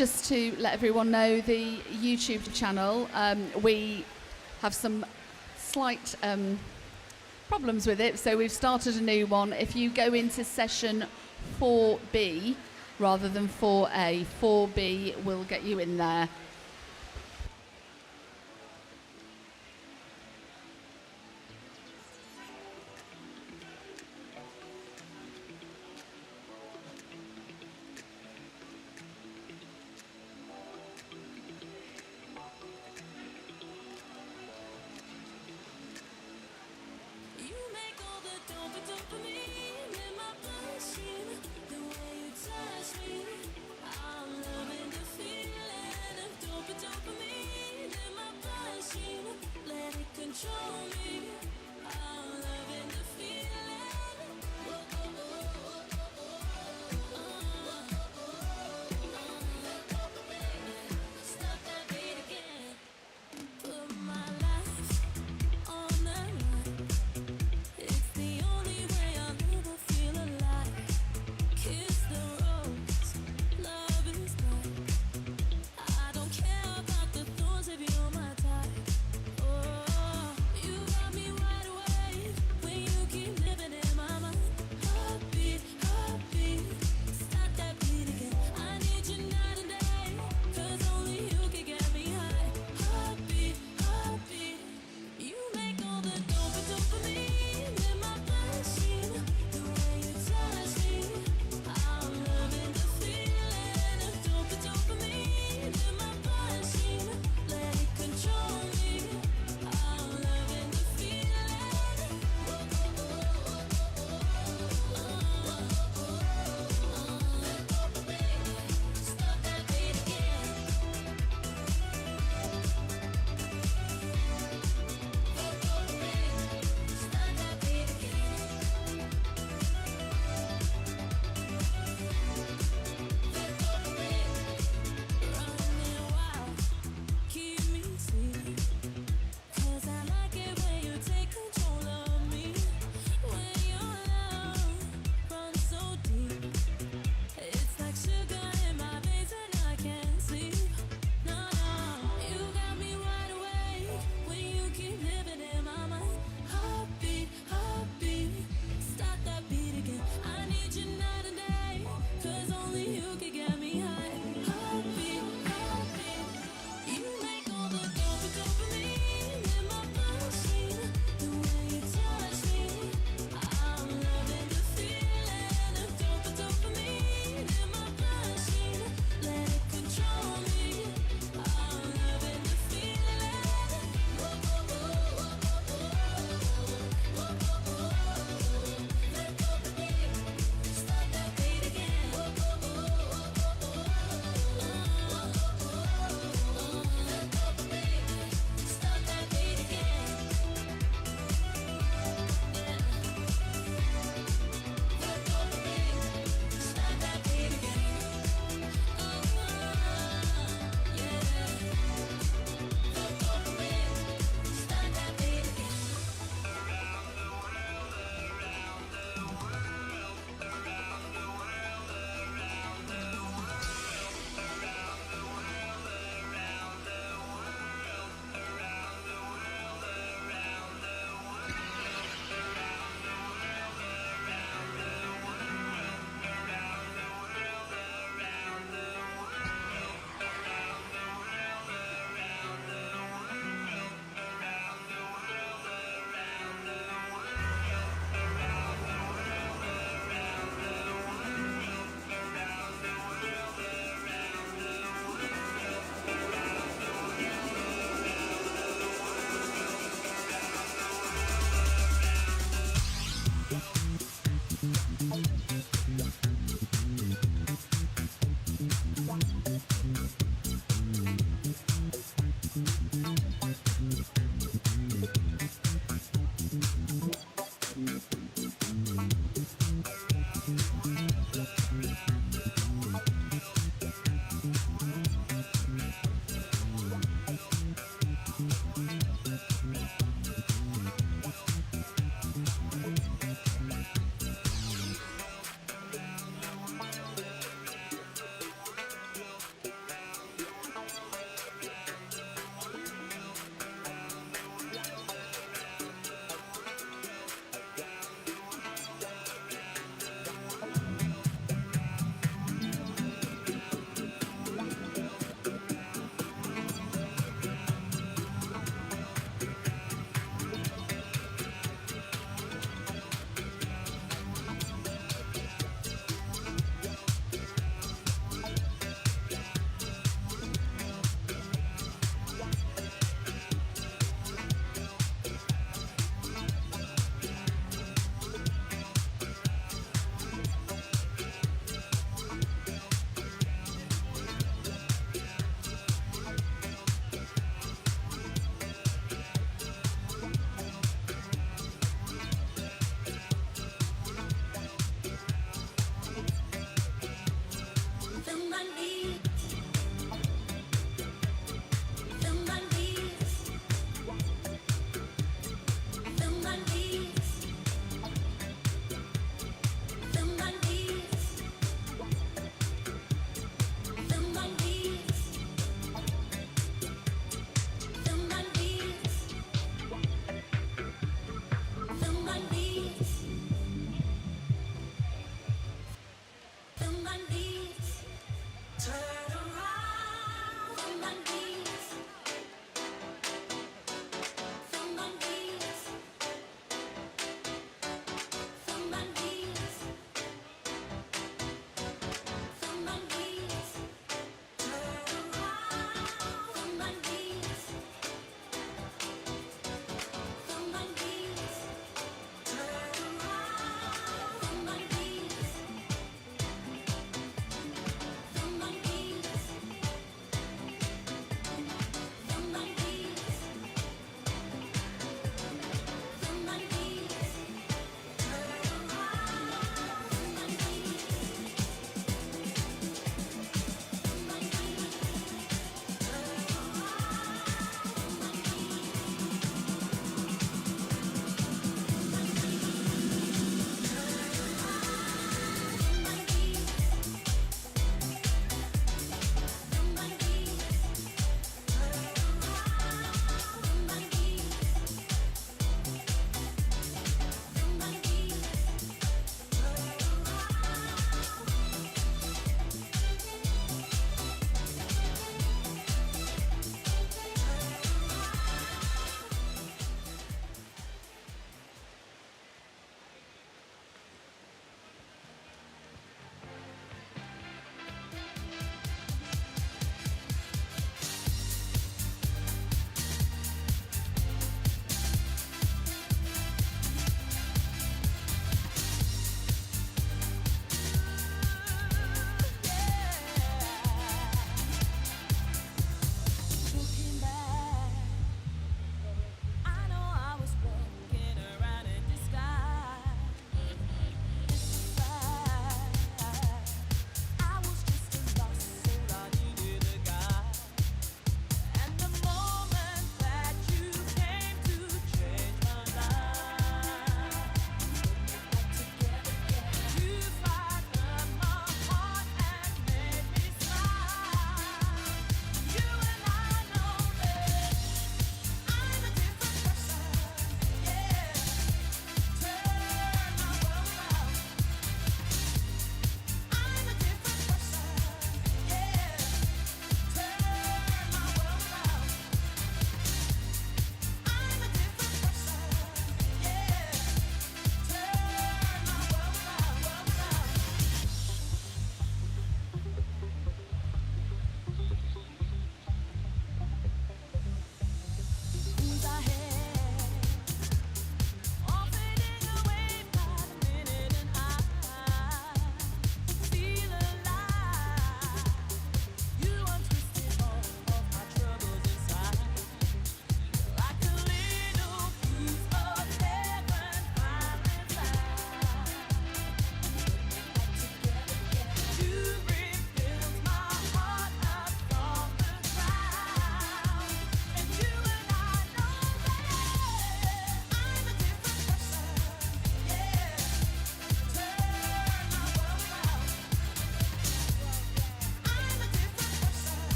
just to let everyone know, the YouTube channel, we have some slight problems with it, so we've started a new one. If you go into session 4B rather than 4A, 4B will get you in there.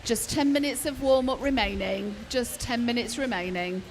Just 10 minutes of warm-up remaining. Just 10 minutes remaining.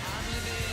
I'm living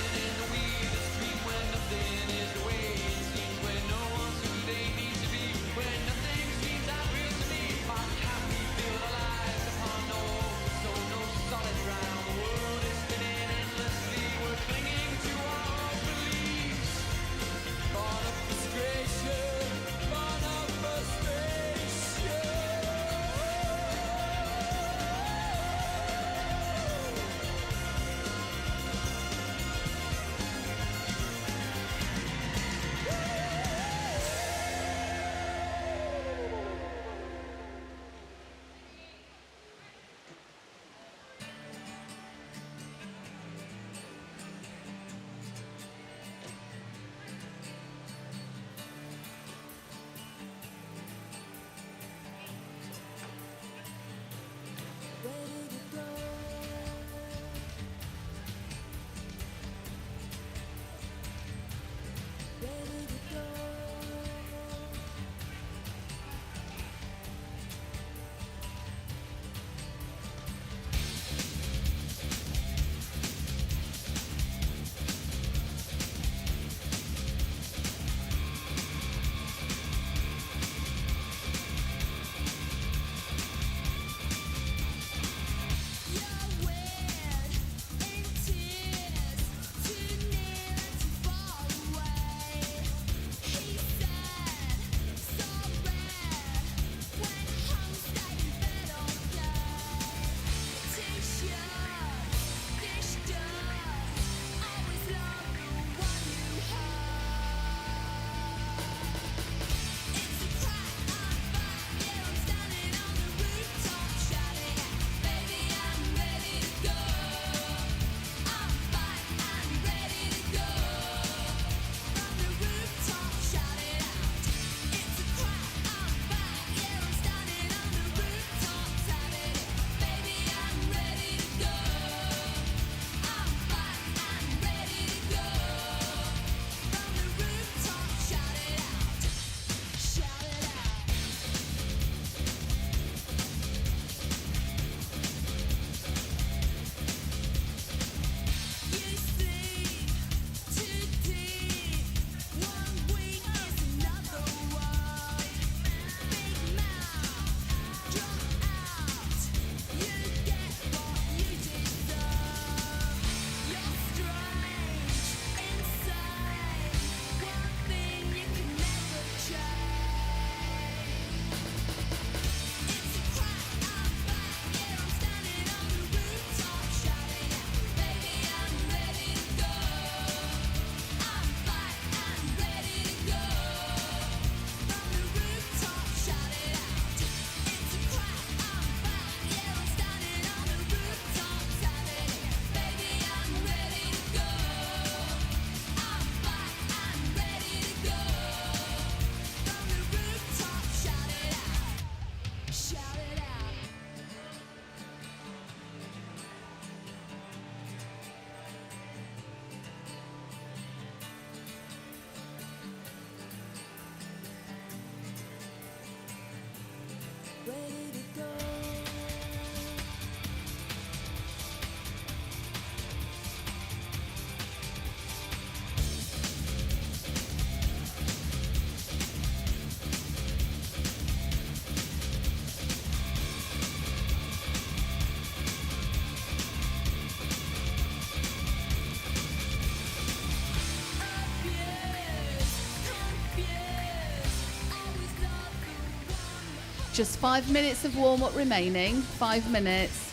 Just 5 minutes of warm-up remaining. 5 minutes.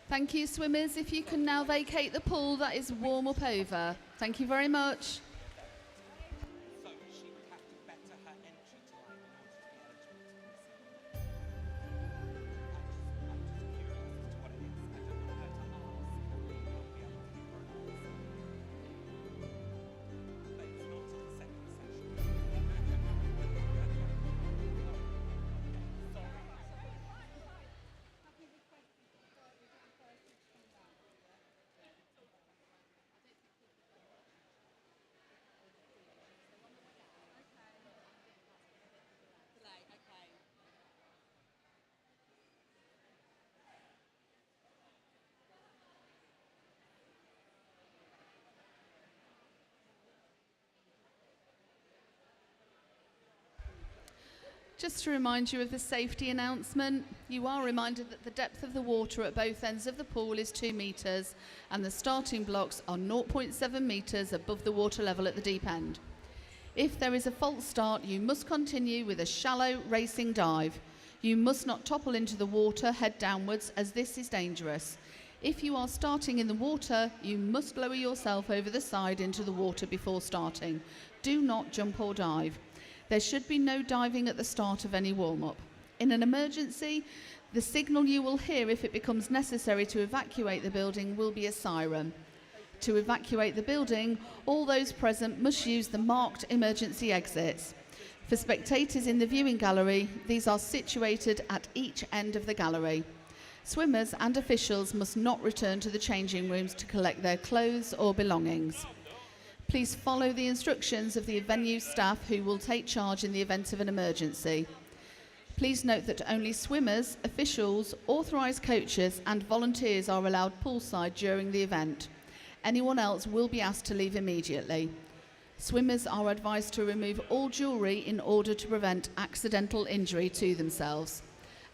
Thank you, swimmers. If you can now vacate the pool, that is warm up over. Thank you very much. So she would have to better her entry time in order to be eligible to be I'm just curious as to what it is. I don't know how to ask. We will be able to give her an answer. But it's not till the second session. Just to remind you of the safety announcement, you are reminded that the depth of the water at both ends of the pool is 2 metres and the starting blocks are 0.7 metres above the water level at the deep end. If there is a false start, you must continue with a shallow racing dive. You must not topple into the water head downwards, as this is dangerous. If you are starting in the water, you must lower yourself over the side into the water before starting. Do not jump or dive. There should be no diving at the start of any warm-up. In an emergency, the signal you will hear if it becomes necessary to evacuate the building will be a siren. To evacuate the building, all those present must use the marked emergency exits. For spectators in the viewing gallery, these are situated at each end of the gallery. Swimmers and officials must not return to the changing rooms to collect their clothes or belongings. Please follow the instructions of the venue staff who will take charge in the event of an emergency. Please note that only swimmers, officials, authorised coaches and volunteers are allowed poolside during the event. Anyone else will be asked to leave immediately. Swimmers are advised to remove all jewellery in order to prevent accidental injury to themselves.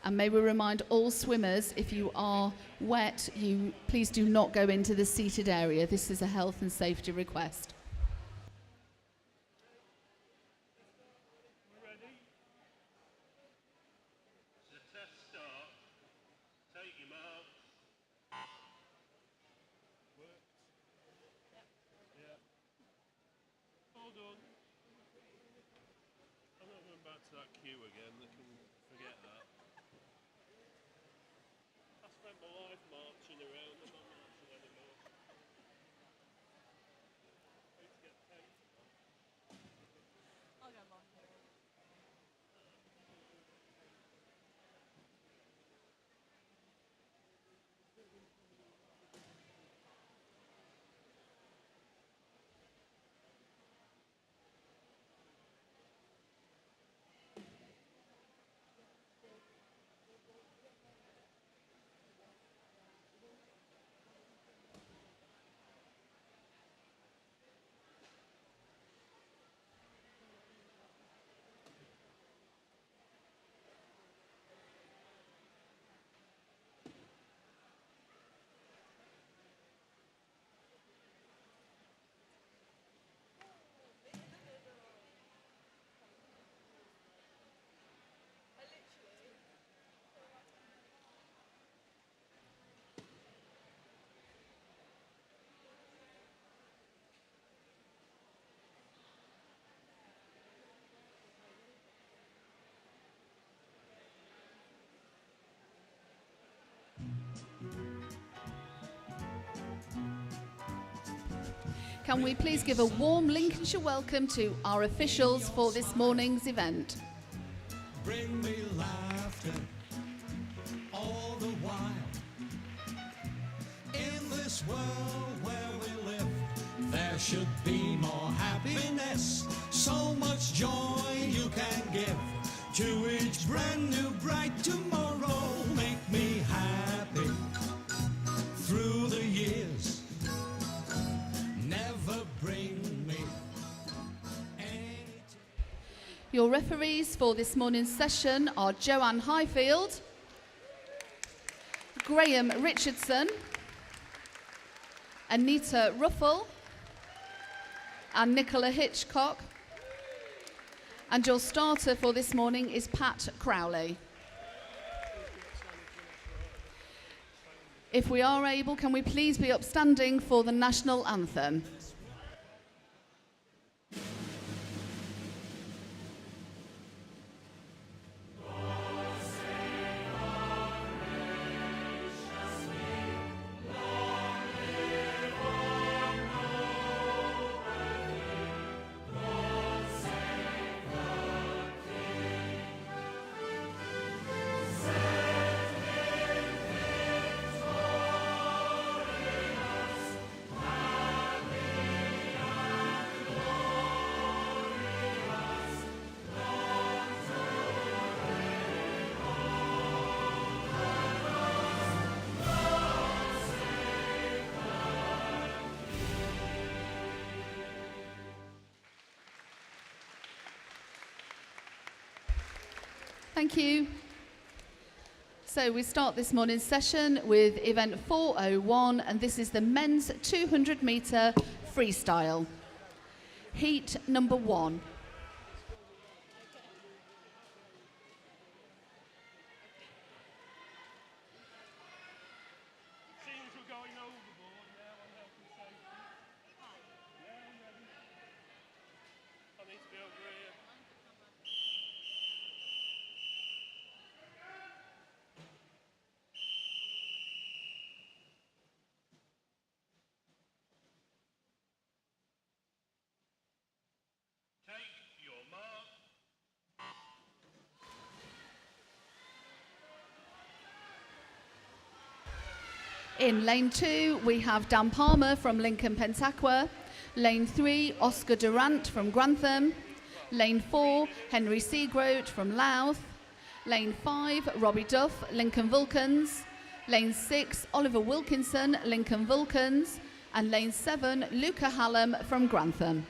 And may we remind all swimmers, if you are wet, please do not go into the seated area. This is a health and safety request. That queue again, they can forget that. I spent my life marching around, I'm not marching anymore. I need to get paid for that. I'll go on. Can we please give a warm Lincolnshire welcome to our officials for this morning's event? Bring me laughter all the while. In this world where we live, there should be more happiness. So much joy you can give to each brand new bright tomorrow. Make me happy through the years. Never bring me any. Your referees for this morning's session are Joanne Highfield, Graham Richardson, Anita Ruffle and Nicola Hitchcock. And your starter for this morning is Pat Crowley. If we are able, can we please be upstanding for the national anthem? Thank you. So we start this morning's session with event 401, and this is the men's 200 metre freestyle. Heat number 1. Seems we're going overboard now on health and safety. Yeah, I'm ready. I need to be over here. Take your mark. In lane 2, we have Dan Palmer from Lincoln Pentaqua. Lane 3, Oscar Durant from Grantham. Lane 4, Henry Seagroat from Louth. Lane 5, Robbie Duff, Lincoln Vulcans. Lane 6, Oliver Wilkinson, Lincoln Vulcans. And lane 7, Luca Hallam from Grantham.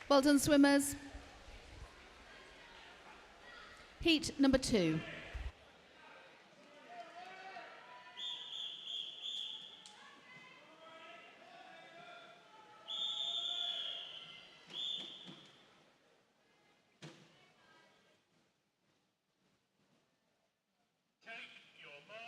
Well done, swimmers. Heat number 2. Take your mark.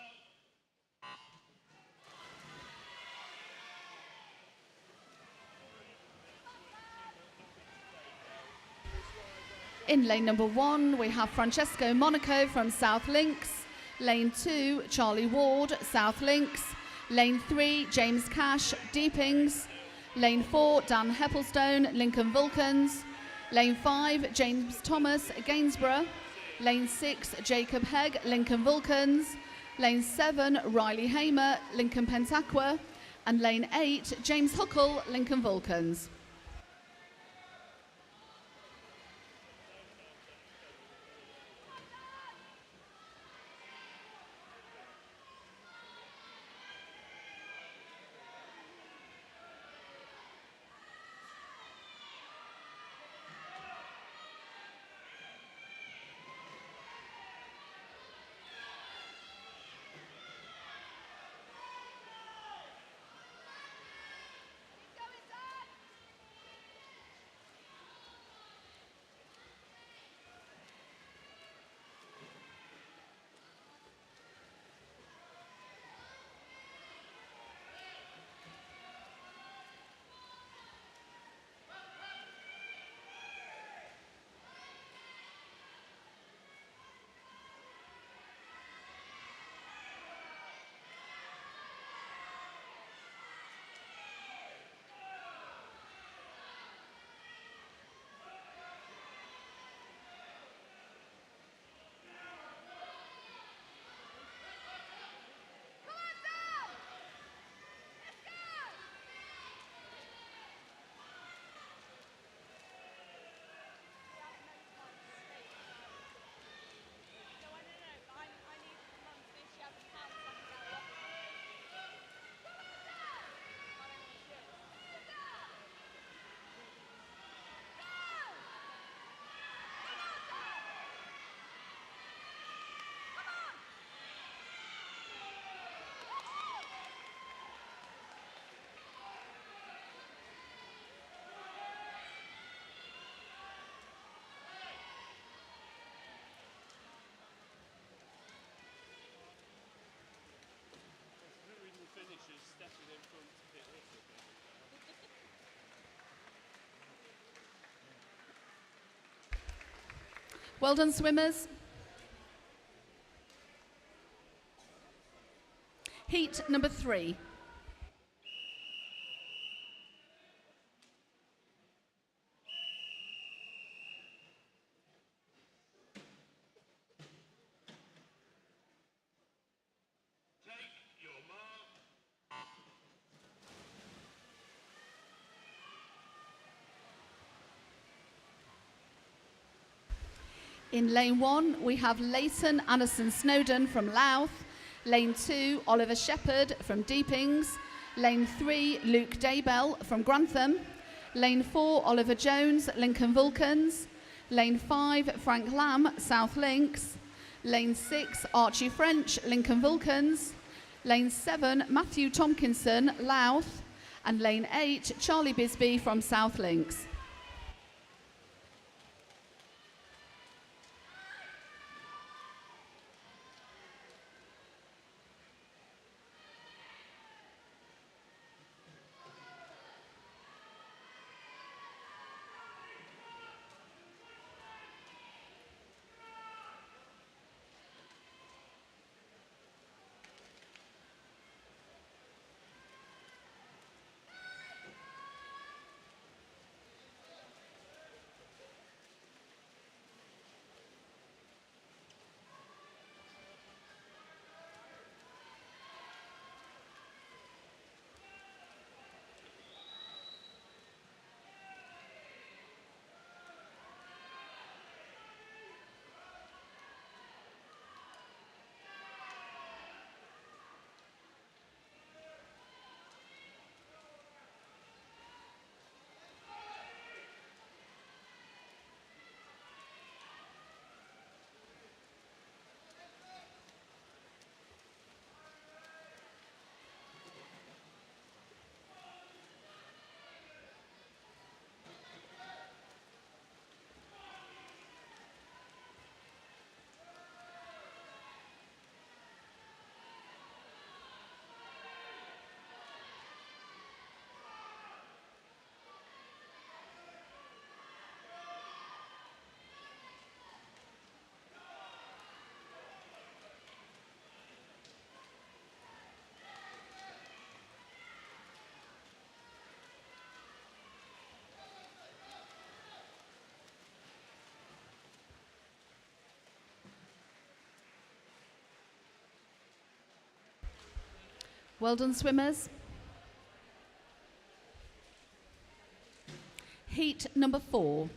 In lane number 1, we have Francesco Monaco from South Links. Lane 2, Charlie Ward, South Links. Lane 3, James Cash, Deepings. Lane 4, Dan Heppelstone, Lincoln Vulcans. Lane 5, James Thomas, Gainsborough. Lane 6, Jacob Hegg, Lincoln Vulcans. Lane 7, Riley Hamer, Lincoln Pentaqua. And lane 8, James Huckle, Lincoln Vulcans. Well done, swimmers. Heat number 3. Take your mark. In lane 1, we have Leighton Anderson Snowden from Louth. Lane 2, Oliver Shepherd from Deepings. Lane 3, Luke Daybell from Grantham. Lane 4, Oliver Jones, Lincoln Vulcans. Lane 5, Frank Lamb, South Links. Lane 6, Archie French, Lincoln Vulcans. Lane 7, Matthew Tompkinson, Louth. And lane 8, Charlie Bisbee from South Links. Well done, swimmers. Heat number 4.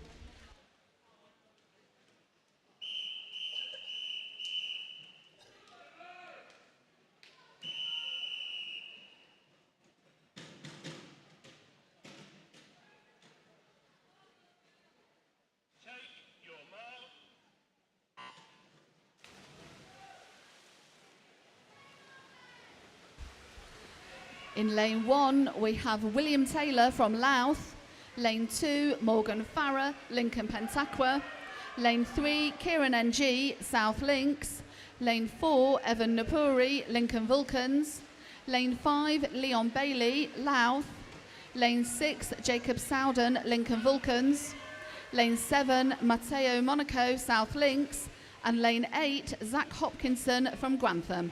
Take your mark. In lane 1, we have William Taylor from Louth. Lane 2, Morgan Farrer, Lincoln Pentaqua. Lane 3, Kieran NG, South Links. Lane 4, Evan Napuri, Lincoln Vulcans. Lane 5, Leon Bailey, Louth. Lane 6, Jacob Sowden, Lincoln Vulcans. Lane 7, Matteo Monaco, South Links. And lane 8, Zach Hopkinson from Grantham.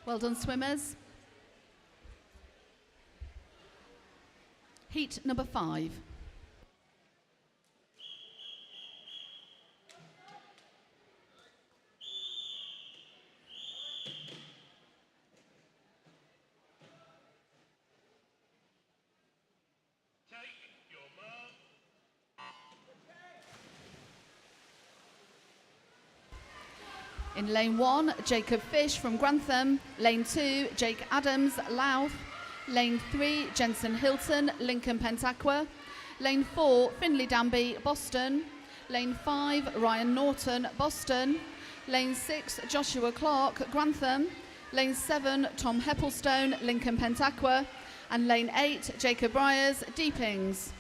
Well done, swimmers. Heat number 5. Take your mark. In lane 1, Jacob Fish from Grantham. Lane 2, Jake Adams, Louth. Lane 3, Jensen Hilton, Lincoln Pentaqua. Lane 4, Finley Danby, Boston. Lane 5, Ryan Norton, Boston. Lane 6, Joshua Clark, Grantham. Lane 7, Tom Heppelstone, Lincoln Pentaqua. And lane 8, Jacob Briers, Deepings.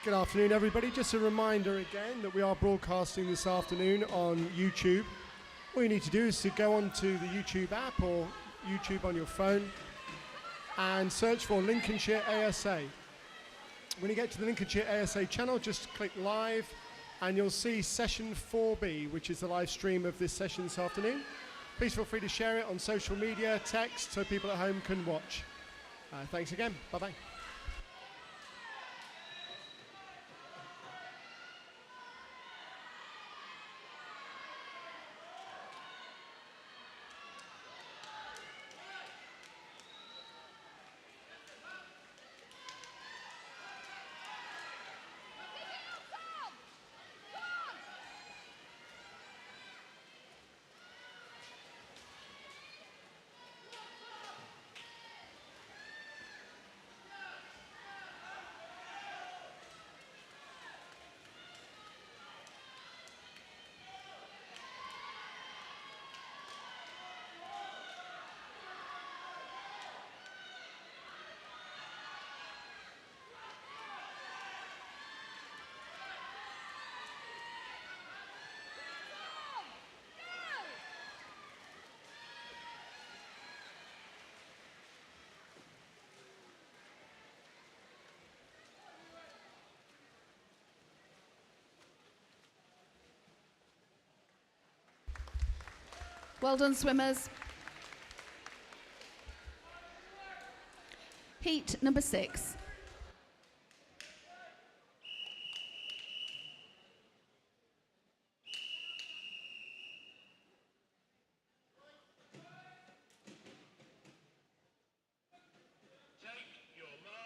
Good afternoon, everybody. Just a reminder again that we are broadcasting this afternoon on YouTube. All you need to do is to go onto the YouTube app or YouTube on your phone and search for Lincolnshire ASA. When you get to the Lincolnshire ASA channel, just click live and you'll see session 4B, which is the live stream of this session this afternoon. Please feel free to share it on social media, text, so people at home can watch. Thanks again. Bye-bye. Well done, swimmers. Heat number 6. Take your mark.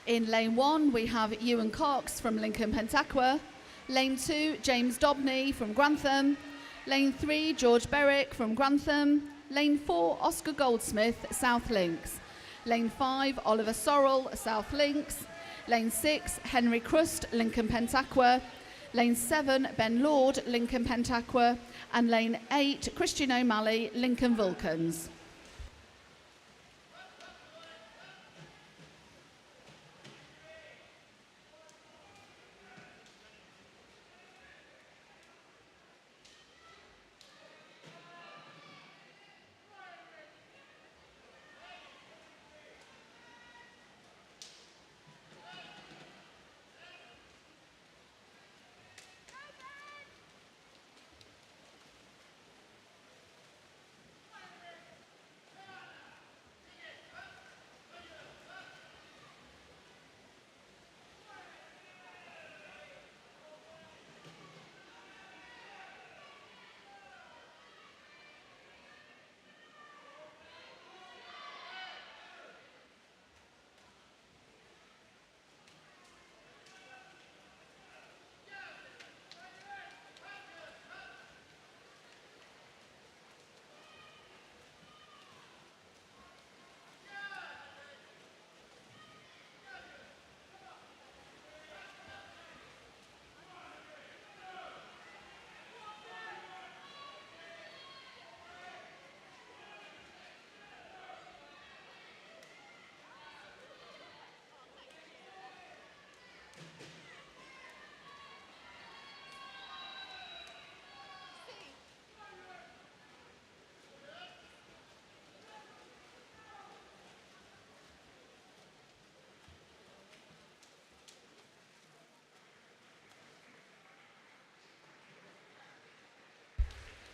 In lane 1, we have Ewan Cox from Lincoln Pentaqua. Lane 2, James Dobney from Grantham. Lane 3, George Berwick from Grantham. Lane 4, Oscar Goldsmith, South Links. Lane 5, Oliver Sorrell, South Links. Lane 6, Henry Crust, Lincoln Pentaqua. Lane 7, Ben Lord, Lincoln Pentaqua. And lane 8, Christian O'Malley, Lincoln Vulcans.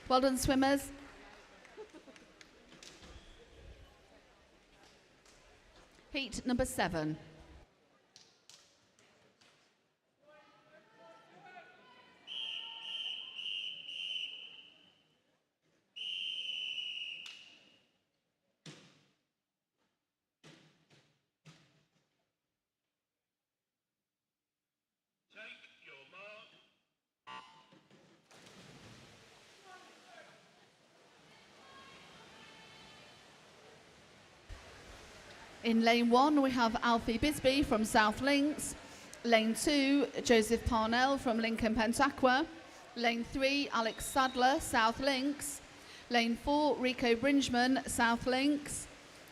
Well done, swimmers. Heat number 7. Take your mark. In lane 1, we have Alfie Bisbee from South Links. Lane 2, Joseph Parnell from Lincoln Pentaqua. Lane 3, Alex Sadler, South Links. Lane 4, Rico Brinchman, South Links.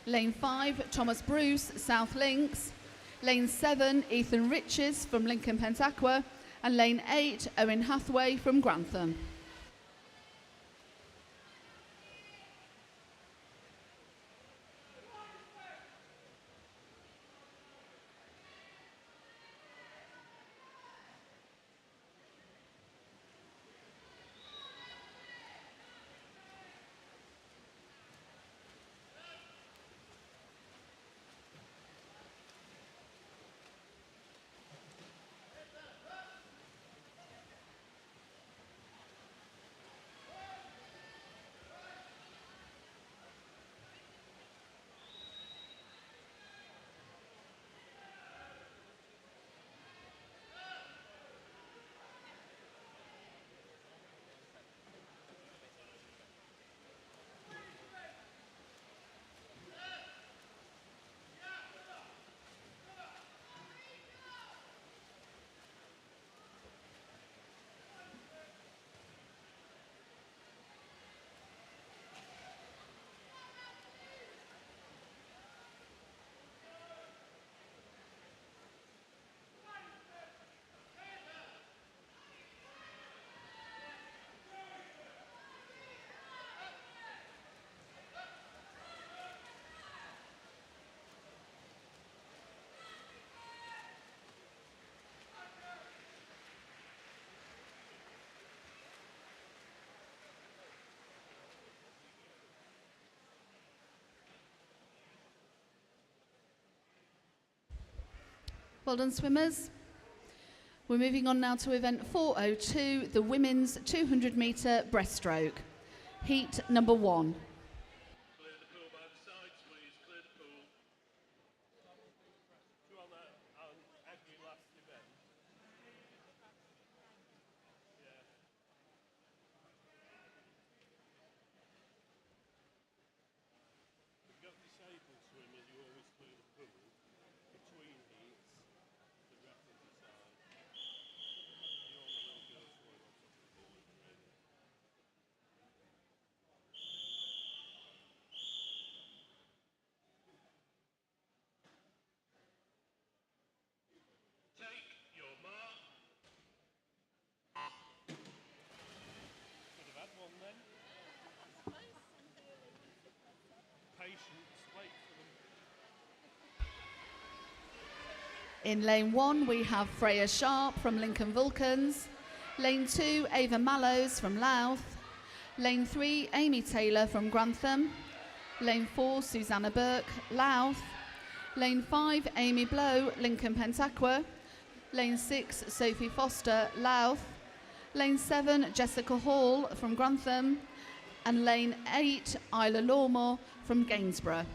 Lane 5, Thomas Bruce, South Links. Lane 7, Ethan Riches from Lincoln Pentaqua. And lane 8, Owen Hathaway from Grantham. Well done, swimmers. We're moving on now to event 402, the women's 200 metre breaststroke. Heat number 1. Clear the pool by the sides, please. Clear the pool. Do you want that on every last event? Yeah. If you've got disabled swimmers, you always clear the pool between heats. The rest of the side. You want the little girl swimming on top of the pool. Take your mark. Could have had one then. Patience, wait for them. In lane 1, we have Freya Sharp from Lincoln Vulcans. Lane 2, Ava Mallows from Louth. Lane 3, Amy Taylor from Grantham. Lane 4, Susanna Burke, Louth. Lane 5, Amy Blow, Lincoln Pentaqua. Lane 6, Sophie Foster, Louth. Lane 7, Jessica Hall from Grantham. And lane 8, Isla Lawmore from Gainsborough.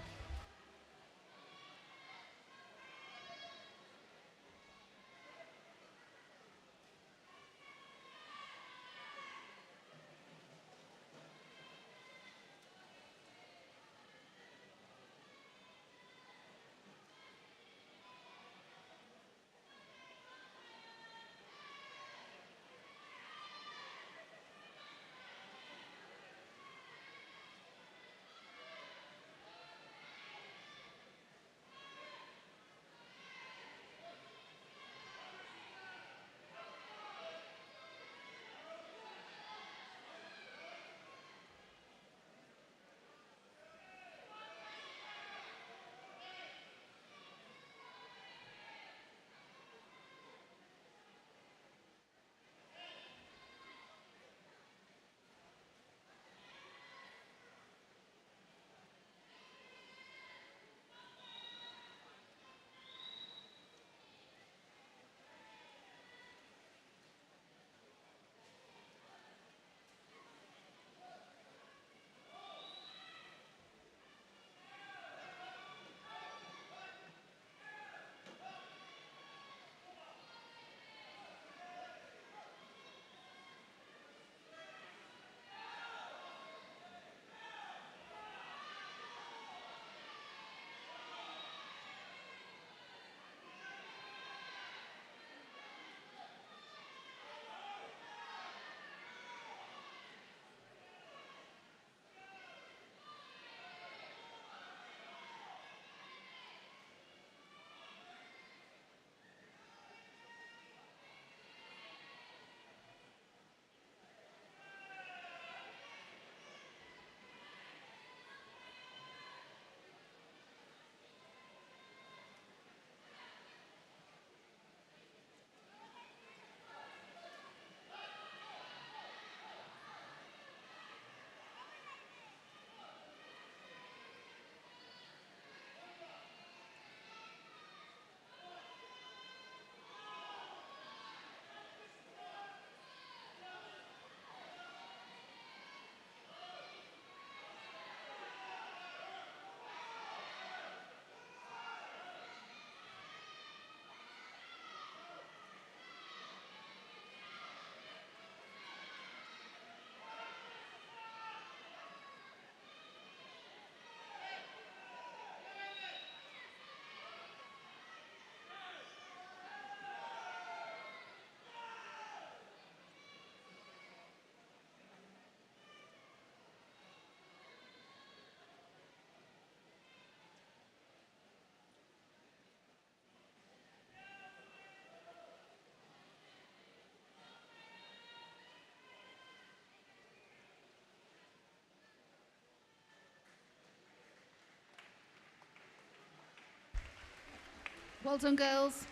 Well done, girls.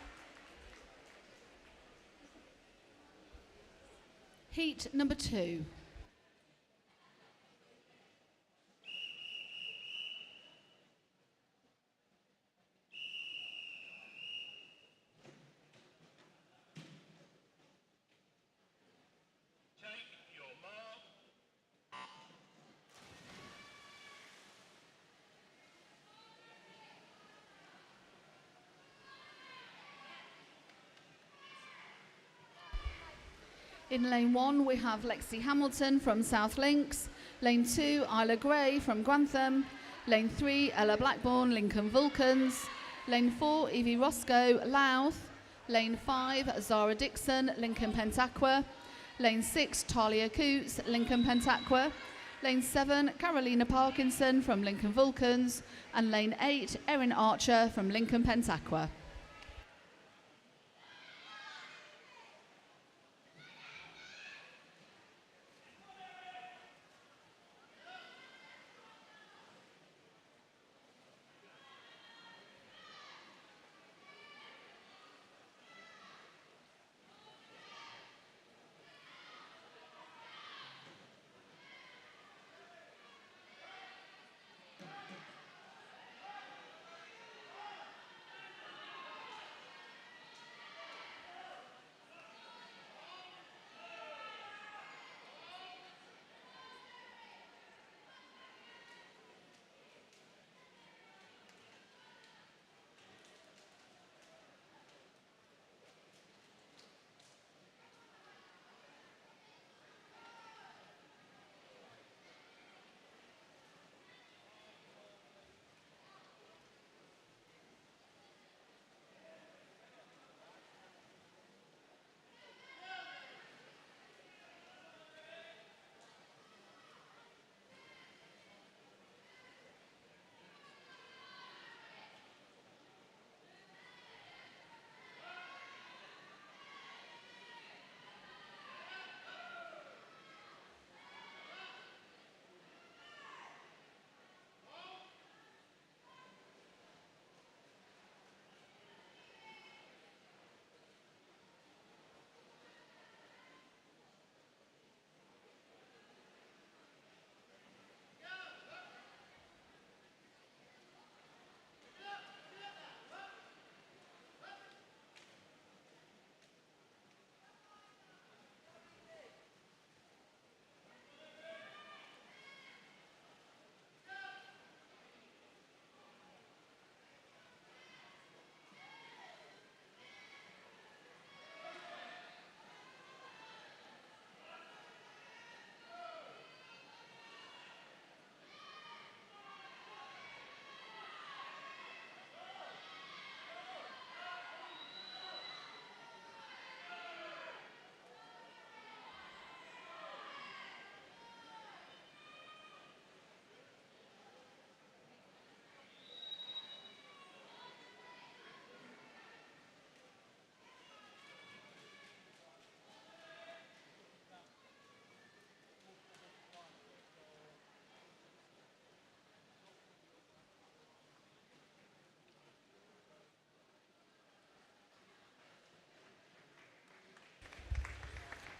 Heat number 2. Take your mark. In lane 1, we have Lexi Hamilton from South Links. Lane 2, Isla Gray from Grantham. Lane 3, Ella Blackburn, Lincoln Vulcans. Lane 4, Evie Roscoe, Louth. Lane 5, Zara Dixon, Lincoln Pentaqua. Lane 6, Talia Coots, Lincoln Pentaqua. Lane 7, Carolina Parkinson from Lincoln Vulcans. And lane 8, Erin Archer from Lincoln Pentaqua.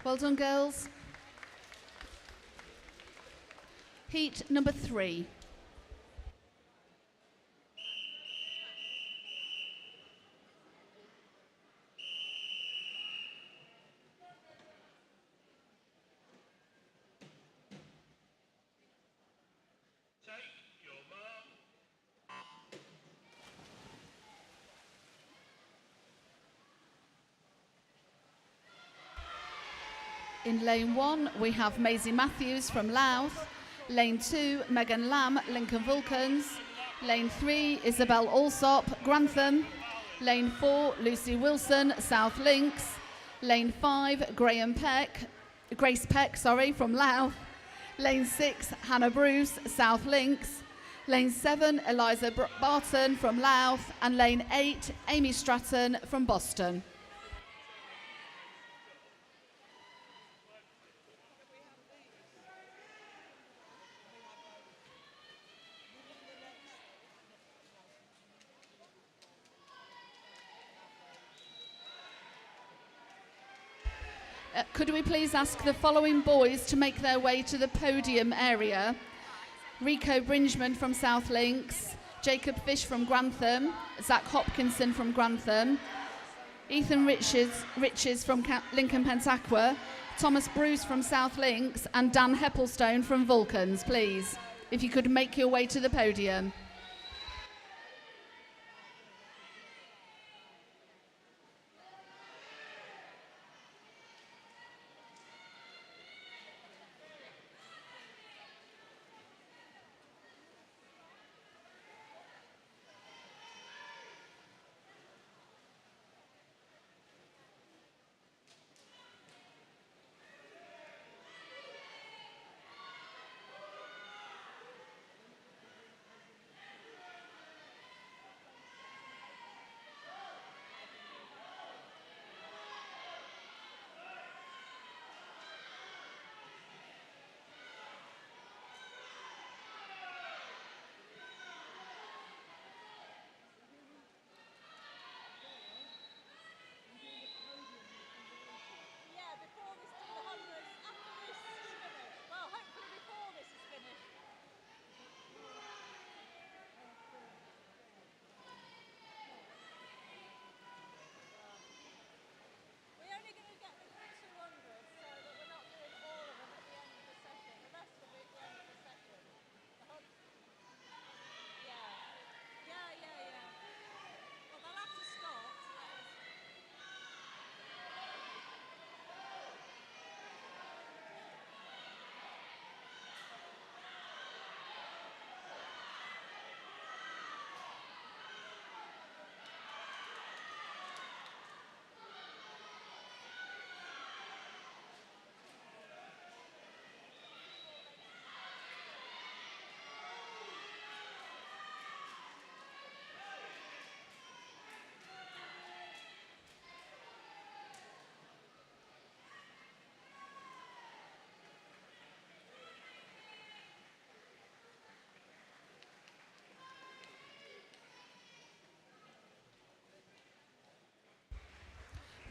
Well done, girls. Heat number 3. Take your mark. In lane 1, we have Maisie Matthews from Louth. Lane 2, Megan Lamb, Lincoln Vulcans. Lane 3, Isabel Alsop, Grantham. Lane 4, Lucy Wilson, South Links. Lane 5, Grace Peck, from Louth. Lane 6, Hannah Bruce, South Links. Lane 7, Eliza Barton from Louth. And lane 8, Amy Stratton from Boston. Could we please ask the following boys to make their way to the podium area? Rico Bringeman from South Links, Jacob Fish from Grantham, Zach Hopkinson from Grantham, Ethan Riches from Lincoln Pentaqua, Thomas Bruce from South Links, and Dan Heppelstone from Vulcans, please. If you could make your way to the podium.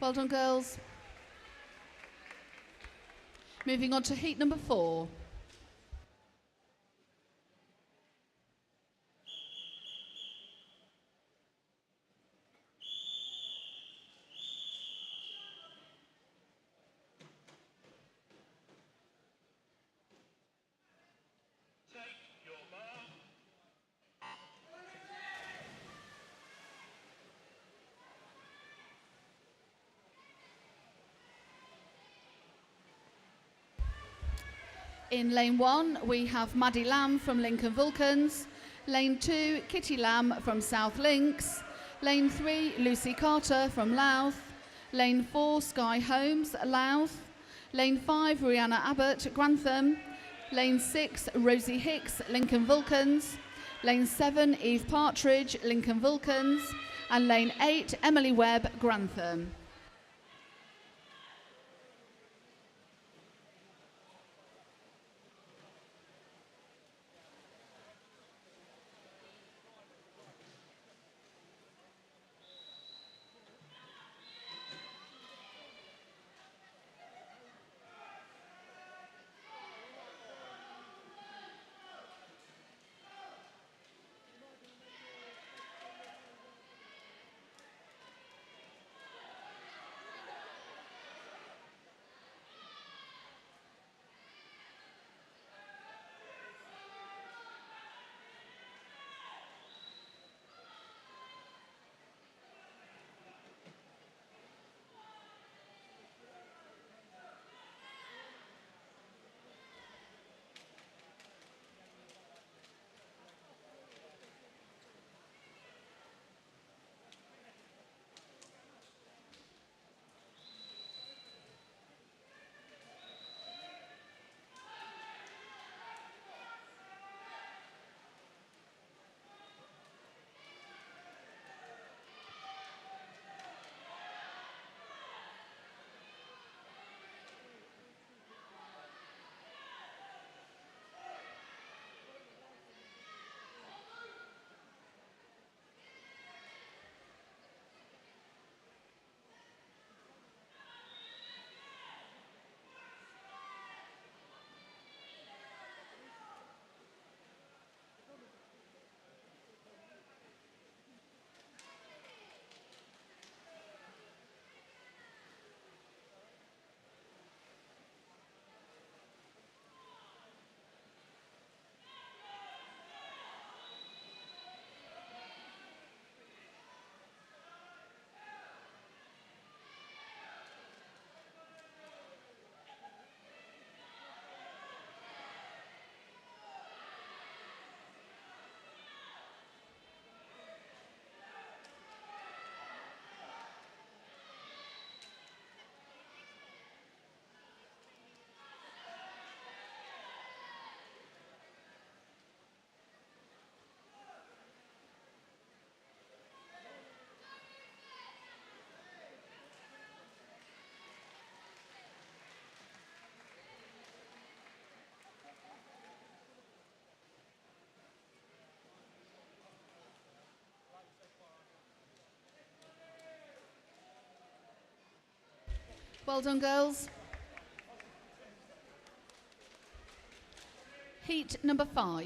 Well done, girls. Moving on to heat number 4. Take your mark. In lane 1, we have Maddie Lamb from Lincoln Vulcans. Lane 2, Kitty Lamb from South Links. Lane 3, Lucy Carter from Louth. Lane 4, Sky Holmes, Louth. Lane 5, Rihanna Abbott, Grantham. Lane 6, Rosie Hicks, Lincoln Vulcans. Lane 7, Eve Partridge, Lincoln Vulcans. And lane 8, Emily Webb, Grantham. Well done, girls. Heat number 5.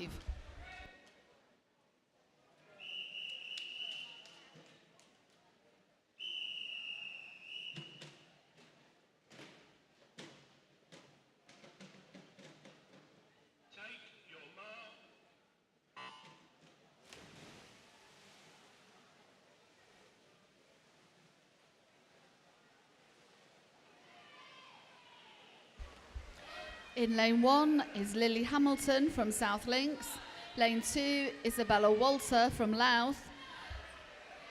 Take your mark. In lane 1 is Lily Hamilton from South Links. Lane 2, Isabella Walter from Louth.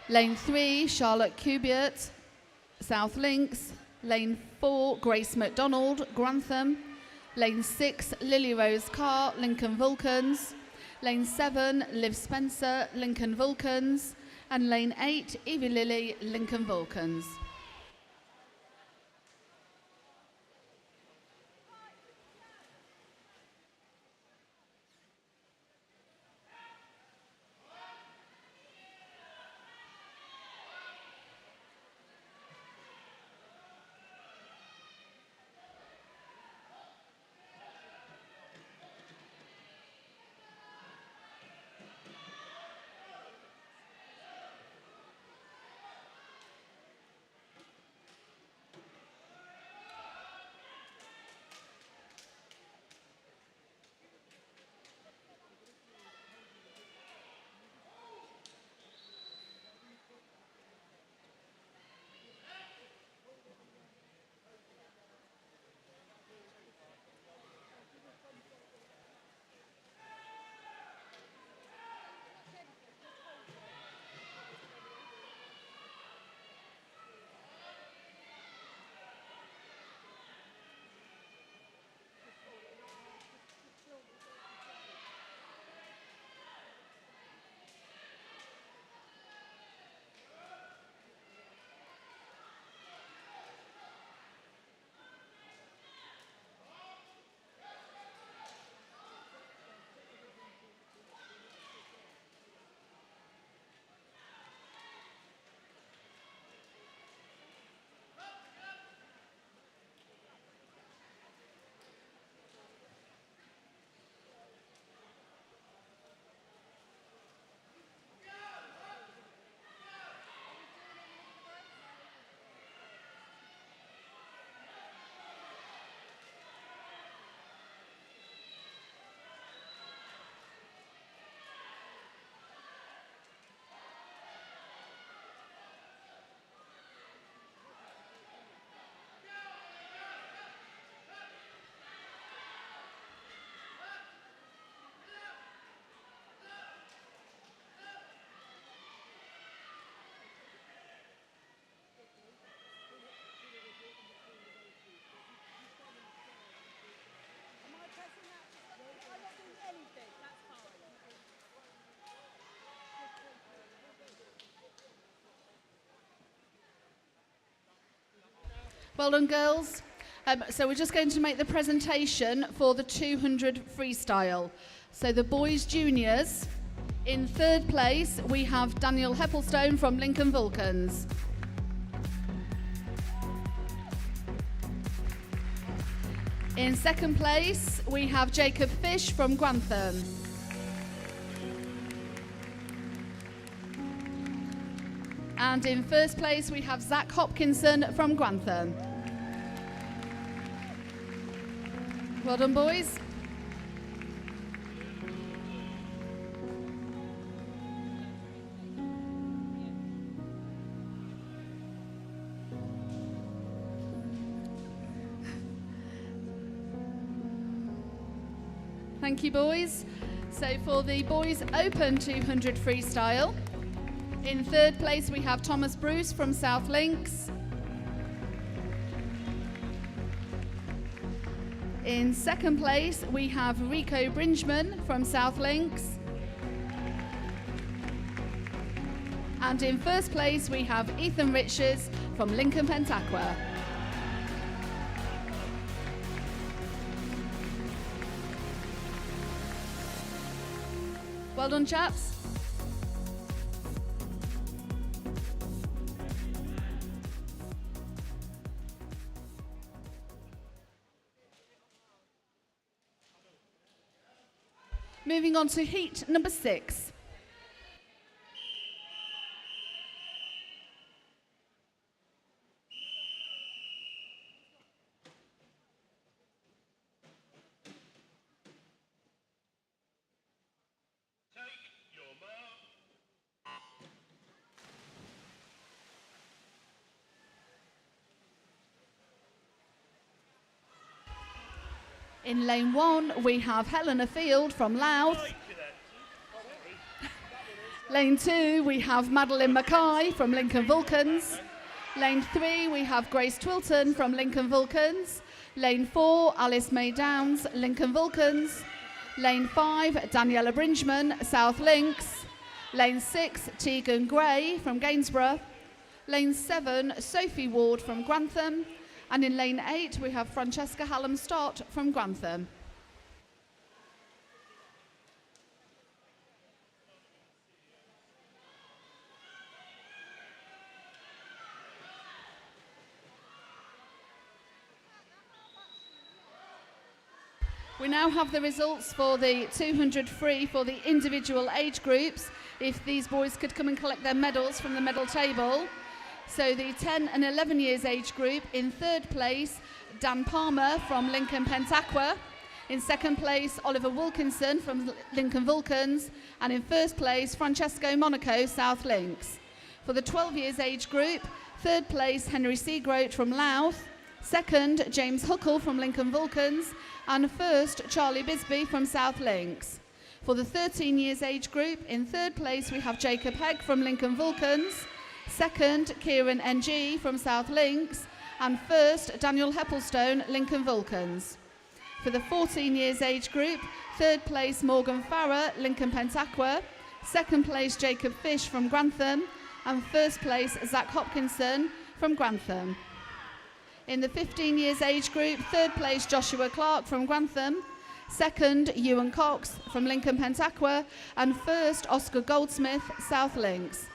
Lane 3, Charlotte Cubiot, South Links. Lane 4, Grace McDonald, Grantham. Lane 6, Lily Rose Carr, Lincoln Vulcans. Lane 7, Liv Spencer, Lincoln Vulcans. And lane 8, Evie Lilly, Lincoln Vulcans. Well done, girls. So we're just going to make the presentation for the 200 freestyle. So the boys juniors, in 3rd place, we have Daniel Heppelstone from Lincoln Vulcans. In 2nd place, we have Jacob Fish from Grantham. And in 1st place, we have Zach Hopkinson from Grantham. Well done, boys. Thank you, boys. So for the boys open 200 freestyle, in 3rd place we have Thomas Bruce from South Links. In 2nd place we have Rico Brinchman from South Links. And in 1st place we have Ethan Riches from Lincoln Pentaqua. Well done, chaps. Moving on to heat number 6. Take your mark. In lane 1, we have Helena Field from Louth. Lane 2, we have Madeline Mackay from Lincoln Vulcans. Lane 3, we have Grace Twilton from Lincoln Vulcans. Lane 4, Alice May Downs, Lincoln Vulcans. Lane 5, Daniela Brinchman, South Links. Lane 6, Tegan Gray from Gainsborough. Lane 7, Sophie Ward from Grantham. And in lane 8, we have Francesca Hallam-Stott from Grantham. We now have the results for the 200 free for the individual age groups. If these boys could come and collect their medals from the medal table. So the 10 and 11 years age group, in third place, Dan Palmer from Lincoln Pentaqua. In second place, Oliver Wilkinson from Lincoln Vulcans. And in first place, Francesco Monaco, South Links. For the 12 years age group, third place, Henry Seagroat from Louth. Second, James Huckle from Lincoln Vulcans. And first, Charlie Bisbee from South Links. For the 13 years age group, in third place, we have Jacob Hegg from Lincoln Vulcans. Second, Kieran NG from South Links. And first, Daniel Heppelstone, Lincoln Vulcans. For the 14 years age group, third place, Morgan Farrer, Lincoln Pentaqua. Second place, Jacob Fish from Grantham. And first place, Zach Hopkinson from Grantham. In the 15 years age group, third place, Joshua Clark from Grantham. Second, Ewan Cox from Lincoln Pentaqua. And first, Oscar Goldsmith, South Links.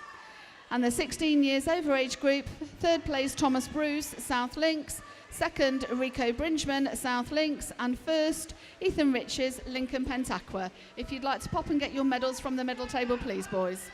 And the 16 years over age group, third place, Thomas Bruce, South Links. Second, Rico Brinchman, South Links. And first, Ethan Riches, Lincoln Pentaqua. If you'd like to pop and get your medals from the medal table, please, boys.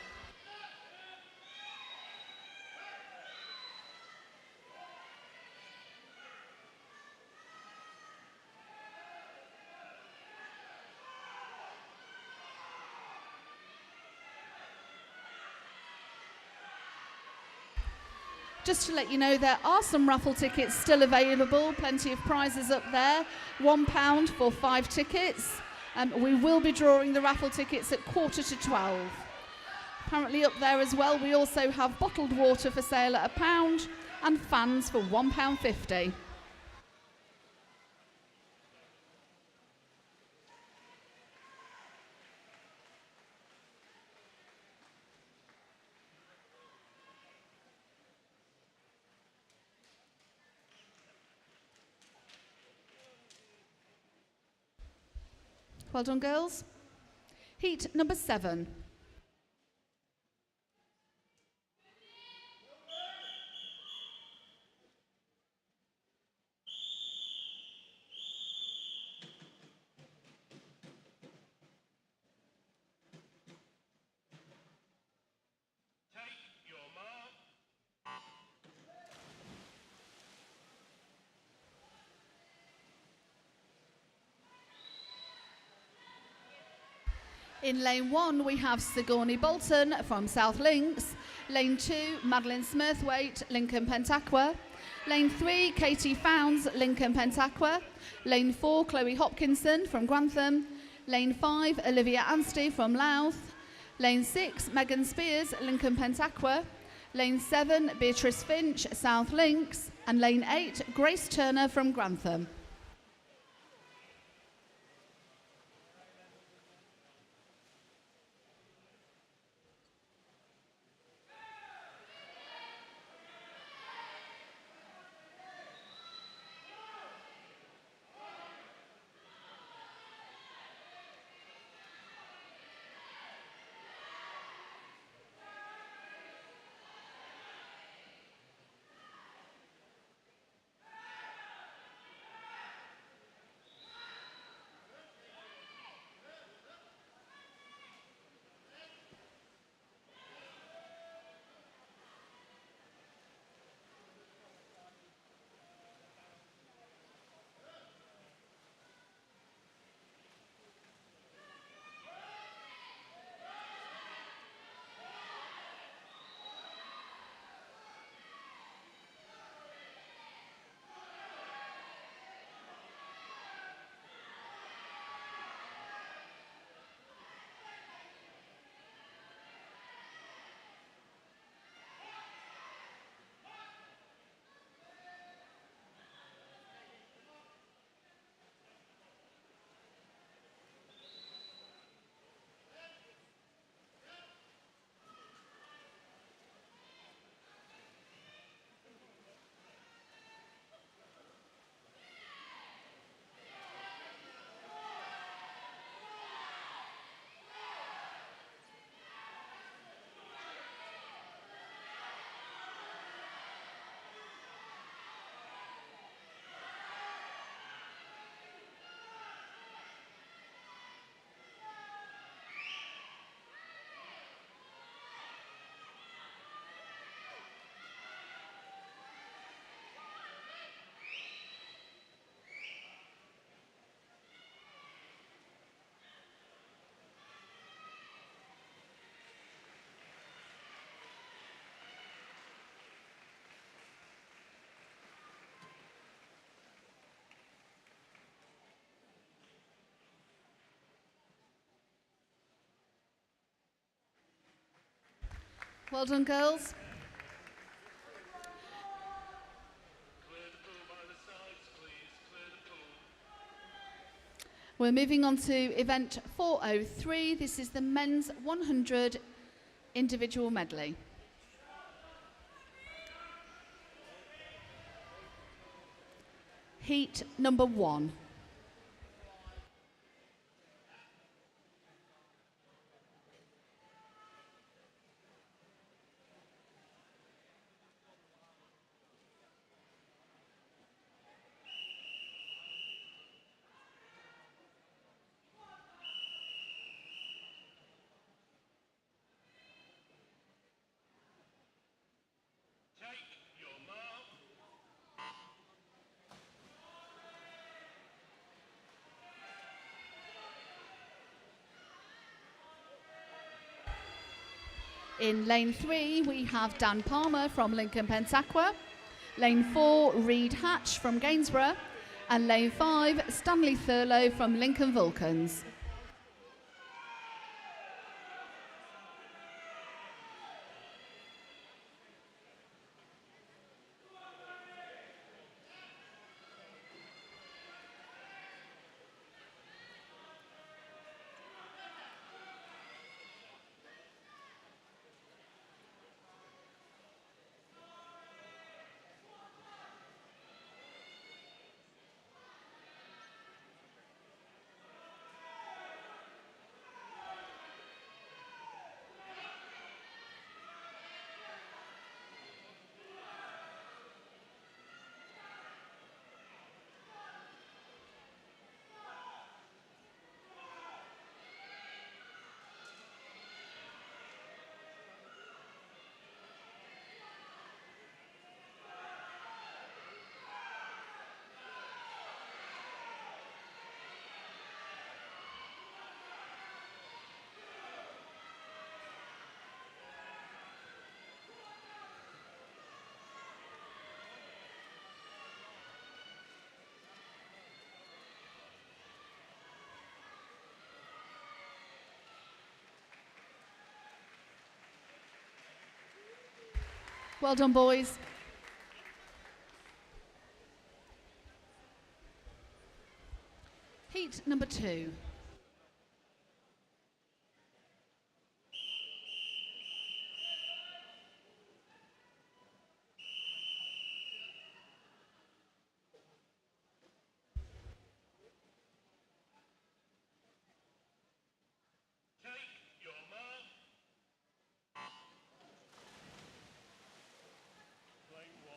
Just to let you know, there are some raffle tickets still available, plenty of prizes up there, £1 for 5 tickets. We will be drawing the raffle tickets at 11:45. Apparently up there as well, we also have bottled water for sale at £1 and fans for £1.50. Well done, girls. Heat number 7. Take your mark. In lane 1, we have Sigourney Bolton from South Links. Lane 2, Madeline Smurthwaite, Lincoln Pentaqua. Lane 3, Katie Founds, Lincoln Pentaqua. Lane 4, Chloe Hopkinson from Grantham. Lane 5, Olivia Anstey from Louth. Lane 6, Megan Spears, Lincoln Pentaqua. Lane 7, Beatrice Finch, South Links. And lane 8, Grace Turner from Grantham. Well done, girls. Clear the pool by the sides, please. Clear the pool. We're moving on to event 403. This is the men's 100 individual medley. Heat number 1. Take your mark. In lane 3, we have Dan Palmer from Lincoln Pentaqua. Lane 4, Reed Hatch from Gainsborough. And lane 5, Stanley Thurlow from Lincoln Vulcans. Well done, boys. Heat number 2. Take your mark. Lane 1.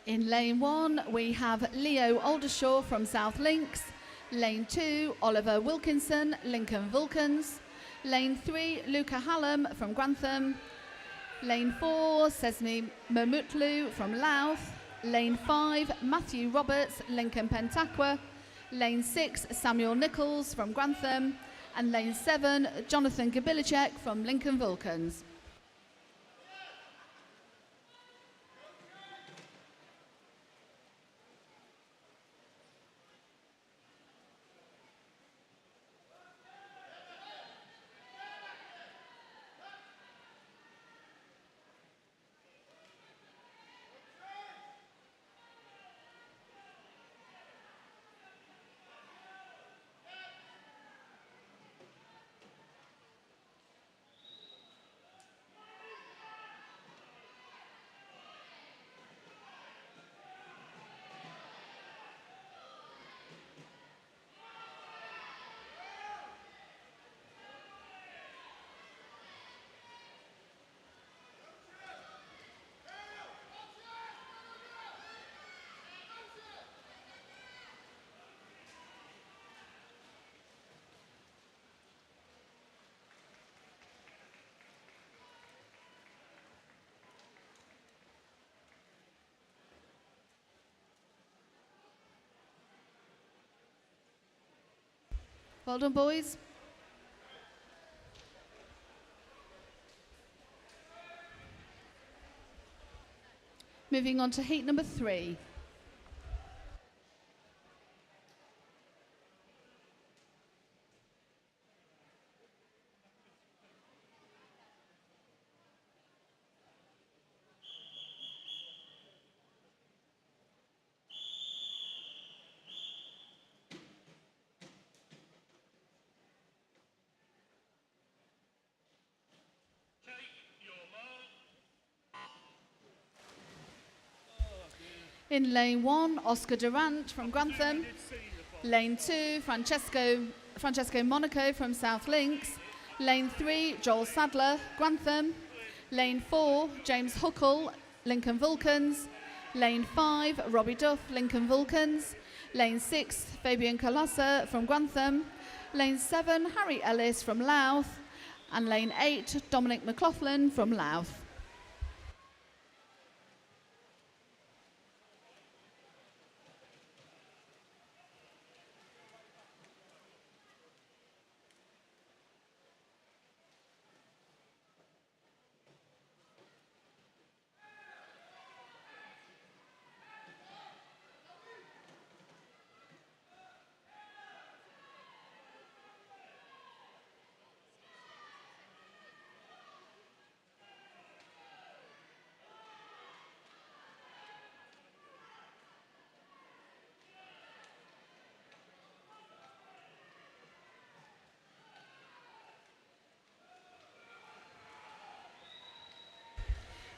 In lane 1, we have Leo Aldershaw from South Links. Lane 2, Oliver Wilkinson, Lincoln Vulcans. Lane 3, Luca Hallam from Grantham. Lane 4, Sesmi Mamutlu from Louth. Lane 5, Matthew Roberts, Lincoln Pentaqua. Lane 6, Samuel Nichols from Grantham. And lane 7, Jonathan Gabilichek from Lincoln Vulcans. Well done, boys. Moving on to heat number 3. In lane 1, Oscar Durant from Grantham. Lane 2, Francesco Monaco from South Links. Lane 3, Joel Sadler, Grantham. Lane 4, James Huckle, Lincoln Vulcans. Lane 5, Robbie Duff, Lincoln Vulcans. Lane 6, Fabian Colassa from Grantham. Lane 7, Harry Ellis from Louth. And lane 8, Dominic McLaughlin from Louth.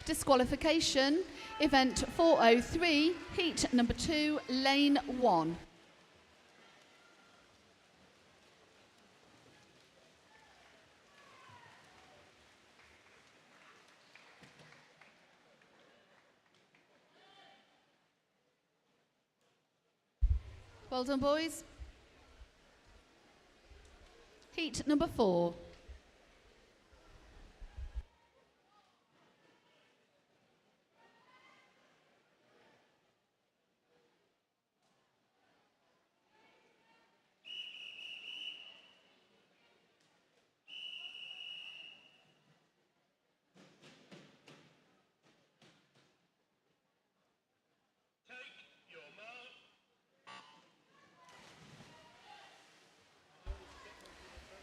Disqualification, event 403, heat number 2, lane 1. Well done, boys. Heat number 4.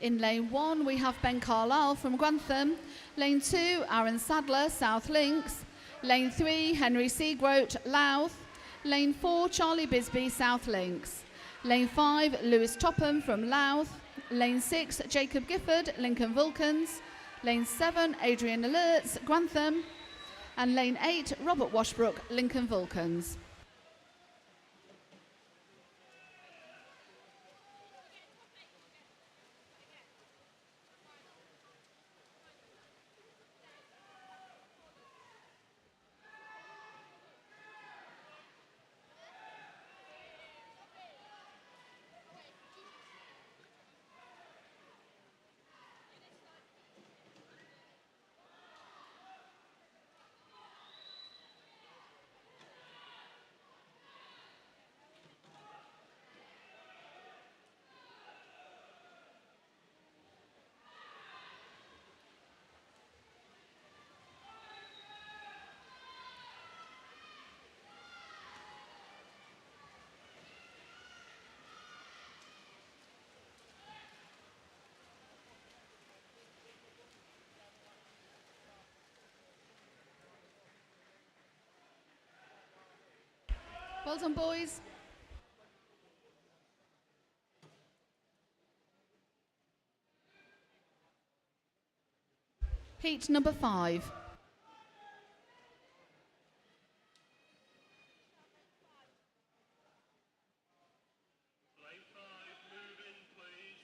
In lane 1, we have Ben Carlisle from Grantham. Lane 2, Aaron Sadler, South Links. Lane 3, Henry Seagroat, Louth. Lane 4, Charlie Bisbee, South Links. Lane 5, Lewis Topham from Louth. Lane 6, Jacob Gifford, Lincoln Vulcans. Lane 7, Adrian Alerts, Grantham. And lane 8, Robert Washbrook, Lincoln Vulcans. Well done, boys. Heat number 5. Lane 5, move in, please.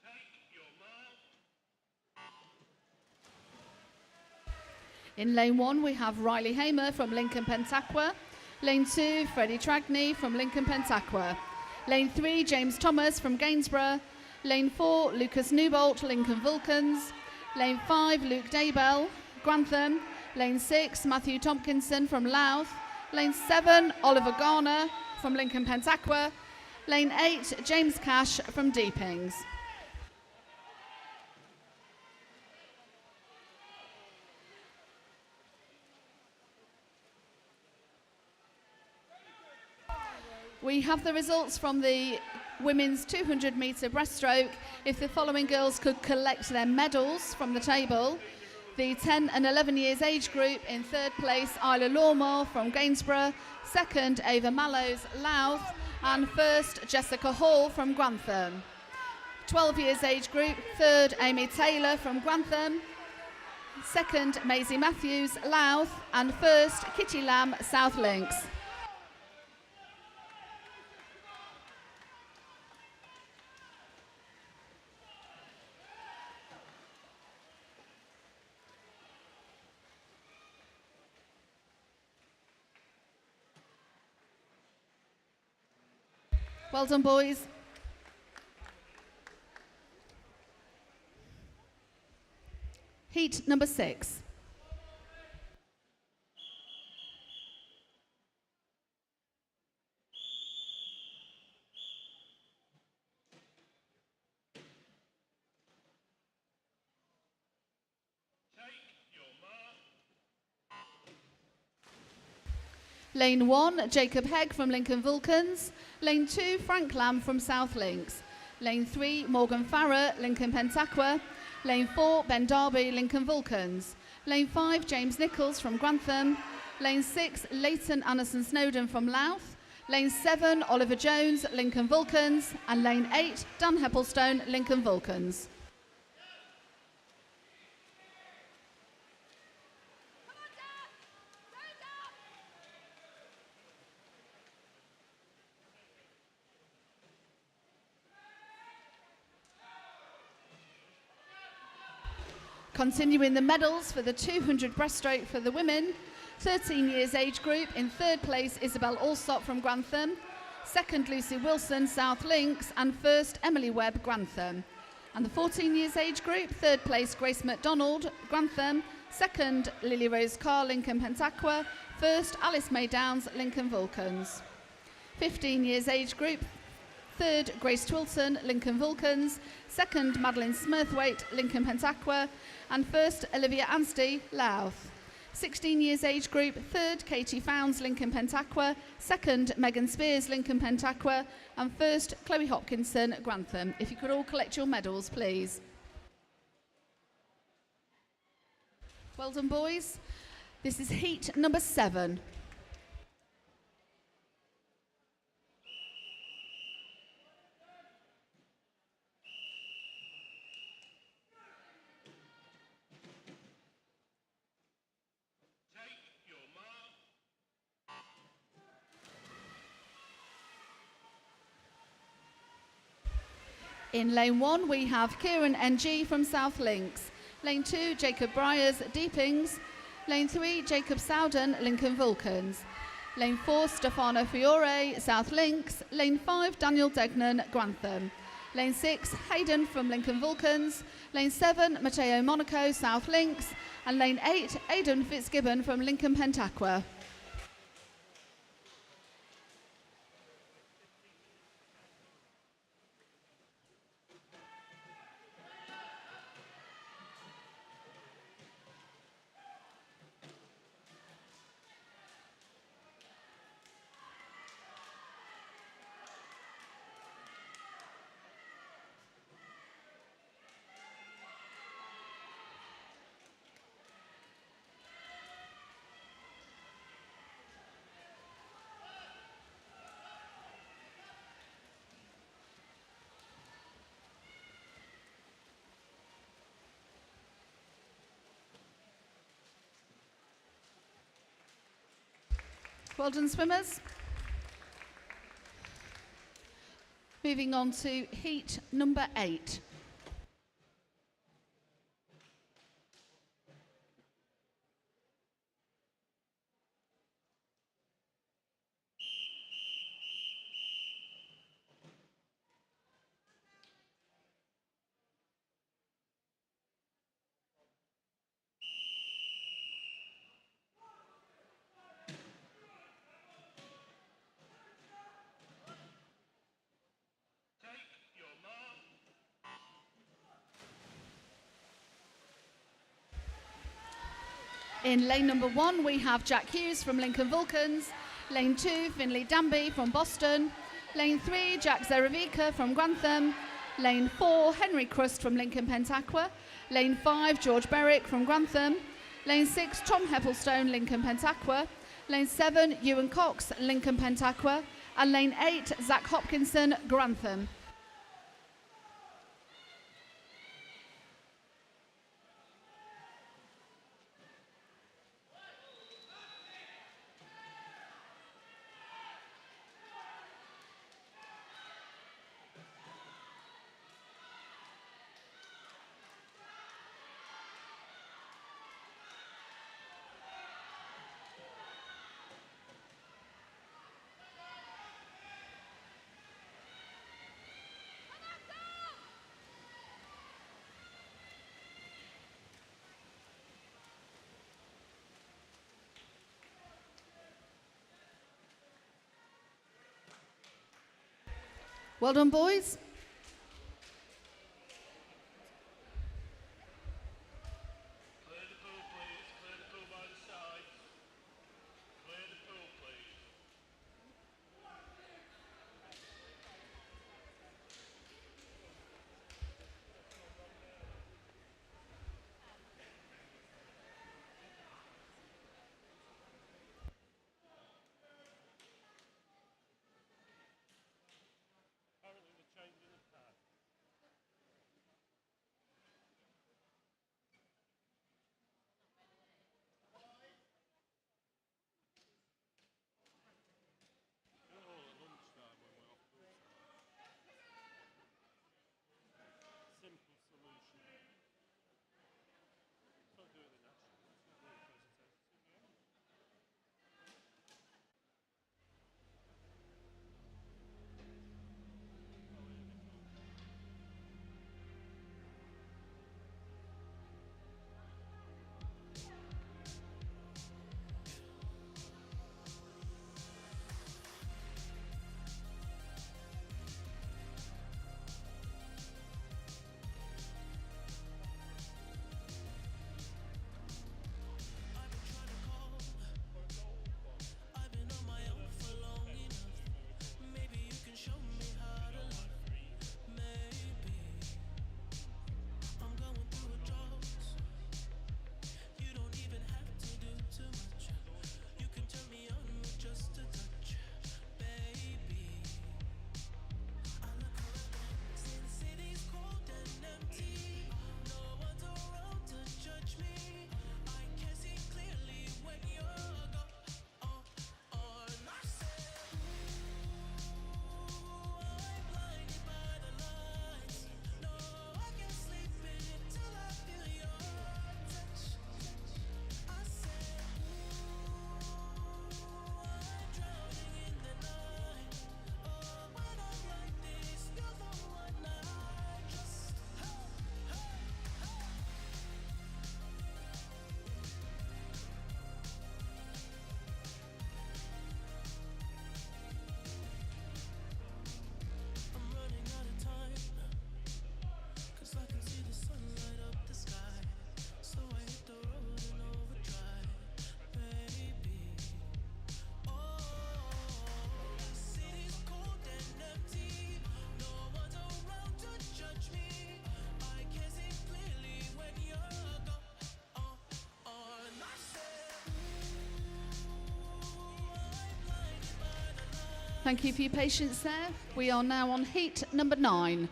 Take your mark. In lane 1, we have Riley Hamer from Lincoln Pentaqua. Lane 2, Freddie Tragney from Lincoln Pentaqua. Lane 3, James Thomas from Gainsborough. Lane 4, Lucas Newbolt, Lincoln Vulcans. Lane 5, Luke Daybell, Grantham. Lane 6, Matthew Tompkinson from Louth. Lane 7, Oliver Garner from Lincoln Pentaqua. Lane 8, James Cash from Deepings. We have the results from the women's 200 metre breaststroke. If the following girls could collect their medals from the table. The 10 and 11 years age group, in third place, Isla Lawmore from Gainsborough, second, Ava Mallows, Louth, and first, Jessica Hall from Grantham. 12 years age group, third, Amy Taylor from Grantham, second, Maisie Matthews, Louth, and first, Kitty Lamb, South Links. Well done, boys. Heat number 6. Lane 1, Jacob Hegg from Lincoln Vulcans. Lane 2, Frank Lamb from South Links. Lane 3, Morgan Farrer, Lincoln Pentaqua. Lane 4, Ben Darby, Lincoln Vulcans. Lane 5, James Nichols from Grantham. Lane 6, Leighton Anderson Snowden from Louth. Lane 7, Oliver Jones, Lincoln Vulcans. And Lane 8, Dan Heppelstone, Lincoln Vulcans. Continuing the medals for the 200 breaststroke for the women, 13 years age group, in third place Isabel Allsop from Grantham, second Lucy Wilson, South Links, and first Emily Webb, Grantham. And the 14 years age group, third place Grace McDonald, Grantham, second Lily Rose Carr, Lincoln Pentaqua, first Alice May Downs, Lincoln Vulcans. 15 years age group, third Grace Twilton, Lincoln Vulcans, second Madeline Smurthwaite, Lincoln Pentaqua, and first Olivia Anstey, Louth. 16 years age group, third Katie Founds, Lincoln Pentaqua, second Megan Spears, Lincoln Pentaqua, and first Chloe Hopkinson, Grantham. If you could all collect your medals, please. Well done, boys. This is heat number 7. In lane 1, we have Kieran NG from South Links. Lane 2, Jacob Briers, Deepings. Lane 3, Jacob Sowden, Lincoln Vulcans. Lane 4, Stefano Fiore, South Links. Lane 5, Daniel Degnan, Grantham. Lane 6, Hayden from Lincoln Vulcans. Lane 7, Matteo Monaco, South Links. And lane 8, Aidan Fitzgibbon from Lincoln Pentaqua. Well done, swimmers. Moving on to heat number 8. In lane number 1, we have Jack Hughes from Lincoln Vulcans. Lane 2, Finley Danby from Boston. Lane 3, Jack Zeravica from Grantham. Lane 4, Henry Crust from Lincoln Pentaqua. Lane 5, George Berwick from Grantham. Lane 6, Tom Heppelstone, Lincoln Pentaqua. Lane 7, Ewan Cox, Lincoln Pentaqua. And lane 8, Zach Hopkinson, Grantham. Well done, boys. Clear the pool, please. Clear the pool by the sides. Clear the pool, please. Apparently they're changing the pad. Do it all at lunchtime when we're off poolside. Simple solution. Don't do it in action. It's not really presentative, yeah? Thank you for your patience there. We are now on heat number 9.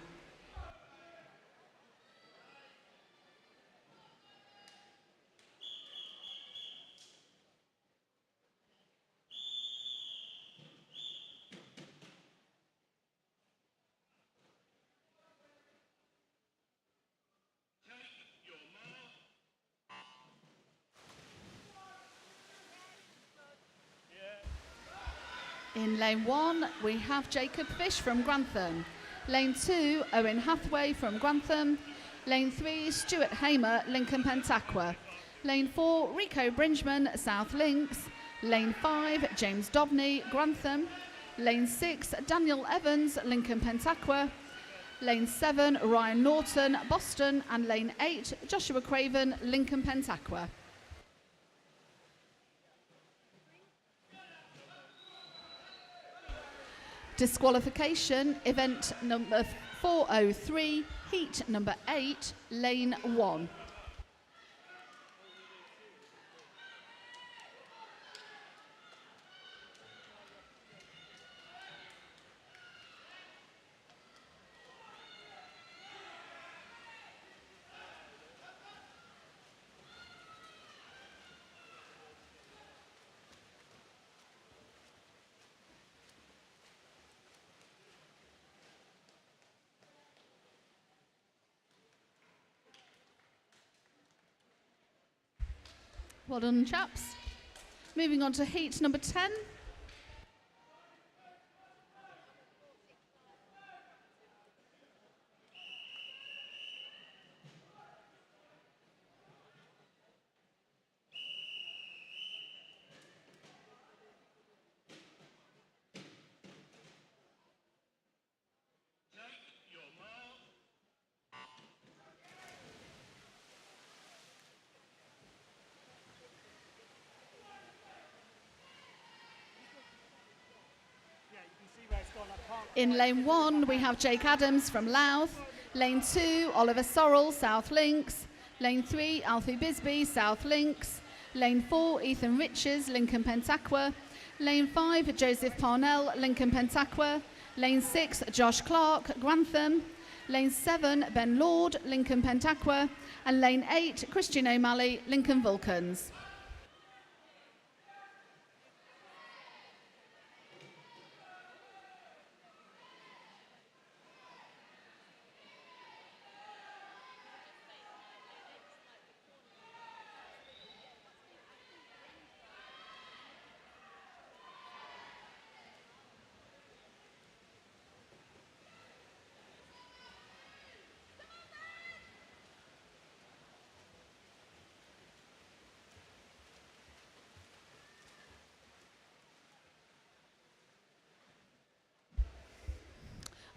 In lane 1, we have Jacob Fish from Grantham. Lane 2, Owen Hathaway from Grantham. Lane 3, Stuart Hamer, Lincoln Pentaqua. Lane 4, Rico Brinchman, South Links. Lane 5, James Dobney, Grantham. Lane 6, Daniel Evans, Lincoln Pentaqua. Lane 7, Ryan Norton, Boston. And lane 8, Joshua Craven, Lincoln Pentaqua. Disqualification, event number 4:03, heat number 8, lane 1. Well done, chaps. Moving on to heat number 10. In lane 1, we have Jake Adams from Louth. Lane 2, Oliver Sorrell, South Links. Lane 3, Alfie Bisbee, South Links. Lane 4, Ethan Riches, Lincoln Pentaqua. Lane 5, Joseph Parnell, Lincoln Pentaqua. Lane 6, Josh Clark, Grantham. Lane 7, Ben Lord, Lincoln Pentaqua. And lane 8, Christian O'Malley, Lincoln Vulcans.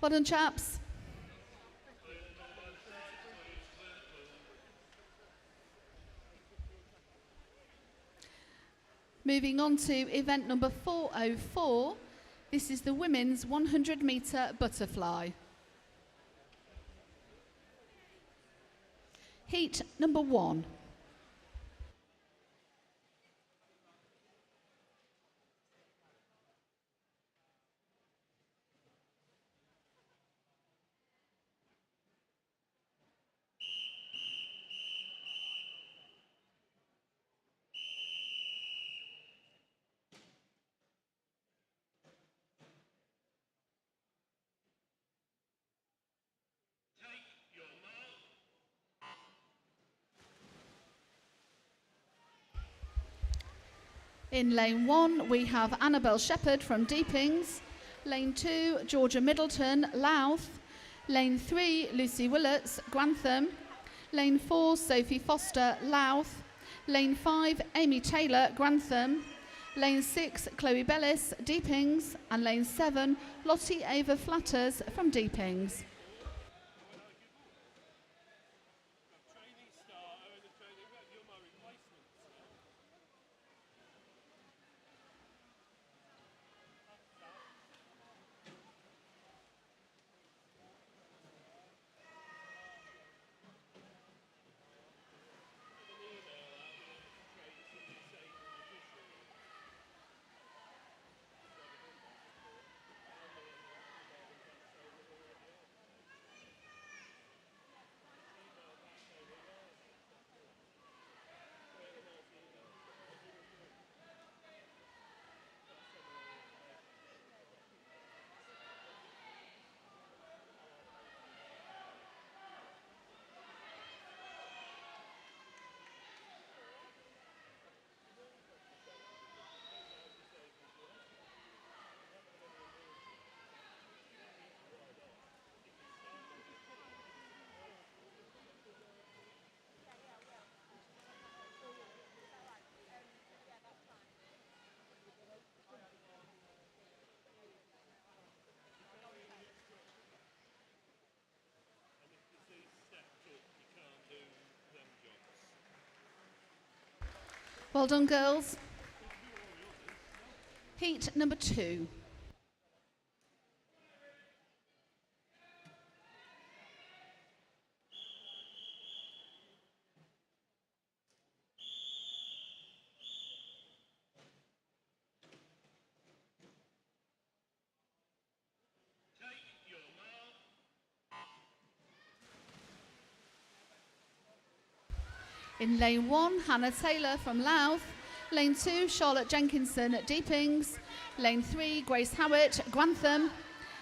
Well done, chaps. Moving on to event number 404. This is the women's 100-metre butterfly. Heat number 1. In lane 1, we have Annabelle Shepherd from Deepings. Lane 2, Georgia Middleton, Louth. Lane 3, Lucy Willets, Grantham. Lane 4, Sophie Foster, Louth. Lane 5, Amy Taylor, Grantham. Lane 6, Chloe Bellis, Deepings. And lane 7, Lottie Ava Flatters from Deepings. Well done, girls. Heat number 2. In lane 1, Hannah Taylor from Louth. Lane 2, Charlotte Jenkinson at Deepings. Lane 3, Grace Howitt, Grantham.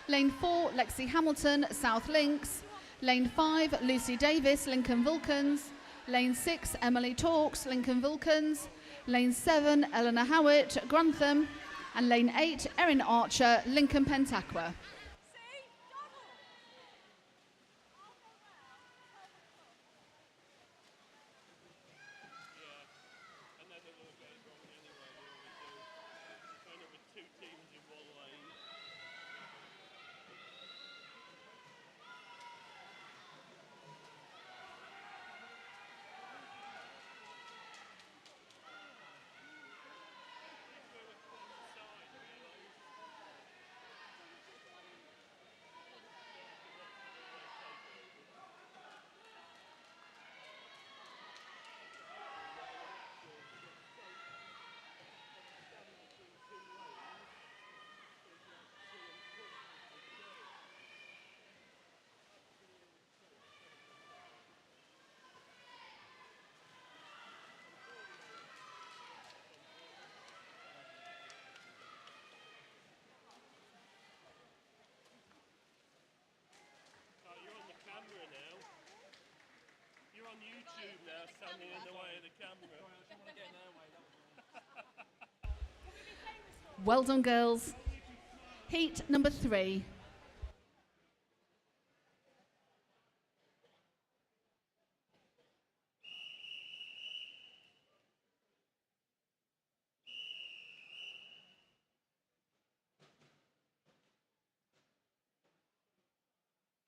Lane 4, Lexi Hamilton, South Links. Lane 5, Lucy Davis, Lincoln Vulcans. Lane 6, Emily Talks, Lincoln Vulcans. Lane 7, Eleanor Howitt, Grantham. And lane 8, Erin Archer, Lincoln Pentaqua. And then it all goes wrong anyway, they always do. Going up with two teams in one lane. Oh, you're on the camera now. You're on YouTube now, standing in the way of the camera. Well done, girls. Heat number 3.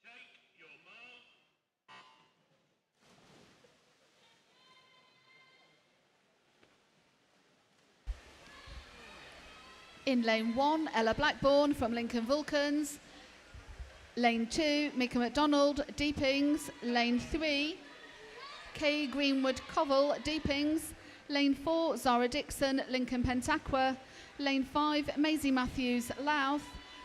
Take your mark. In lane 1, Ella Blackburn from Lincoln Vulcans. Lane 2, Mika McDonald, Deepings. Lane 3, Kay Greenwood Covell, Deepings. Lane 4, Zara Dixon, Lincoln Pentaqua. Lane 5, Maisie Matthews, Louth.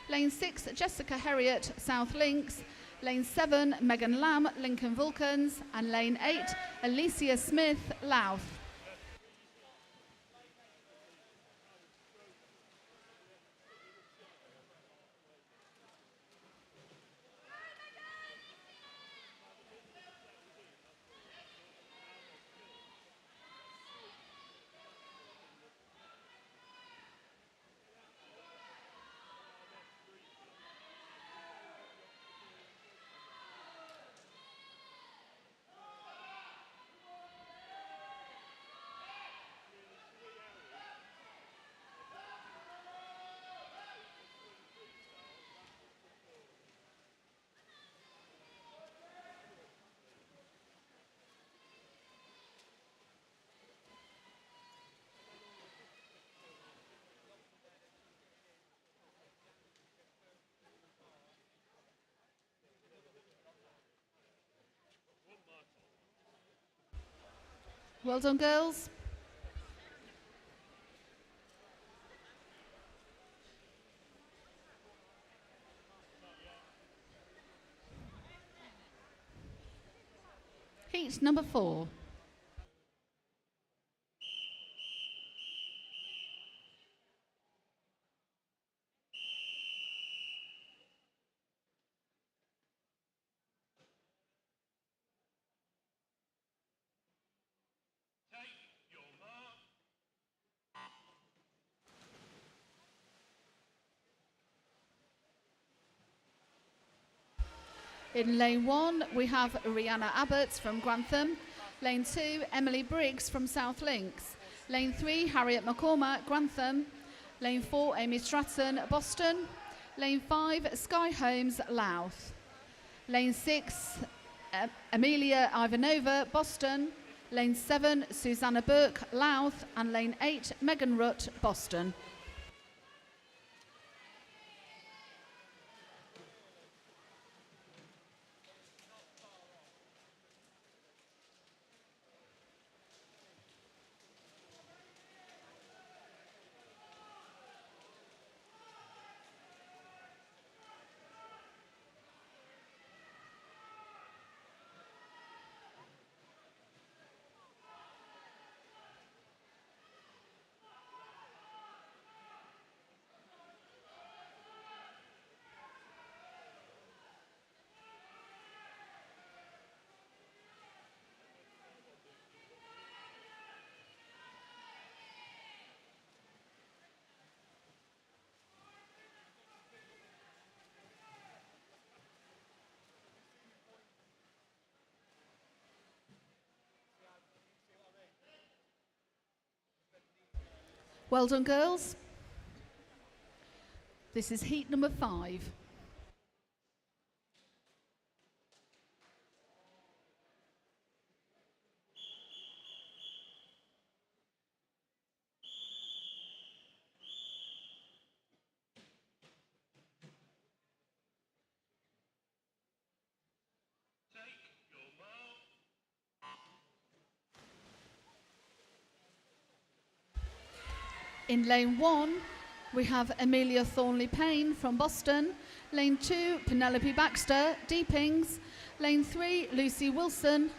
Lane 6, Jessica Herriot, South Links. Lane 7, Megan Lamb, Lincoln Vulcans. And lane 8, Alicia Smith, Louth. Well done, girls. Heat number 4. Take your mark. In lane 1, we have Rihanna Abbots from Grantham. Lane 2, Emily Briggs from South Links. Lane 3, Harriet McCormack, Grantham. Lane 4, Amy Stratton, Boston. Lane 5, Sky Holmes, Louth. Lane 6, Amelia Ivanova, Boston. Lane 7, Susanna Burke, Louth. And lane 8, Megan Rutt, Boston. Well done, girls. This is heat number 5. In lane 1, we have Amelia Thornley Payne from Boston. Lane 2, Penelope Baxter, Deepings. Lane 3, Lucy Wilson,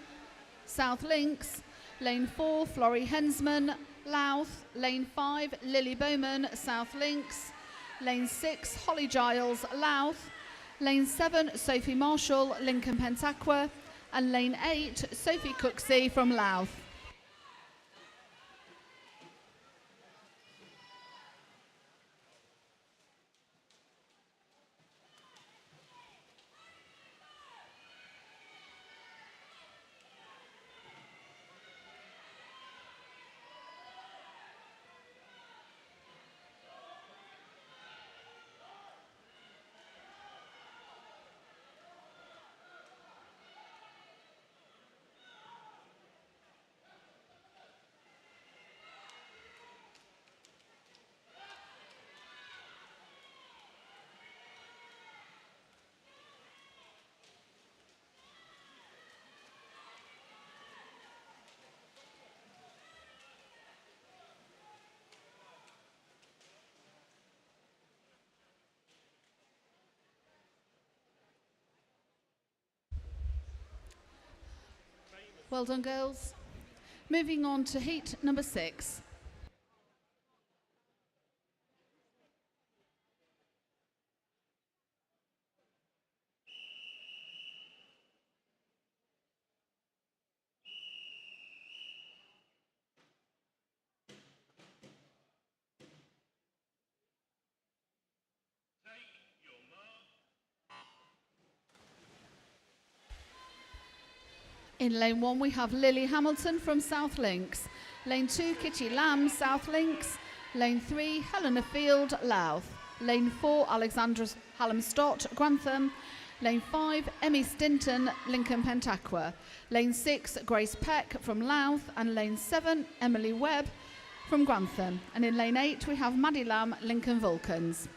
South Links. Lane 4, Florrie Hensman, Louth. Lane 5, Lily Bowman, South Links. Lane 6, Holly Giles, Louth. Lane 7, Sophie Marshall, Lincoln Pentaqua. And lane 8, Sophie Cooksey from Louth. Well done, girls. Moving on to heat number 6. In lane 1, we have Lily Hamilton from South Links. Lane 2, Kitty Lamb, South Links. Lane 3, Helena Field, Louth. Lane 4, Alexandra Hallam-Stott, Grantham. Lane 5, Emmy Stinton, Lincoln Pentaqua. Lane 6, Grace Peck from Louth. And lane 7, Emily Webb from Grantham. And in lane 8, we have Maddie Lamb, Lincoln Vulcans.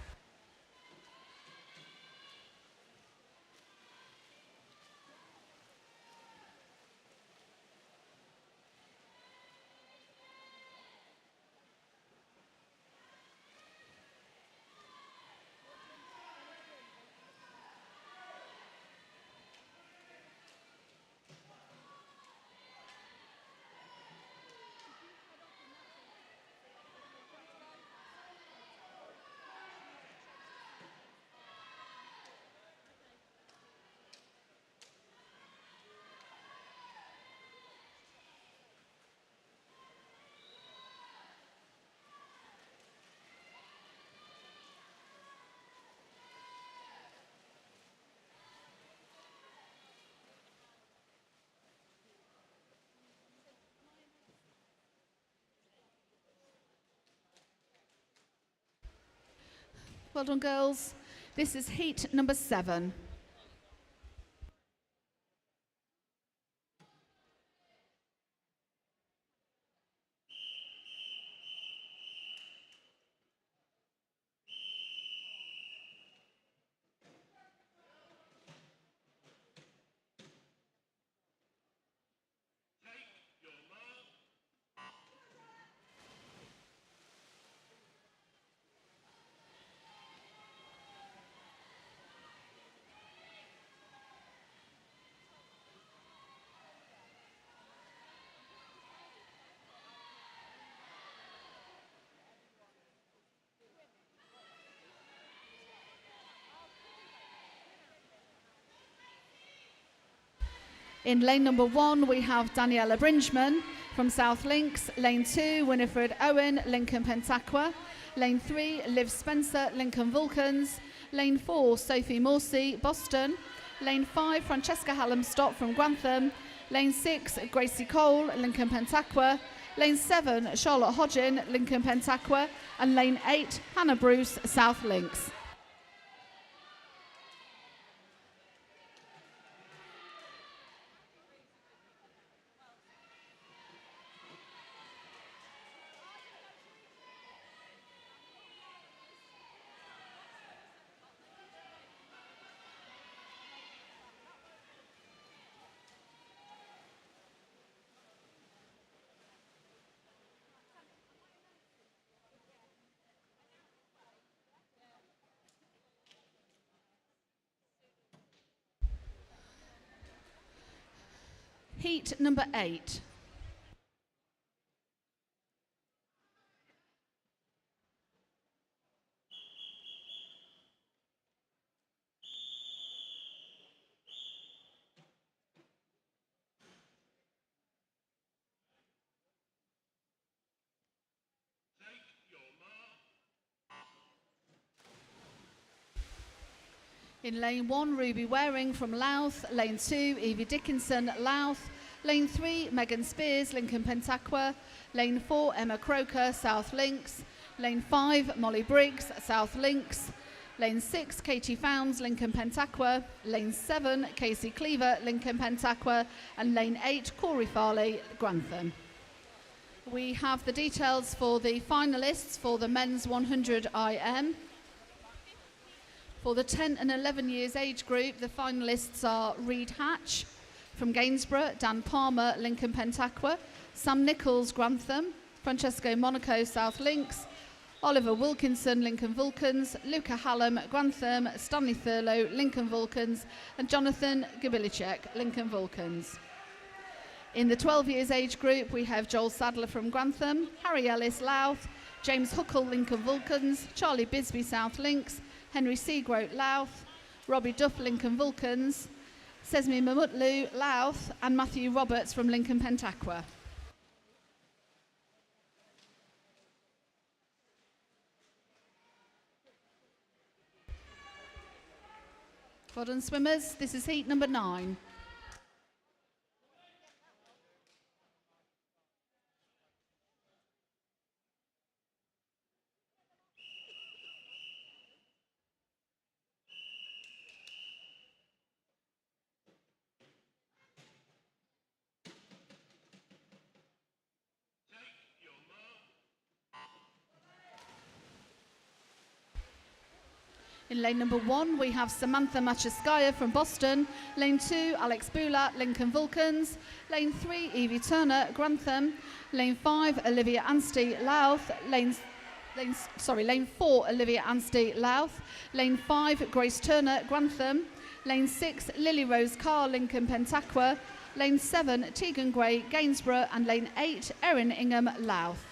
Well done, girls. This is heat number 7. In lane number 1, we have Daniela Brinchman from South Links. Lane 2, Winifred Owen, Lincoln Pentaqua. Lane 3, Liv Spencer, Lincoln Vulcans. Lane 4, Sophie Morsey, Boston. Lane 5, Francesca Hallam-Stott from Grantham. Lane 6, Gracie Cole, Lincoln Pentaqua. Lane 7, Charlotte Hodgin, Lincoln Pentaqua, and Lane 8, Hannah Bruce, South Links. Heat number 8. In lane 1, Ruby Waring from Louth. Lane 2, Evie Dickinson, Louth. Lane 3, Megan Spears, Lincoln Pentaqua. Lane 4, Emma Croker, South Links. Lane 5, Molly Briggs, South Links. Lane 6, Katie Founds, Lincoln Pentaqua. Lane 7, Casey Cleaver, Lincoln Pentaqua. And Lane 8, Corey Farley, Grantham. We have the details for the finalists for the men's 100 IM. For the 10 and 11 years age group, the finalists are Reed Hatch from Gainsborough, Dan Palmer, Lincoln Pentaqua, Sam Nichols, Grantham, Francesco Monaco, South Links, Oliver Wilkinson, Lincoln Vulcans, Luca Hallam, Grantham, Stanley Thurlow, Lincoln Vulcans, and Jonathan Gabilicek, Lincoln Vulcans. In the 12 years age group, we have Joel Sadler from Grantham, Harry Ellis, Louth, James Huckle, Lincoln Vulcans, Charlie Bisbee, South Links, Henry Seagroat, Louth, Robbie Duff, Lincoln Vulcans, Sesmi Mamutlu, Louth, and Matthew Roberts from Lincoln Pentaqua. Well done, swimmers. This is heat number 9. In lane number 1, we have Samantha Machaskaya from Boston. Lane 2, Alex Bulat, Lincoln Vulcans. Lane 3, Evie Turner, Grantham. Lane 5, Olivia Anstey, Louth. Lane 4, Olivia Anstey, Louth. Lane 5, Grace Turner, Grantham. Lane 6, Lily Rose Carr, Lincoln Pentaqua. Lane 7, Tegan Gray, Gainsborough. And Lane 8, Erin Ingham, Louth.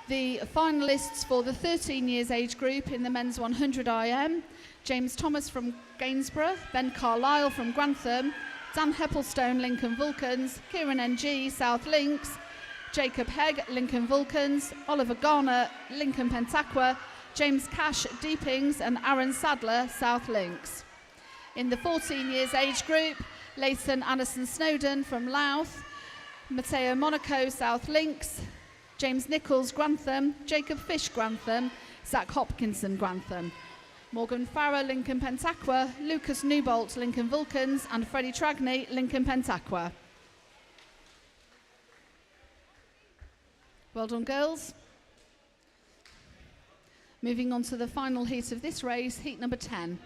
The finalists for the 13 years age group in the men's 100 IM, James Thomas from Gainsborough, Ben Carlisle from Grantham, Dan Heppelstone, Lincoln Vulcans, Kieran NG, South Links, Jacob Hegg, Lincoln Vulcans, Oliver Garner, Lincoln Pentaqua, James Cash, Deepings, and Aaron Sadler, South Links. In the 14 years age group, Layton Anderson Snowden from Louth, Matteo Monaco, South Links, James Nichols, Grantham, Jacob Fish, Grantham, Zach Hopkinson, Grantham, Morgan Farrer, Lincoln Pentaqua, Lucas Newbolt, Lincoln Vulcans, and Freddie Tragney, Lincoln Pentaqua. Well done, girls. Moving on to the final heat of this race, heat number 10.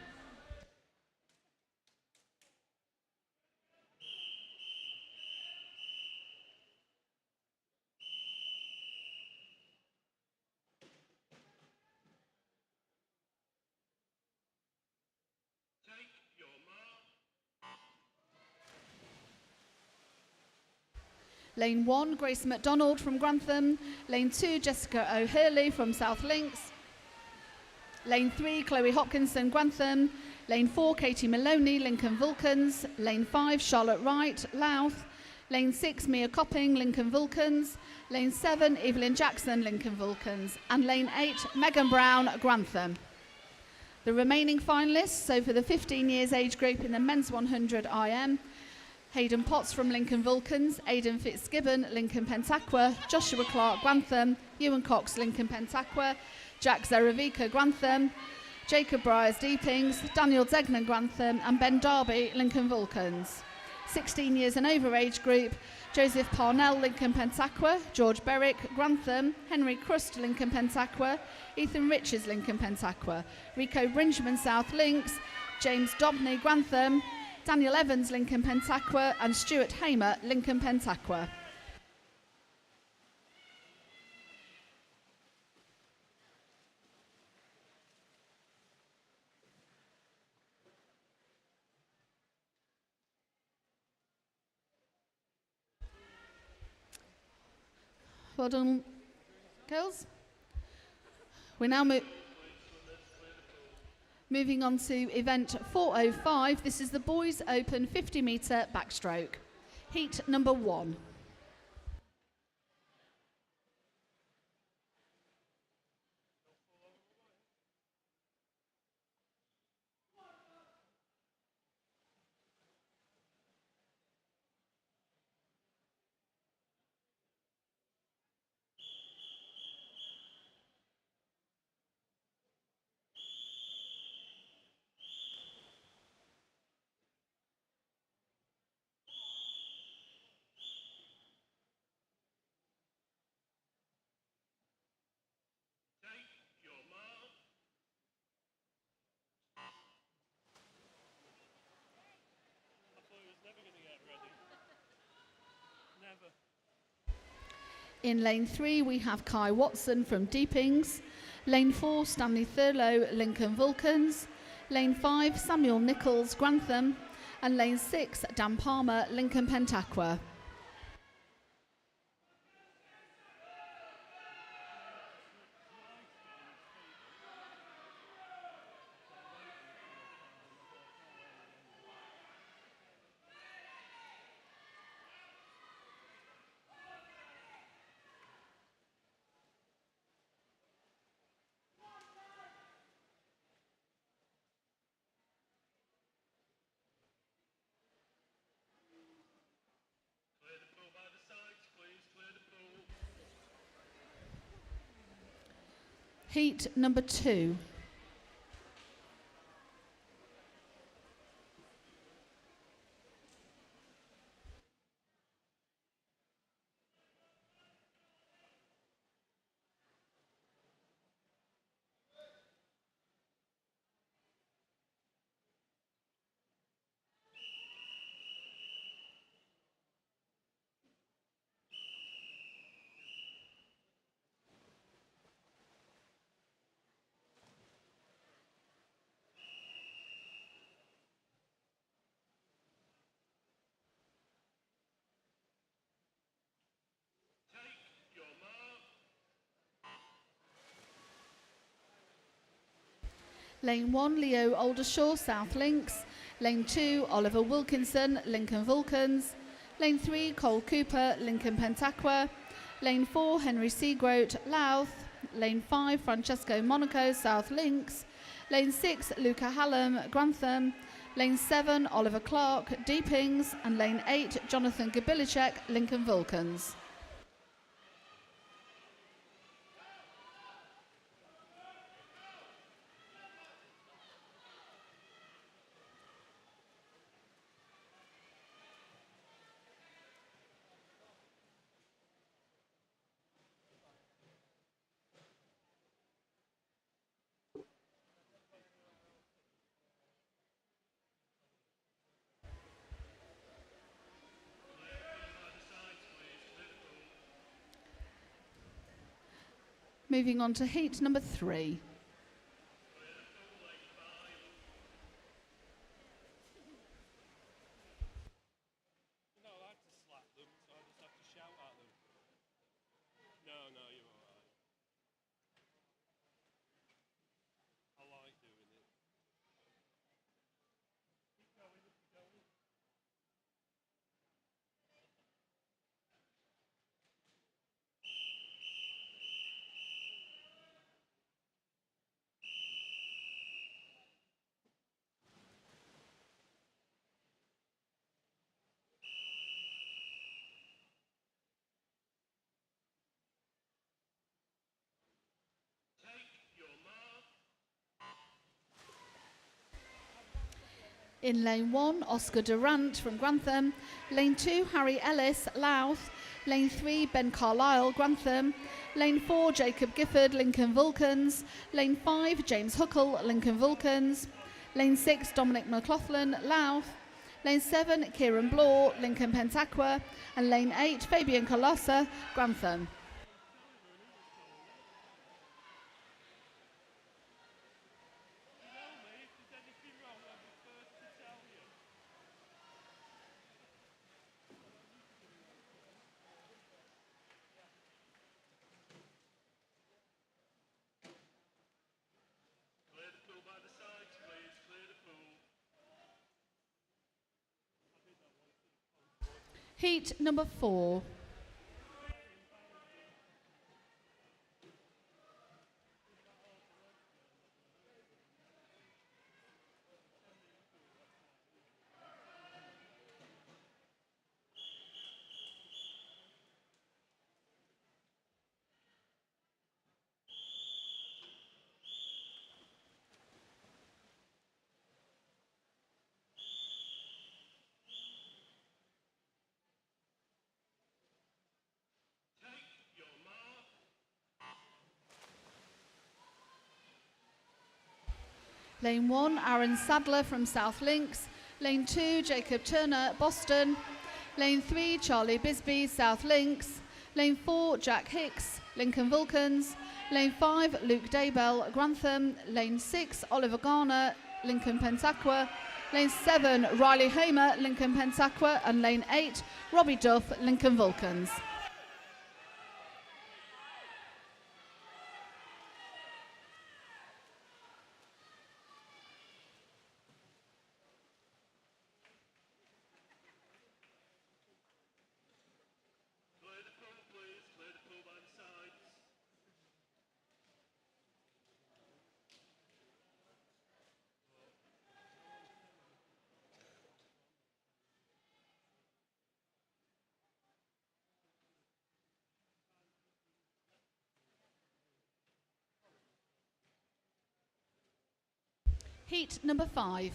Lane 1, Grace McDonald from Grantham. Lane 2, Jessica O'Hurley from South Links. Lane 3, Chloe Hopkinson, Grantham. Lane 4, Katie Maloney, Lincoln Vulcans. Lane 5, Charlotte Wright, Louth. Lane 6, Mia Copping, Lincoln Vulcans. Lane 7, Evelyn Jackson, Lincoln Vulcans. And Lane 8, Megan Brown, Grantham. The remaining finalists, so for the 15 years age group in the men's 100 IM, Hayden Potts from Lincoln Vulcans, Aidan Fitzgibbon, Lincoln Pentaqua, Joshua Clark, Grantham, Ewan Cox, Lincoln Pentaqua, Jack Zeravica, Grantham, Jacob Briers, Deepings, Daniel Degnan, Grantham, and Ben Darby, Lincoln Vulcans. 16 years and over age group, Joseph Parnell, Lincoln Pentaqua, George Berwick, Grantham, Henry Crust, Lincoln Pentaqua, Ethan Richards, Lincoln Pentaqua, Rico Brinchman, South Links, James Dobney, Grantham, Daniel Evans, Lincoln Pentaqua, and Stuart Hamer, Lincoln Pentaqua. Well done, girls. We're now moving on to event 405. This is the Boys Open 50 metre backstroke. Heat number 1. Take your mark. I thought he was never going to get ready. Never. In lane 3, we have Kai Watson from Deepings. Lane 4, Stanley Thurlow, Lincoln Vulcans. Lane 5, Samuel Nichols, Grantham. And lane 6, Dan Palmer, Lincoln Pentaqua. Clear the pool by the sides, please. Clear the pool. Heat number 2. Take your mark. Lane 1, Leo Aldershaw, South Links. Lane 2, Oliver Wilkinson, Lincoln Vulcans. Lane 3, Cole Cooper, Lincoln Pentaqua. Lane 4, Henry Seagroat, Louth. Lane 5, Francesco Monaco, South Links. Lane 6, Luca Hallam, Grantham. Lane 7, Oliver Clark, Deepings. And Lane 8, Jonathan Gabilichek, Lincoln Vulcans. Moving on to heat number 3. No, I like to slap them, so I just have to shout at them. No, you're alright. I like doing it. Keep going, keep going. In lane 1, Oscar Durant from Grantham. Lane 2, Harry Ellis, Louth. Lane 3, Ben Carlisle, Grantham. Lane 4, Jacob Gifford, Lincoln Vulcans. Lane 5, James Huckle, Lincoln Vulcans. Lane 6, Dominic McLaughlin, Louth. Lane 7, Kieran Blaw, Lincoln Pentaqua. And lane 8, Fabian Colossa, Grantham. Clear the pool by the sides, please. Clear the pool. Heat number 4. Take your mark. Lane 1, Aaron Sadler from South Links. Lane 2, Jacob Turner, Boston. Lane 3, Charlie Bisbee, South Links. Lane 4, Jack Hicks, Lincoln Vulcans. Lane 5, Luke Daybell, Grantham. Lane 6, Oliver Garner, Lincoln Pentaqua. Lane 7, Riley Hamer, Lincoln Pentaqua. And lane 8, Robbie Duff, Lincoln Vulcans. Clear the pool, please. Clear the pool by the sides. Heat number 5.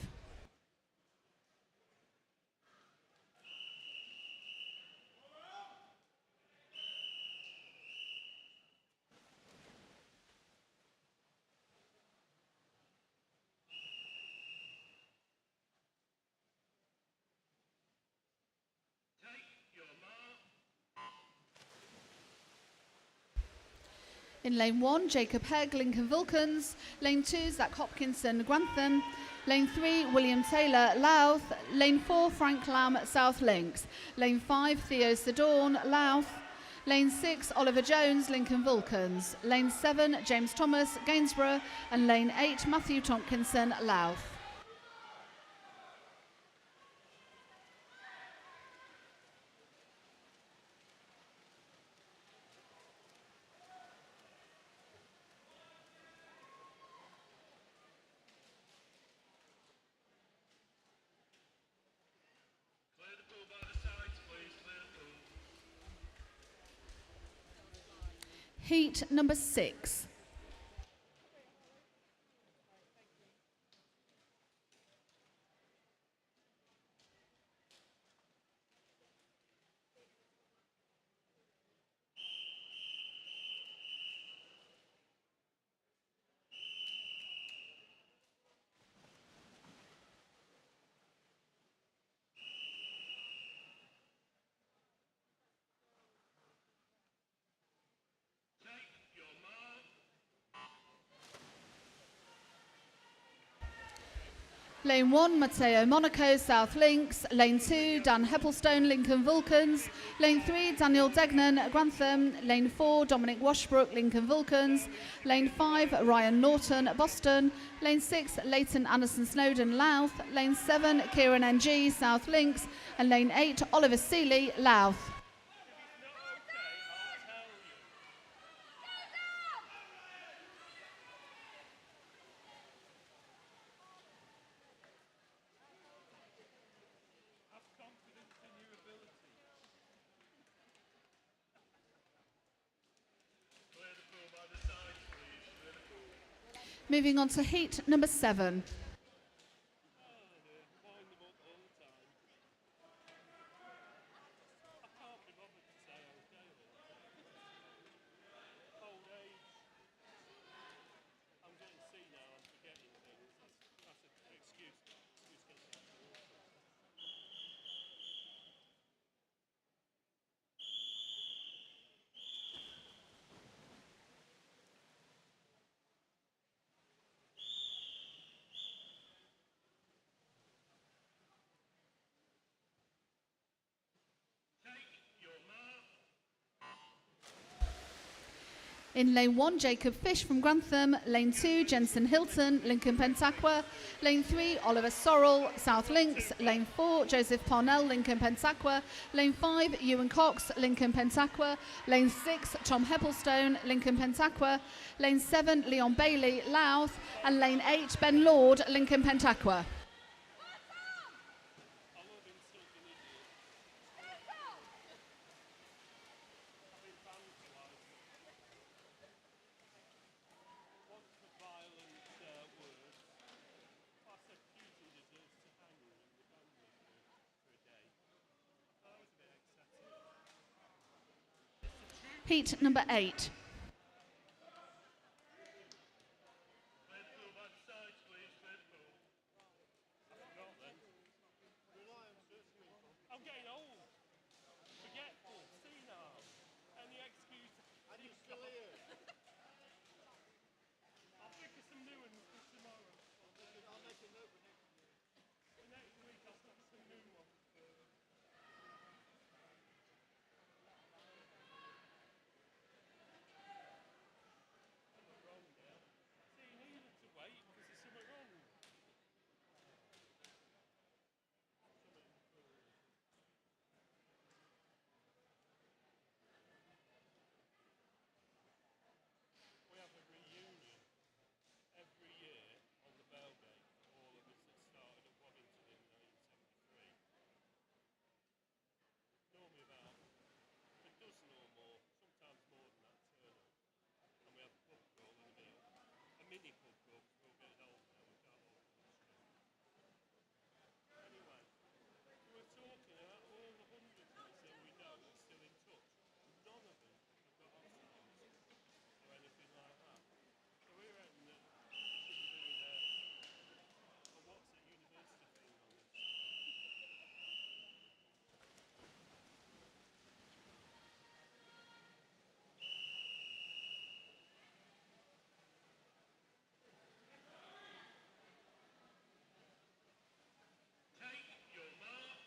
Take your mark. In lane 1, Jacob Hegg, Lincoln Vulcans. Lane 2, Zach Hopkinson, Grantham. Lane 3, William Taylor, Louth. Lane 4, Frank Lamb, South Links. Lane 5, Theo Sedorn, Louth. Lane 6, Oliver Jones, Lincoln Vulcans. Lane 7, James Thomas, Gainsborough. And lane 8, Matthew Tompkinson, Louth. Clear the pool by the sides, please. Clear the pool. Heat number 6. Take your mark. Lane 1, Matteo Monaco, South Links. Lane 2, Dan Heppelstone, Lincoln Vulcans. Lane 3, Daniel Degnan, Grantham. Lane 4, Dominic Washbrook, Lincoln Vulcans. Lane 5, Ryan Norton, Boston. Lane 6, Leighton Anderson Snowden, Louth. Lane 7, Kieran NG, South Links. And lane 8, Oliver Seeley, Louth. Clear the pool by the sides, please. Clear the pool. Moving on to heat number 7. In lane 1, Jacob Fish from Grantham. Lane 2, Jensen Hilton, Lincoln Pentaqua. Lane 3, Oliver Sorrell, South Links. Lane 4, Joseph Parnell, Lincoln Pentaqua. Lane 5, Ewan Cox, Lincoln Pentaqua. Lane 6, Tom Heppelstone, Lincoln Pentaqua. Lane 7, Leon Bailey, Louth. And lane 8, Ben Lord, Lincoln Pentaqua. Heat number 8. I'm getting old, forgetful, senile, and the excuse. And you're still here. I'll think of some new ones for tomorrow. I'll make a note for next week. For next week, I'll think of some new ones. Something wrong there. See, you needed to wait because there's something wrong. We have a reunion every year on the Bellgate for all of us that started at Waddington in 1973. Normally about a dozen or more, sometimes more than that turn up. And we have a pub crawl and a meal. A mini pub crawl because we're all getting old now, we can't all come on the street. Anyway, we were talking about all the hundreds of us that we know are still in touch. None of them have got Alzheimer's or anything like that. So we reckon that we should be doing a what's at university thing on this. Take your mark.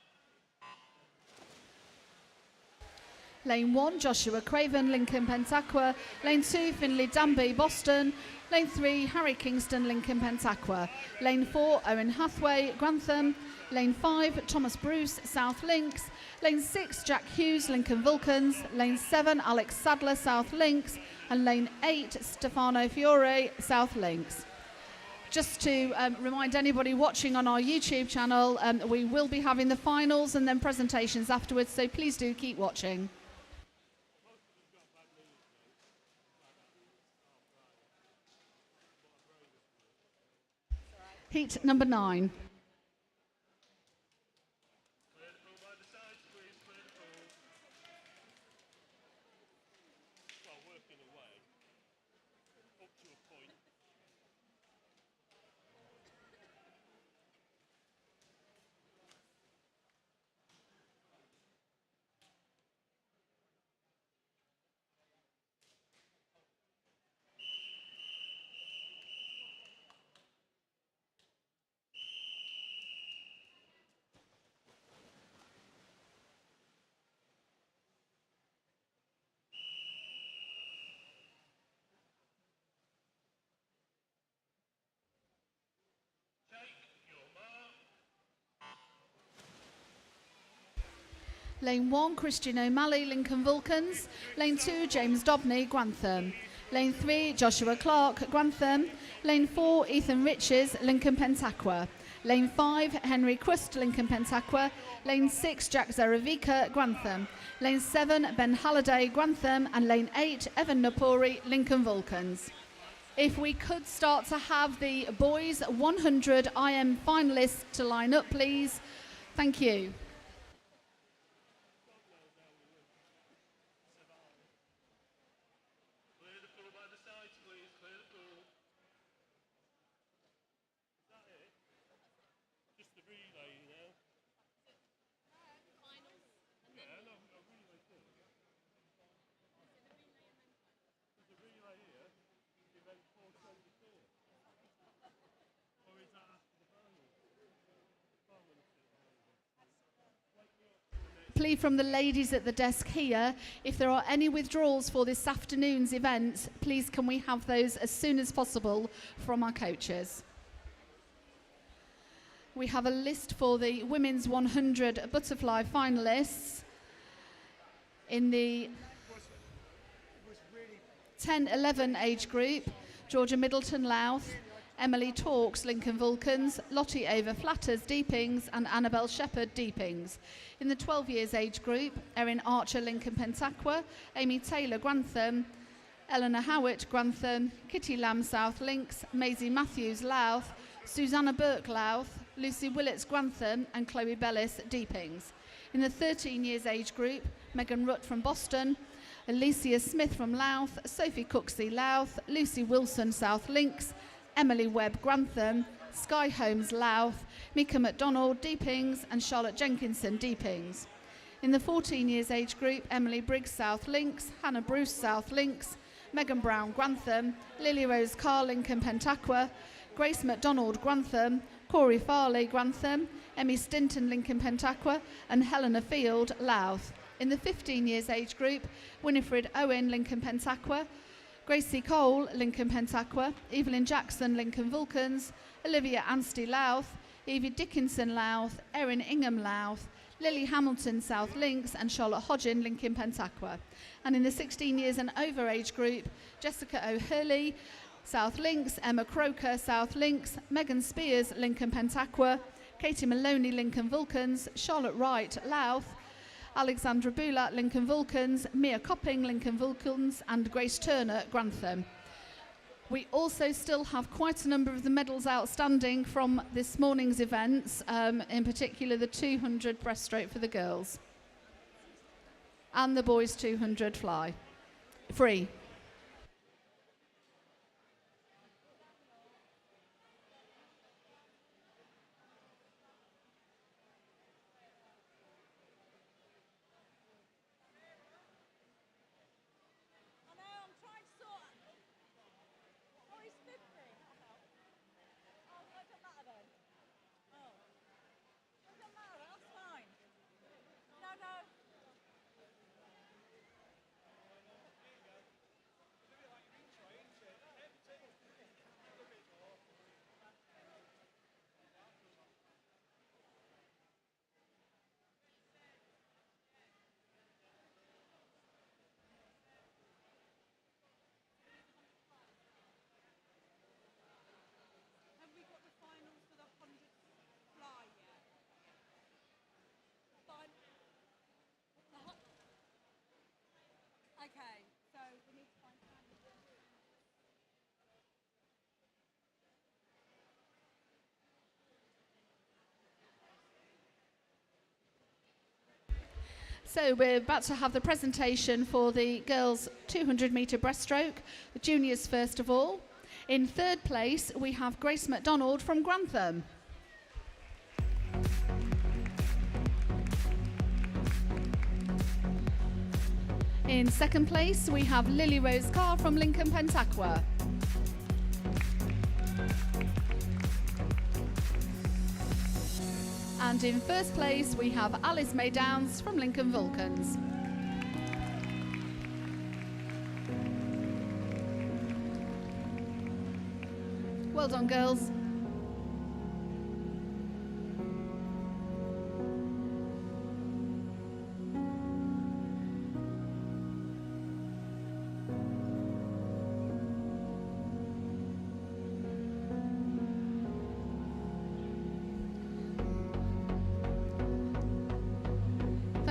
Lane 1, Joshua Craven, Lincoln Pentaqua. Lane 2, Finley Danby, Boston. Lane 3, Harry Kingston, Lincoln Pentaqua. Lane 4, Owen Hathaway, Grantham. Lane 5, Thomas Bruce, South Links. Lane 6, Jack Hughes, Lincoln Vulcans. Lane 7, Alex Sadler, South Links. And lane 8, Stefano Fiore, South Links. Just to remind anybody watching on our YouTube channel, we will be having the finals and then presentations afterwards, so please do keep watching. Heat number 9. Clear the pool by the sides, please. Clear the pool. Well, working away. Up to a point. Take your mark. Lane 1, Christian O'Malley, Lincoln Vulcans. Lane 2, James Dobney, Grantham. Lane 3, Joshua Clark, Grantham. Lane 4, Ethan Riches, Lincoln Pentaqua. Lane 5, Henry Crust, Lincoln Pentaqua. Lane 6, Jack Zaravica, Grantham. Lane 7, Ben Halliday, Grantham. And lane 8, Evan Napori, Lincoln Vulcans. If we could start to have the boys 100 IM finalists to line up, please. Thank you. Clear the pool by the sides, please. Clear the pool. Is that it? Just the relay, you know? Yeah, no, a relay too. There's a relay here. Event 424. Or is that after the final? Final is it? Simply from the ladies at the desk here, if there are any withdrawals for this afternoon's event, please can we have those as soon as possible from our coaches. We have a list for the women's 100 butterfly finalists in the 10-11 age group. Georgia Middleton, Louth; Emily Talks, Lincoln Vulcans; Lottie Over Flatters, Deepings; and Annabelle Shepherd, Deepings. In the 12 years age group, Erin Archer, Lincoln Pentaqua; Amy Taylor, Grantham; Eleanor Howitt, Grantham; Kitty Lamb, South Links; Maisie Matthews, Louth; Susanna Burke, Louth; Lucy Willits, Grantham; and Chloe Bellis, Deepings. In the 13 years age group, Megan Rutt from Boston; Alicia Smith from Louth; Sophie Cooksey, Louth; Lucy Wilson, South Links; Emily Webb, Grantham; Sky Holmes, Louth; Mika McDonald, Deepings; and Charlotte Jenkinson, Deepings. In the 14 years age group, Emily Briggs, South Links; Hannah Bruce, South Links; Megan Brown, Grantham; Lily Rose Carr, Lincoln Pentaqua; Grace McDonald, Grantham; Corey Farley, Grantham; Emmy Stinton, Lincoln Pentaqua; and Helena Field, Louth. In the 15 years age group, Winifred Owen, Lincoln Pentaqua; Gracie Cole, Lincoln Pentaqua; Evelyn Jackson, Lincoln Vulcans; Olivia Anstey, Louth; Evie Dickinson, Louth; Erin Ingham, Louth; Lily Hamilton, South Links; and Charlotte Hodgin, Lincoln Pentaqua. And in the 16 years and over age group, Jessica O'Hurley, South Links; Emma Croker, South Links; Megan Spears, Lincoln Pentaqua; Katie Maloney, Lincoln Vulcans; Charlotte Wright, Louth; Alexandra Bulat, Lincoln Vulcans; Mia Copping, Lincoln Vulcans; and Grace Turner, Grantham. We also still have quite a number of the medals outstanding from this morning's events, in particular the 200 breaststroke for the girls and the boys 200 fly. Free. Okay, so we need to find So we're about to have the presentation for the girls' 200 metre breaststroke, the juniors first of all. In third place, we have Grace McDonald from Grantham. In second place, we have Lily Rose Carr from Lincoln Pentaqua. And in first place, we have Alice May Downs from Lincoln Vulcans. Well done, girls.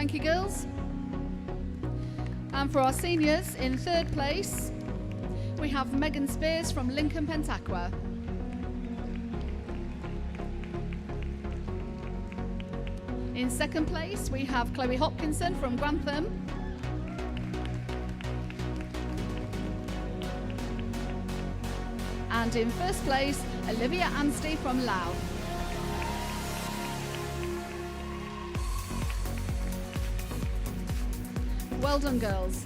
Thank you, girls. And for our seniors, in third place, we have Megan Spears from Lincoln Pentaqua. In second place, we have Chloe Hopkinson from Grantham. And in first place, Olivia Anstey from Louth. Well done, girls.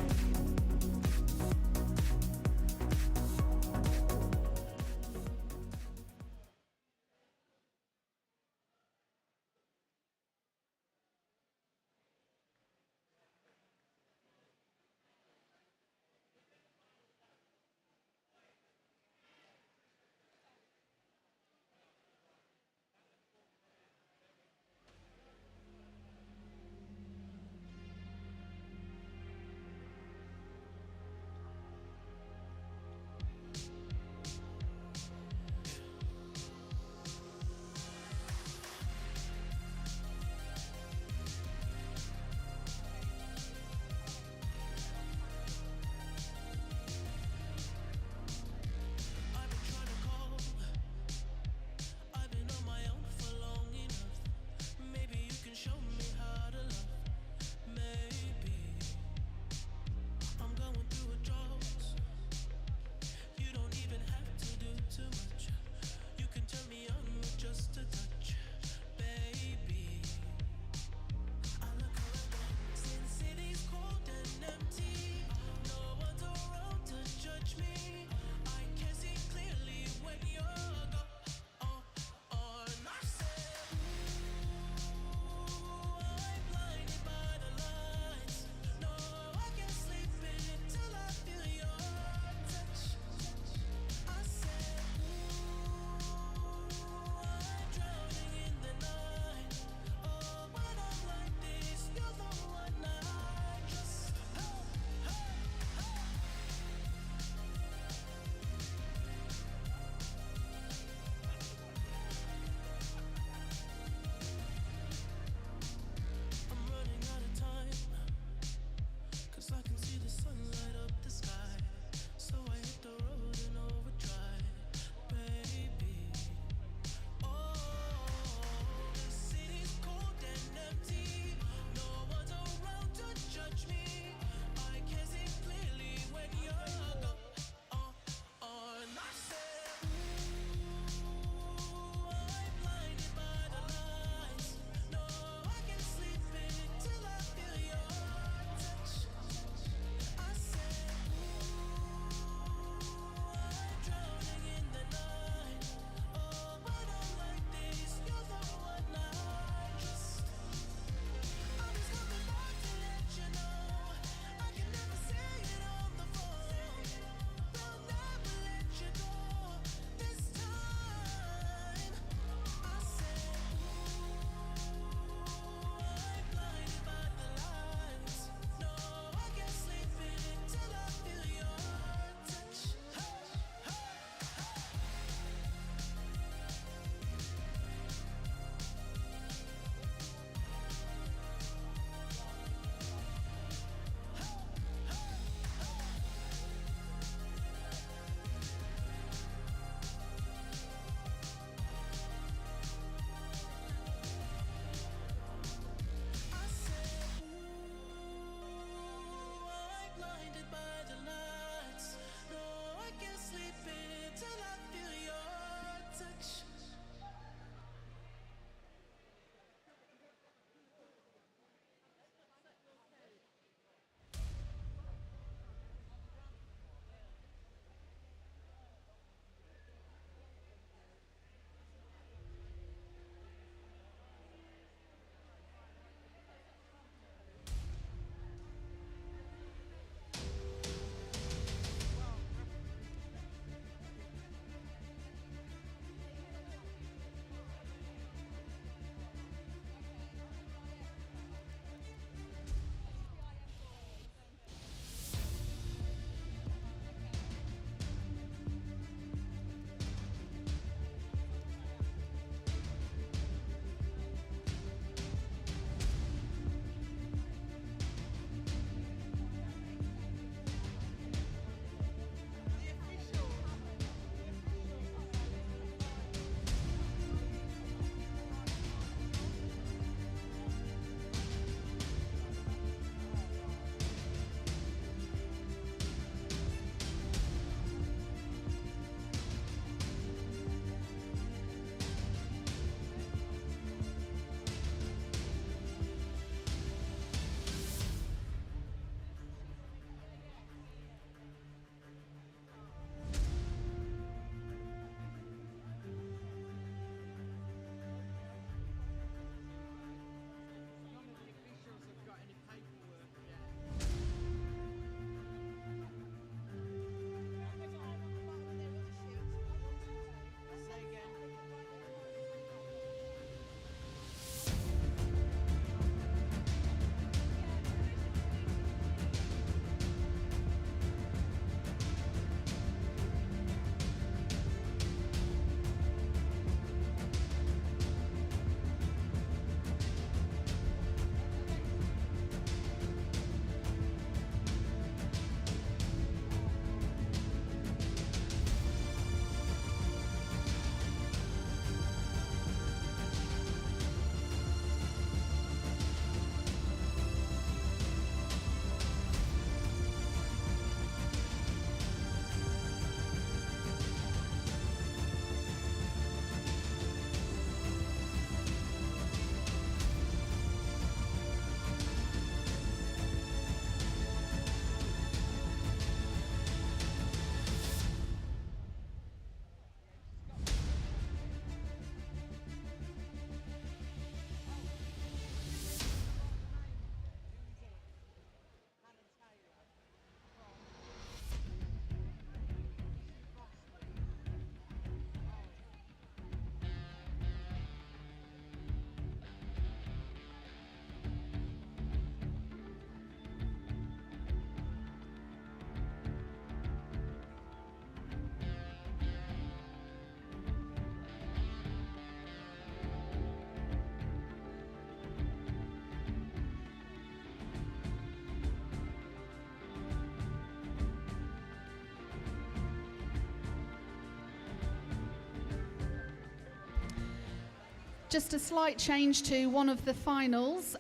Just a slight change to one of the finals.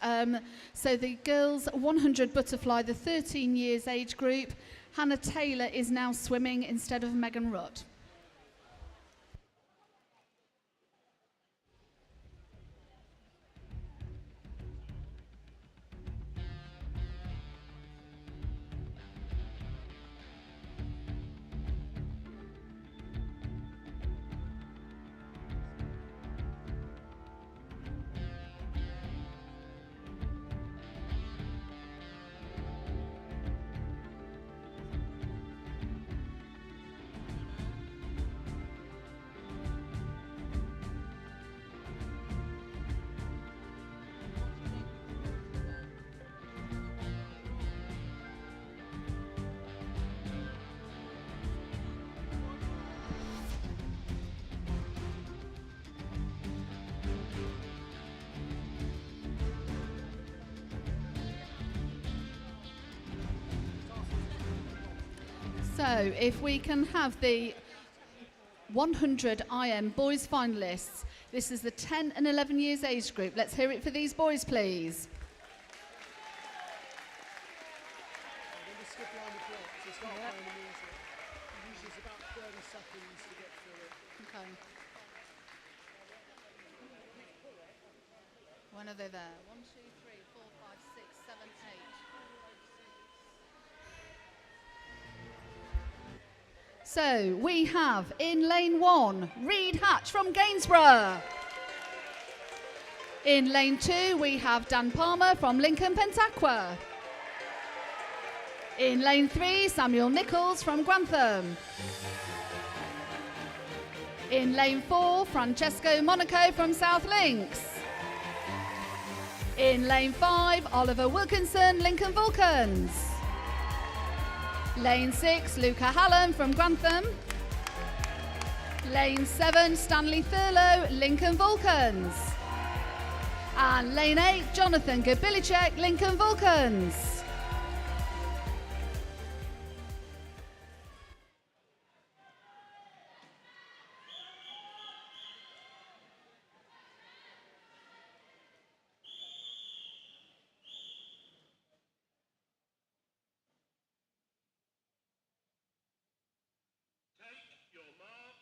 So the girls 100 butterfly, the 13 years age group, Hannah Taylor is now swimming instead of Megan Rudd. So if we can have the 100 IM boys finalists, this is the 10 and 11 years age group. Let's hear it for these boys, please. Then we skip around the clock, so start playing the music. Usually it's about 30 seconds to get through it. Okay. When are they there? 1, 2, 3, 4, 5, 6, 7, 8. So we have in lane 1, Reed Hatch from Gainsborough. In lane 2, we have Dan Palmer from Lincoln Pentaqua. In lane 3, Samuel Nichols from Grantham. In lane 4, Francesco Monaco from South Links. In lane 5, Oliver Wilkinson, Lincoln Vulcans. Lane 6, Luca Hallam from Grantham. Lane 7, Stanley Thurlow, Lincoln Vulcans. And lane 8, Jonathan Gabilichek, Lincoln Vulcans. Take your mark.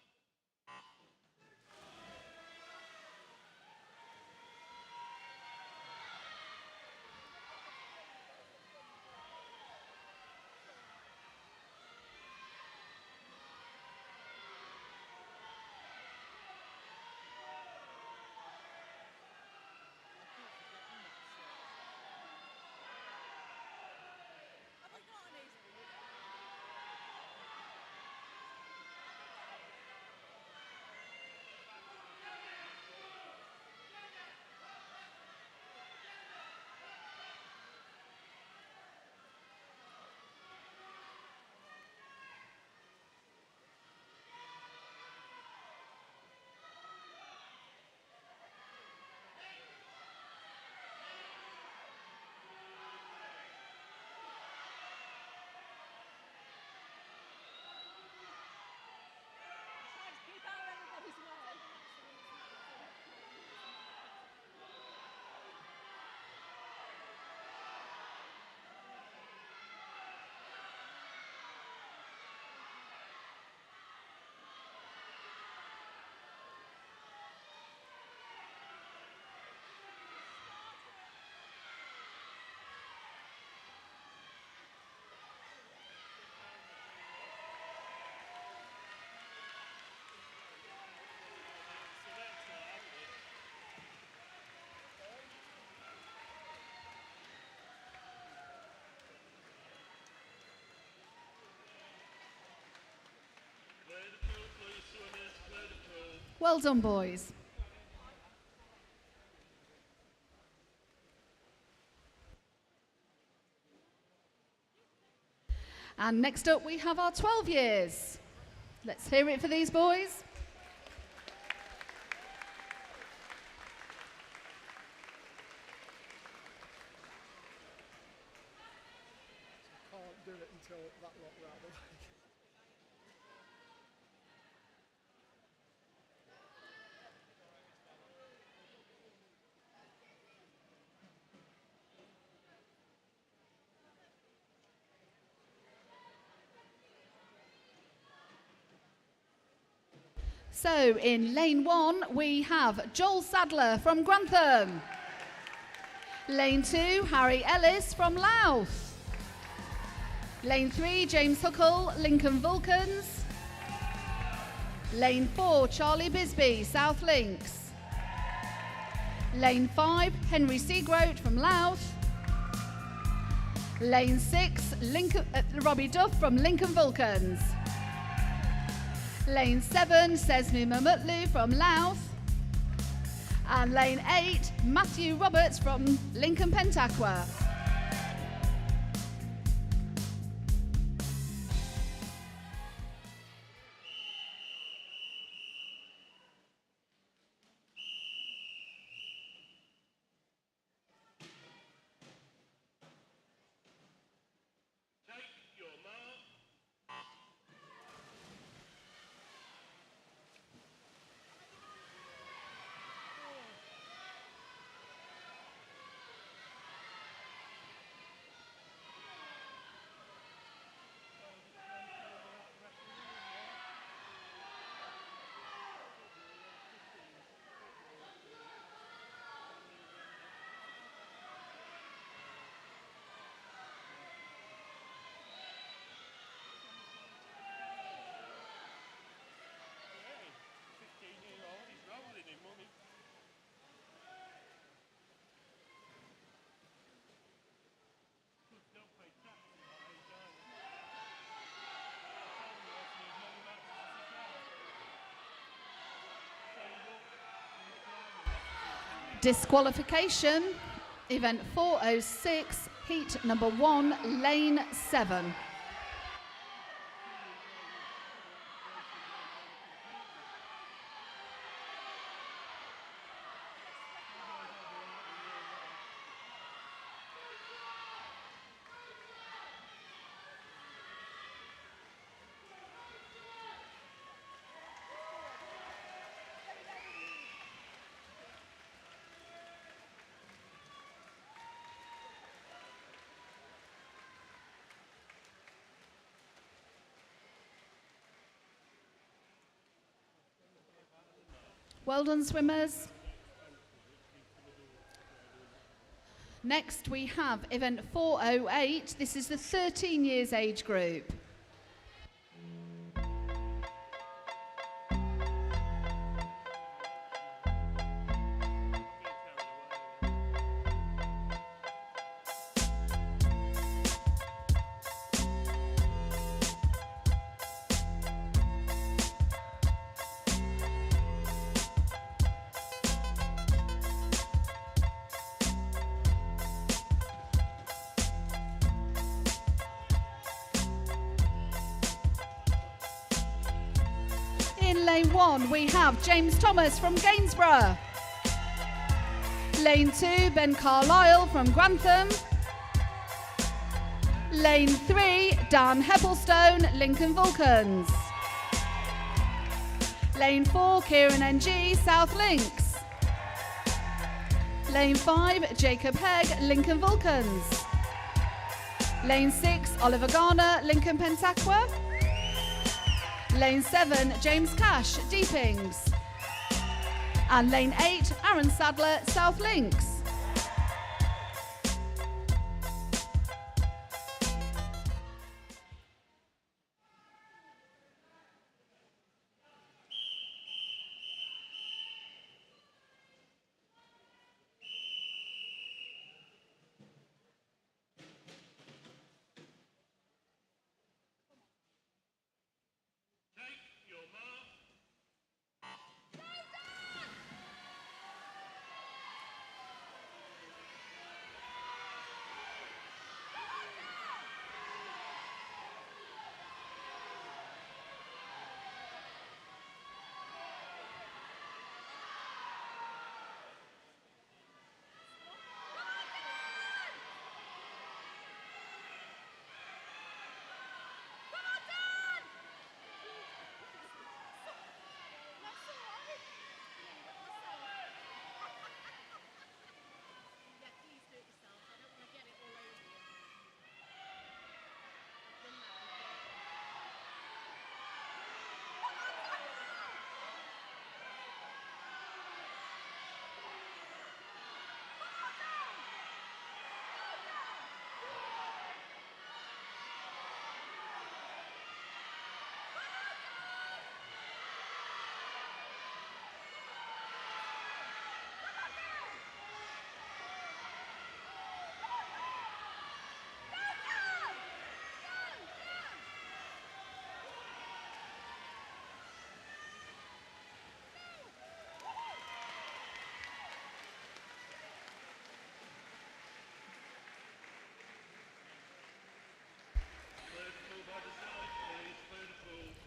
Well done, boys. And next up we have our 12 years. Let's hear it for these boys. Can't do it until that lot are out of the way. So in lane 1, we have Joel Sadler from Grantham. Lane 2, Harry Ellis from Louth. Lane 3, James Huckle, Lincoln Vulcans. Lane 4, Charlie Bisbee, South Links. Lane 5, Henry Seagroat from Louth. Lane 6, Robbie Duff from Lincoln Vulcans. Lane 7, Sesmi Mamutlu from Louth. And lane 8, Matthew Roberts from Lincoln Pentaqua. Take your mark. Hey, 15-year-old, he's rolling in money. Kids don't pay tax at that age either. I told him he has to use money matches as he can. So he walked in the climbing lessons. Disqualification, event 406, heat number 1, lane 7. Well done, swimmers. Next we have event 408. This is the 13 years age group. In lane 1, we have James Thomas from Gainsborough. Lane 2, Ben Carlisle from Grantham. Lane 3, Dan Heppelstone, Lincoln Vulcans. Lane 4, Kieran NG, South Links. Lane 5, Jacob Hegg, Lincoln Vulcans. Lane 6, Oliver Garner, Lincoln Pentaqua. Lane 7, James Cash, Deepings. And lane 8, Aaron Sadler, South Links. Take your mark.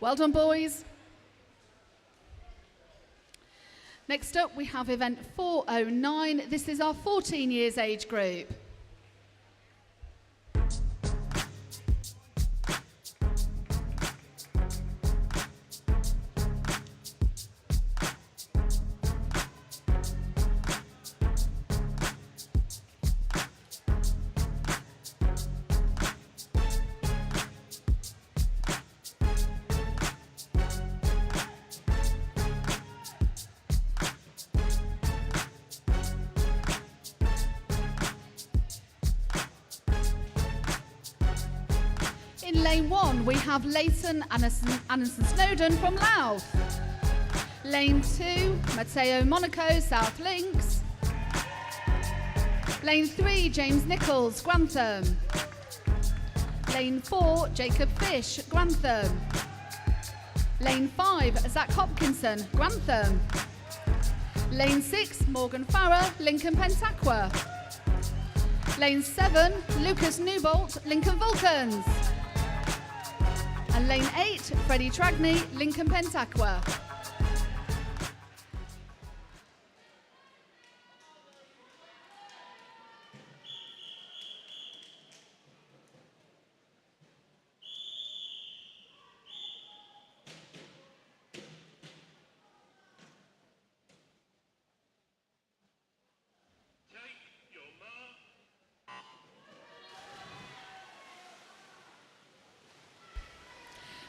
Well done, boys. Next up, we have event 409. This is our 14 years age group. In lane 1, we have Leighton Anderson Snowden from Louth. Lane 2, Matteo Monaco, South Links. Lane 3, James Nichols, Grantham. Lane 4, Jacob Fish, Grantham. Lane 5, Zach Hopkinson, Grantham. Lane 6, Morgan Farrer, Lincoln Pentaqua. Lane 7, Lucas Newbolt, Lincoln Vulcans. And lane 8, Freddie Tragney, Lincoln Pentaqua. Take your mark.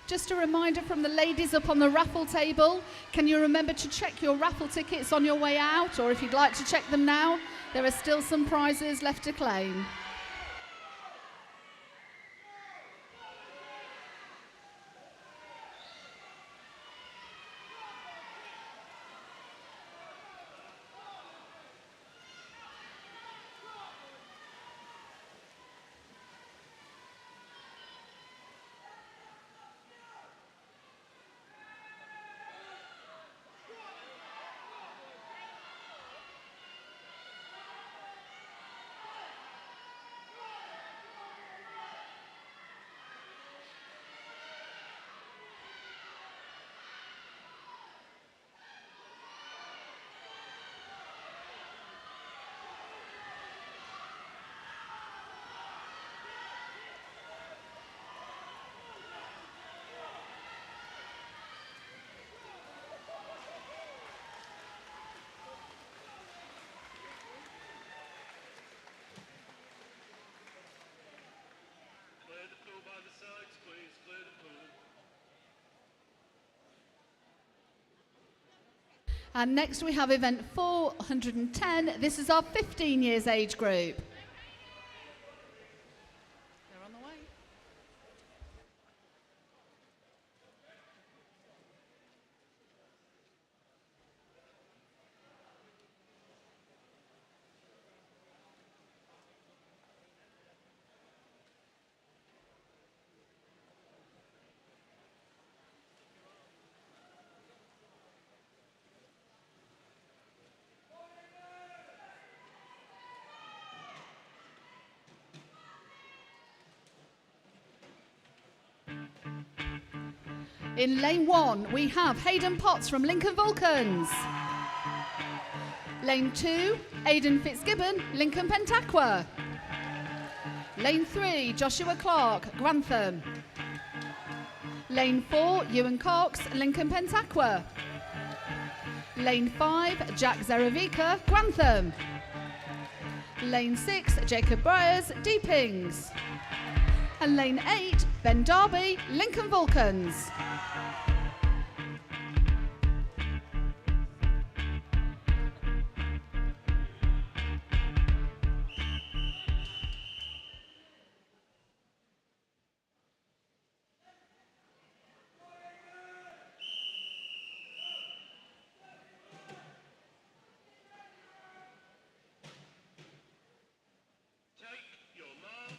Just a reminder from the ladies up on the raffle table, can you remember to check your raffle tickets on your way out, or if you'd like to check them now, there are still some prizes left to claim. Clear the pool by the sides, please. Clear the pool. And next we have event 410. This is our 15 years age group. They're on the way. In lane 1, we have Hayden Potts from Lincoln Vulcans. Lane 2, Aidan Fitzgibbon, Lincoln Pentaqua. Lane 3, Joshua Clark, Grantham. Lane 4, Ewan Cox, Lincoln Pentaqua. Lane 5, Jack Zeravica, Grantham. Lane 6, Jacob Byers, Deepings. And lane 8, Ben Darby, Lincoln Vulcans. Take your mark.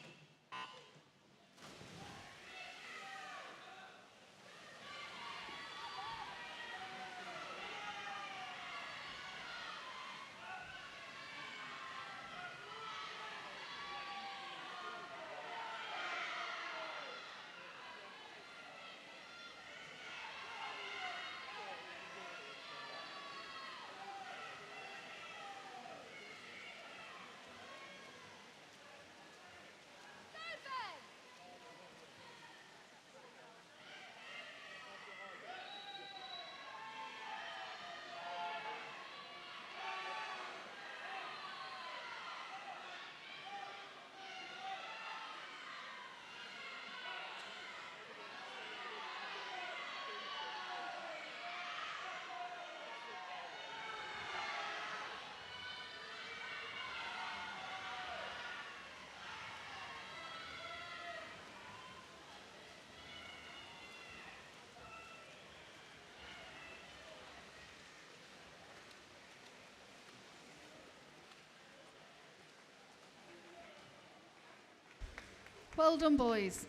Well done, boys.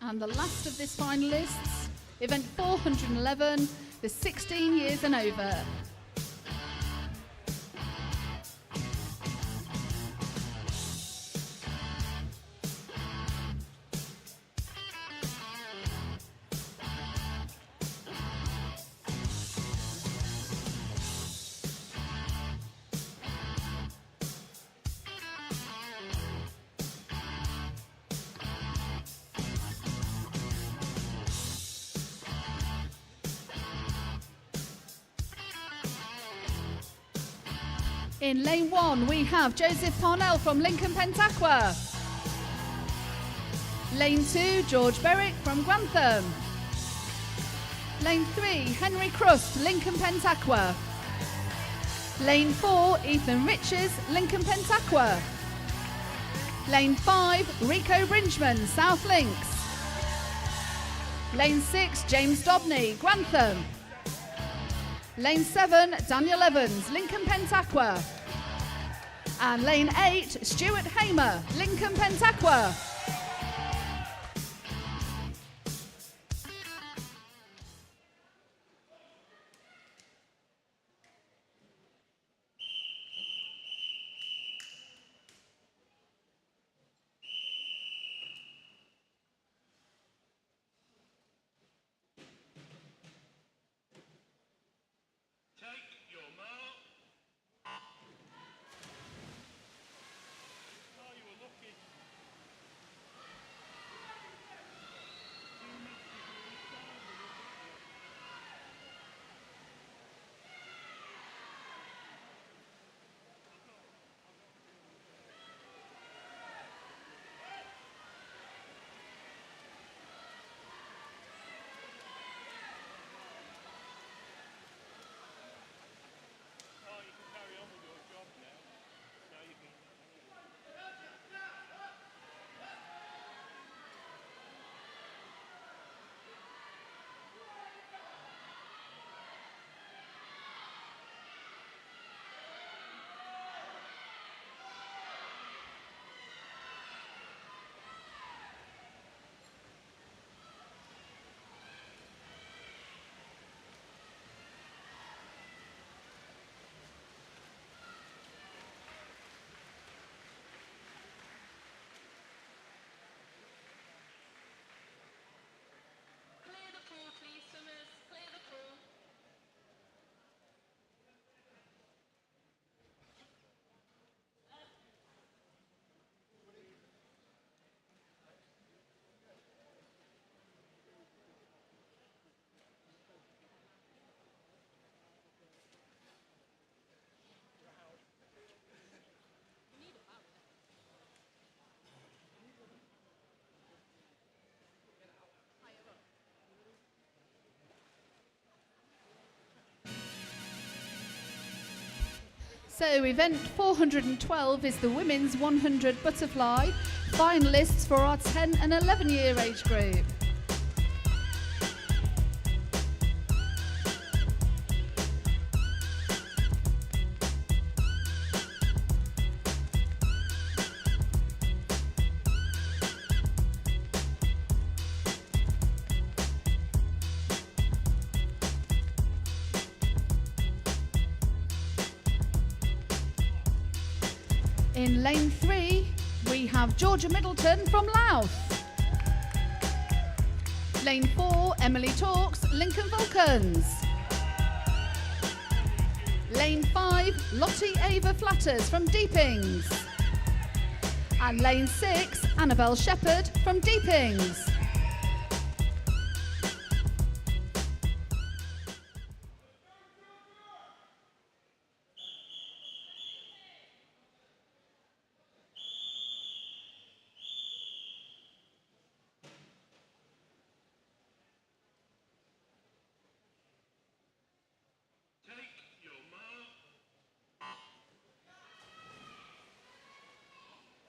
And the last of this finalists, event 411, the 16 years and over. In lane 1, we have Joseph Parnell from Lincoln Pentaqua. Lane 2, George Berwick from Grantham. Lane 3, Henry Crust, Lincoln Pentaqua. Lane 4, Ethan Riches, Lincoln Pentaqua. Lane 5, Rico Brinchman, South Links. Lane 6, James Dobney, Grantham. Lane 7, Daniel Evans, Lincoln Pentaqua. And lane 8, Stuart Hamer, Lincoln Pentaqua. Take your mark. Oh, you were lucky. Oh, you can carry on with your job now. Now you can. Clear the pool, please, swimmers. Clear the pool. So event 412 is the women's 100 butterfly, finalists for our 10 and 11 year age group. In lane 3, we have Georgia Middleton from Louth. Lane 4, Emily Talks, Lincoln Vulcans. Lane 5, Lottie Ava Flatters from Deepings. And lane 6, Annabelle Shepherd from Deepings. Take your mark.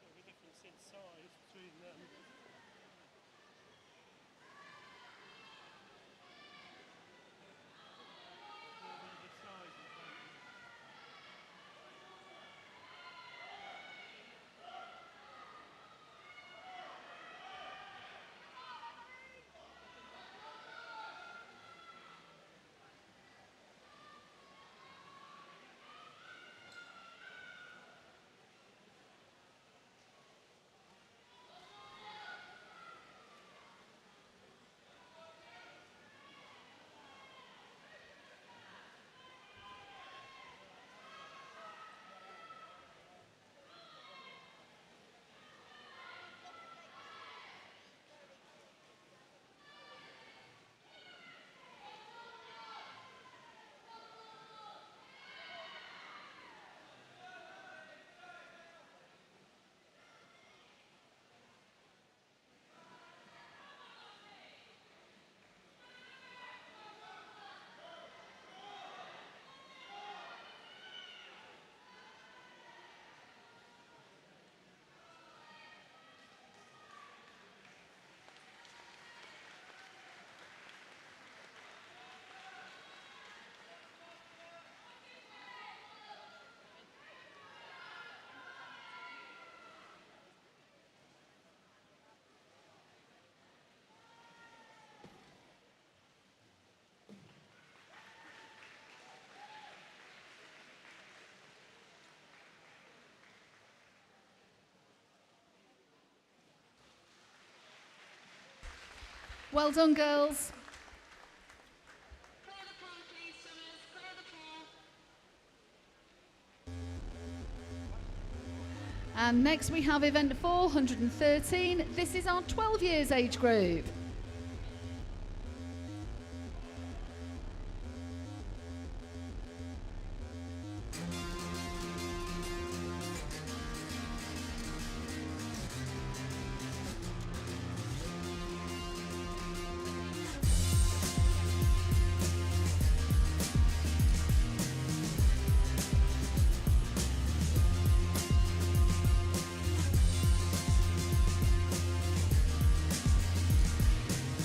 There's a difference in size between them. Well done, girls. Clear the pool, please, swimmers. Clear the pool. And next we have event 413. This is our 12 years age group.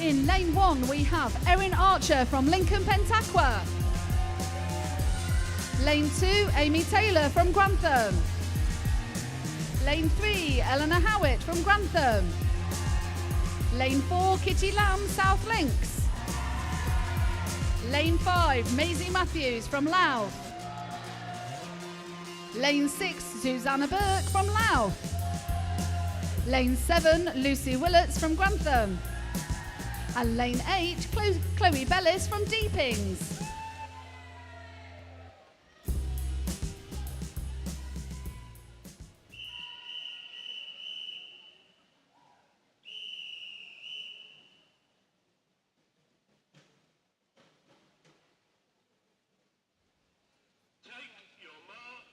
In lane 1 we have Erin Archer from Lincoln Pentaqua. Lane 2, Amy Taylor from Grantham. Lane 3, Eleanor Howitt from Grantham. Lane 4, Kitty Lamb, South Links. Lane 5, Maisie Matthews from Louth. Lane 6, Susanna Burke from Louth. Lane 7, Lucy Willets from Grantham. And lane 8, Chloe Bellis from Deepings. Take your mark.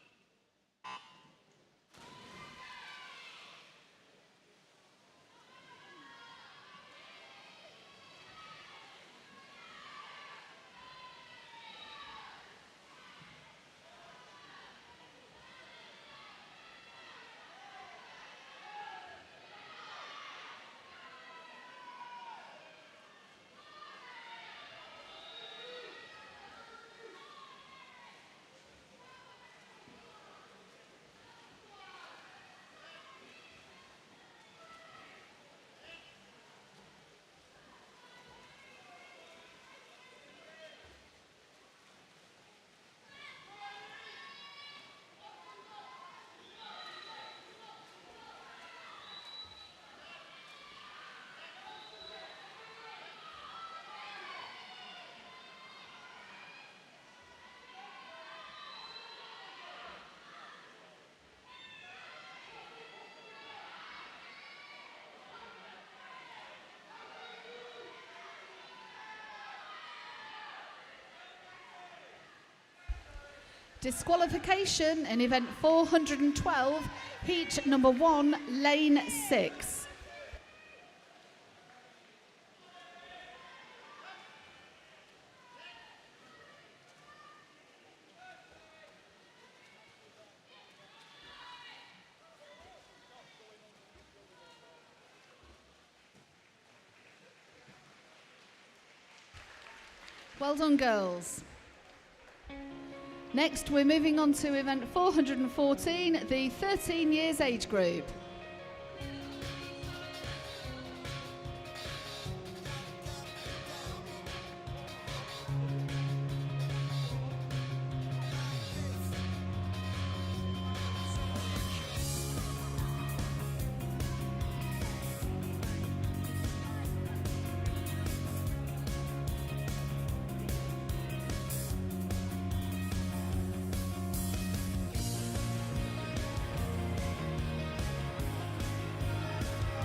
Disqualification in event 412, heat number 1, lane 6. Well done, girls. Next, we're moving on to event 414, the 13 years age group.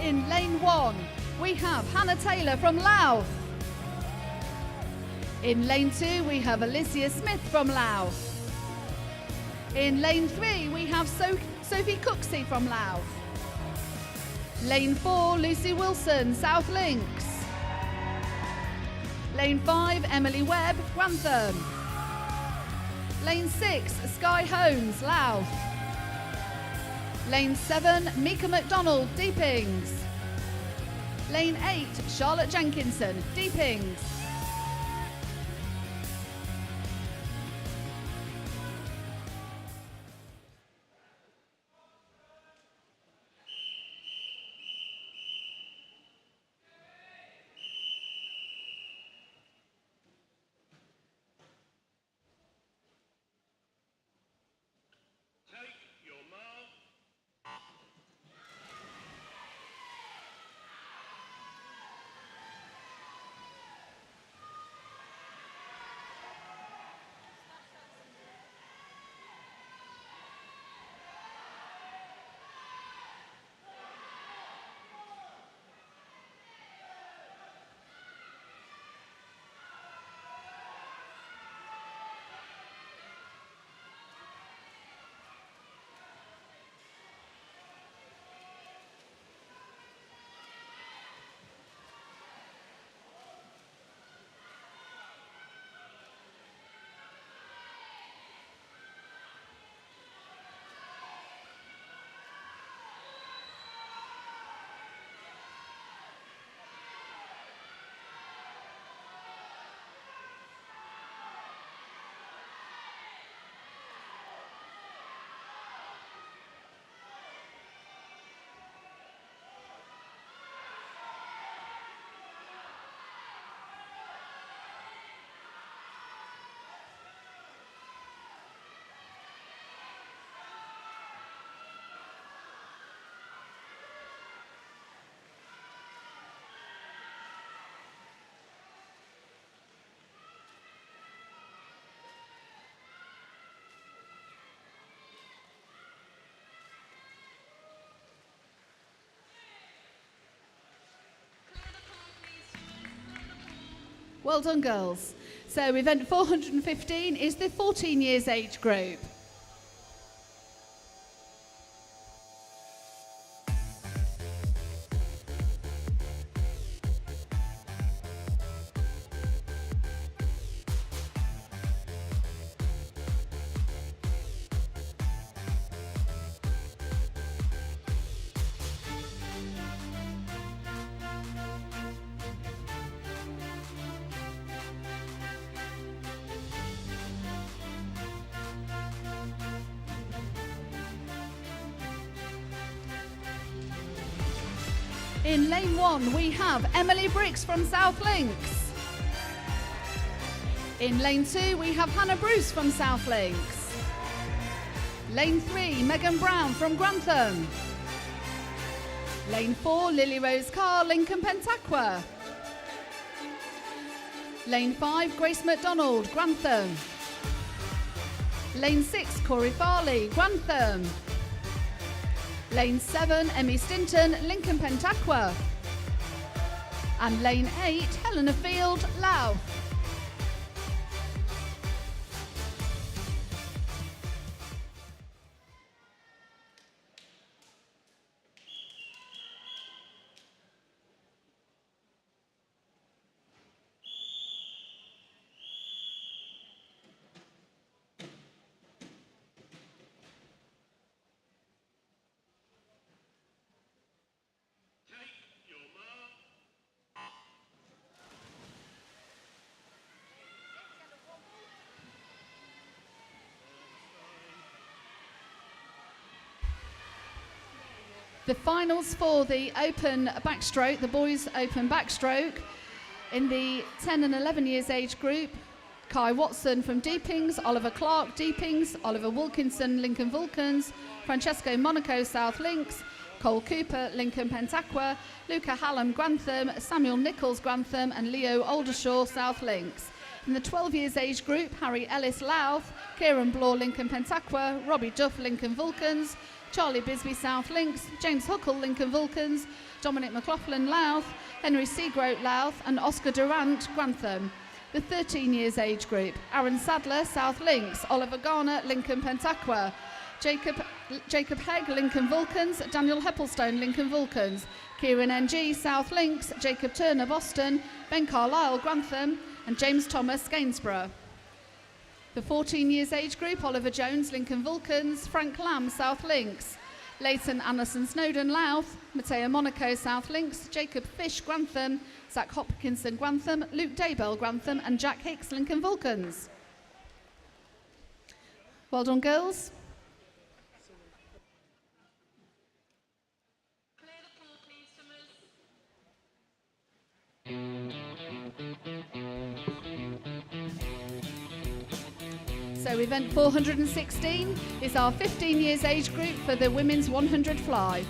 In lane 1, we have Hannah Taylor from Louth. In lane 2, we have Alicia Smith from Louth. In lane 3, we have Sophie Cooksey from Louth. Lane 4, Lucy Wilson, South Links. Lane 5, Emily Webb, Grantham. Lane 6, Sky Holmes, Louth. Lane 7, Mika McDonald, Deepings. Lane 8, Charlotte Jenkinson, Deepings. Take your mark. Well done, girls. So event 415 is the 14 years age group. In lane 1, we have Emily Briggs from South Links. In lane 2, we have Hannah Bruce from South Links. Lane 3, Megan Brown from Grantham. Lane 4, Lily Rose Carr, Lincoln Pentaqua. Lane 5, Grace McDonald, Grantham. Lane 6, Corey Farley, Grantham. Lane 7, Emmy Stinton, Lincoln Pentaqua. And lane 8, Helena Field, Louth. Take your mark. The finals for the open backstroke, the boys open backstroke, in the 10 and 11 years age group, Kai Watson from Deepings, Oliver Clark, Deepings, Oliver Wilkinson, Lincoln Vulcans, Francesco Monaco, South Links, Cole Cooper, Lincoln Pentaqua, Luca Hallam, Grantham, Samuel Nichols, Grantham, and Leo Aldershaw, South Links. In the 12 years age group, Harry Ellis, Louth, Kieran Bloor, Lincoln Pentaqua, Robbie Duff, Lincoln Vulcans, Charlie Bisbee, South Links, James Huckle, Lincoln Vulcans, Dominic McLaughlin, Louth, Henry Seagroat, Louth, and Oscar Durant, Grantham. The 13 years age group, Aaron Sadler, South Links, Oliver Garner, Lincoln Pentaqua, Jacob Hegg, Lincoln Vulcans, Daniel Heppelstone, Lincoln Vulcans, Kieran NG, South Links, Jacob Turner, Boston, Ben Carlisle, Grantham, and James Thomas, Gainsborough. The 14 years age group, Oliver Jones, Lincoln Vulcans, Frank Lamb, South Links, Leighton Anderson Snowden, Louth, Matteo Monaco, South Links, Jacob Fish, Grantham, Zach Hopkinson, Grantham, Luke Daybell, Grantham, and Jack Hicks, Lincoln Vulcans. Well done, girls. Clear the floor, please, swimmers. So event 416 is our 15 years age group for the women's 100 fly.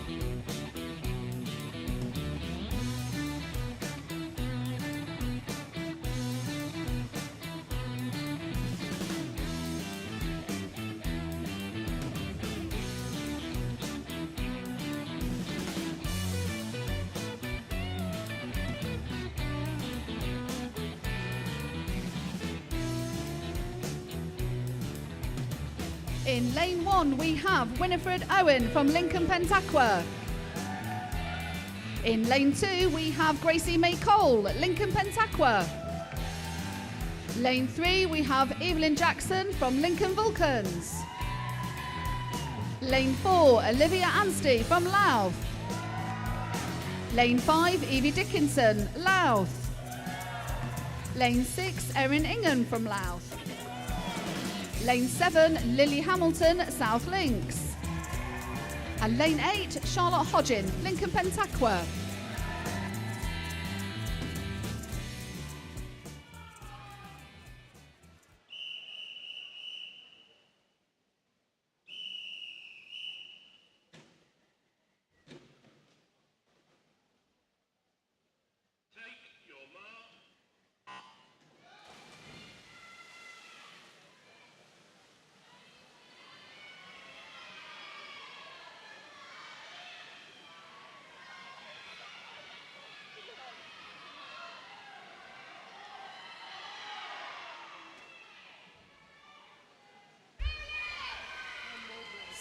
In lane 1, we have Winifred Owen from Lincoln Pentaqua. In lane 2, we have Gracie May Cole, Lincoln Pentaqua. Lane 3, we have Evelyn Jackson from Lincoln Vulcans. Lane 4, Olivia Anstey from Louth. Lane 5, Evie Dickinson, Louth. Lane 6, Erin Ingham from Louth. Lane 7, Lily Hamilton, South Links. And lane 8, Charlotte Hodgin, Lincoln Pentaqua. Take your mark.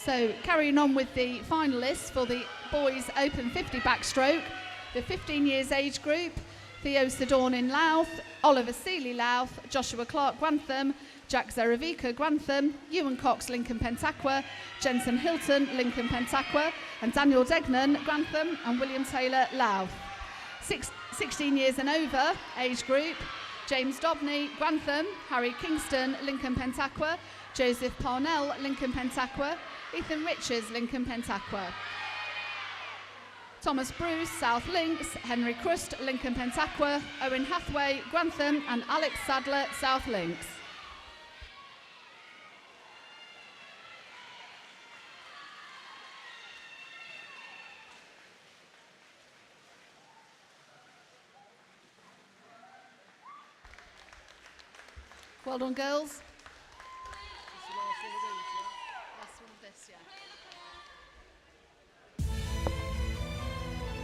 So carrying on with the finalists for the boys open 50 backstroke, the 15 years age group, Theo Sedorn in Louth, Oliver Seeley Louth, Joshua Clark Grantham, Jack Zeravica Grantham, Ewan Cox Lincoln Pentaqua, Jensen Hilton Lincoln Pentaqua, and Daniel Degnan Grantham and William Taylor Louth. 16 years and over age group, James Dobney Grantham, Harry Kingston Lincoln Pentaqua, Joseph Parnell Lincoln Pentaqua, Ethan Richards Lincoln Pentaqua. Thomas Bruce South Links, Henry Crust Lincoln Pentaqua, Owen Hathaway Grantham and Alex Sadler South Links. Well done, girls. Last one of this, yeah.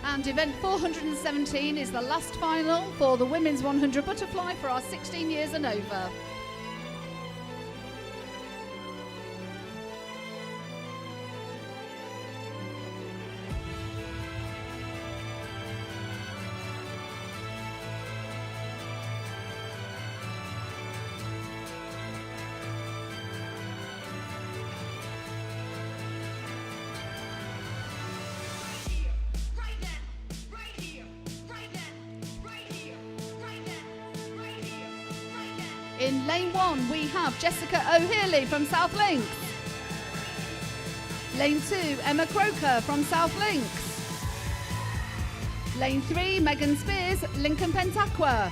And event 417 is the last final for the women's 100 butterfly for our 16 years and over. In lane 1, we have Jessica O'Healy from South Links. Lane 2, Emma Croker from South Links. Lane 3, Megan Spears, Lincoln Pentaqua.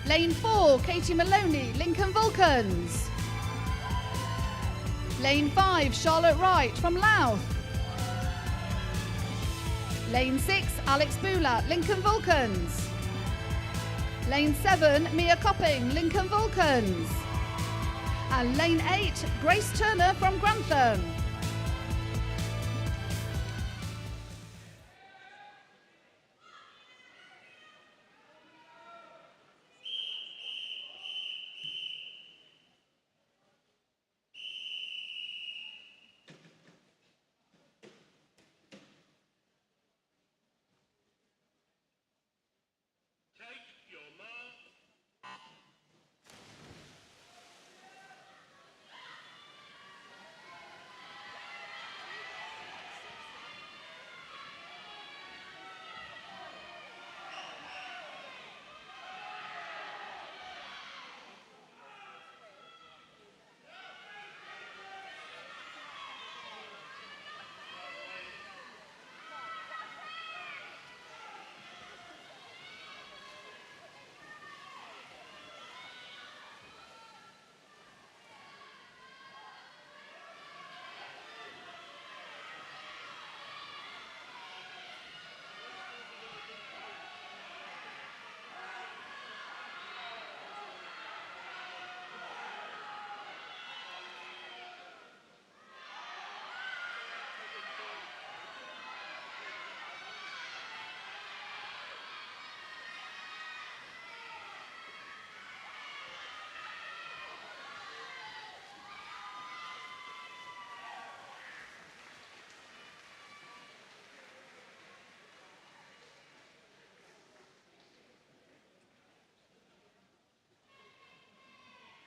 Lane 4, Katie Maloney, Lincoln Vulcans. Lane 5, Charlotte Wright from Louth. Lane 6, Alex Bula, Lincoln Vulcans. Lane 7, Mia Copping, Lincoln Vulcans. And lane 8, Grace Turner from Grantham. Take your mark.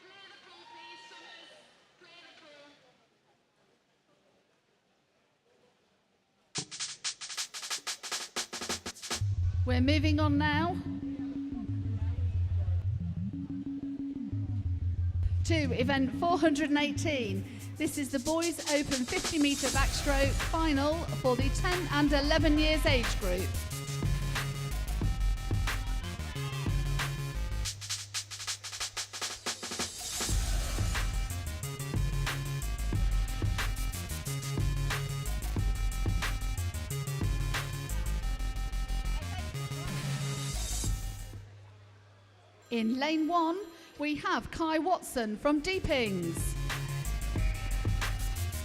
Clear the pool, please, swimmers. Clear the pool. We're moving on now to event 418. This is the boys open 50 metre backstroke final for the 10 and 11 years age group. In lane 1, we have Kai Watson from Deepings.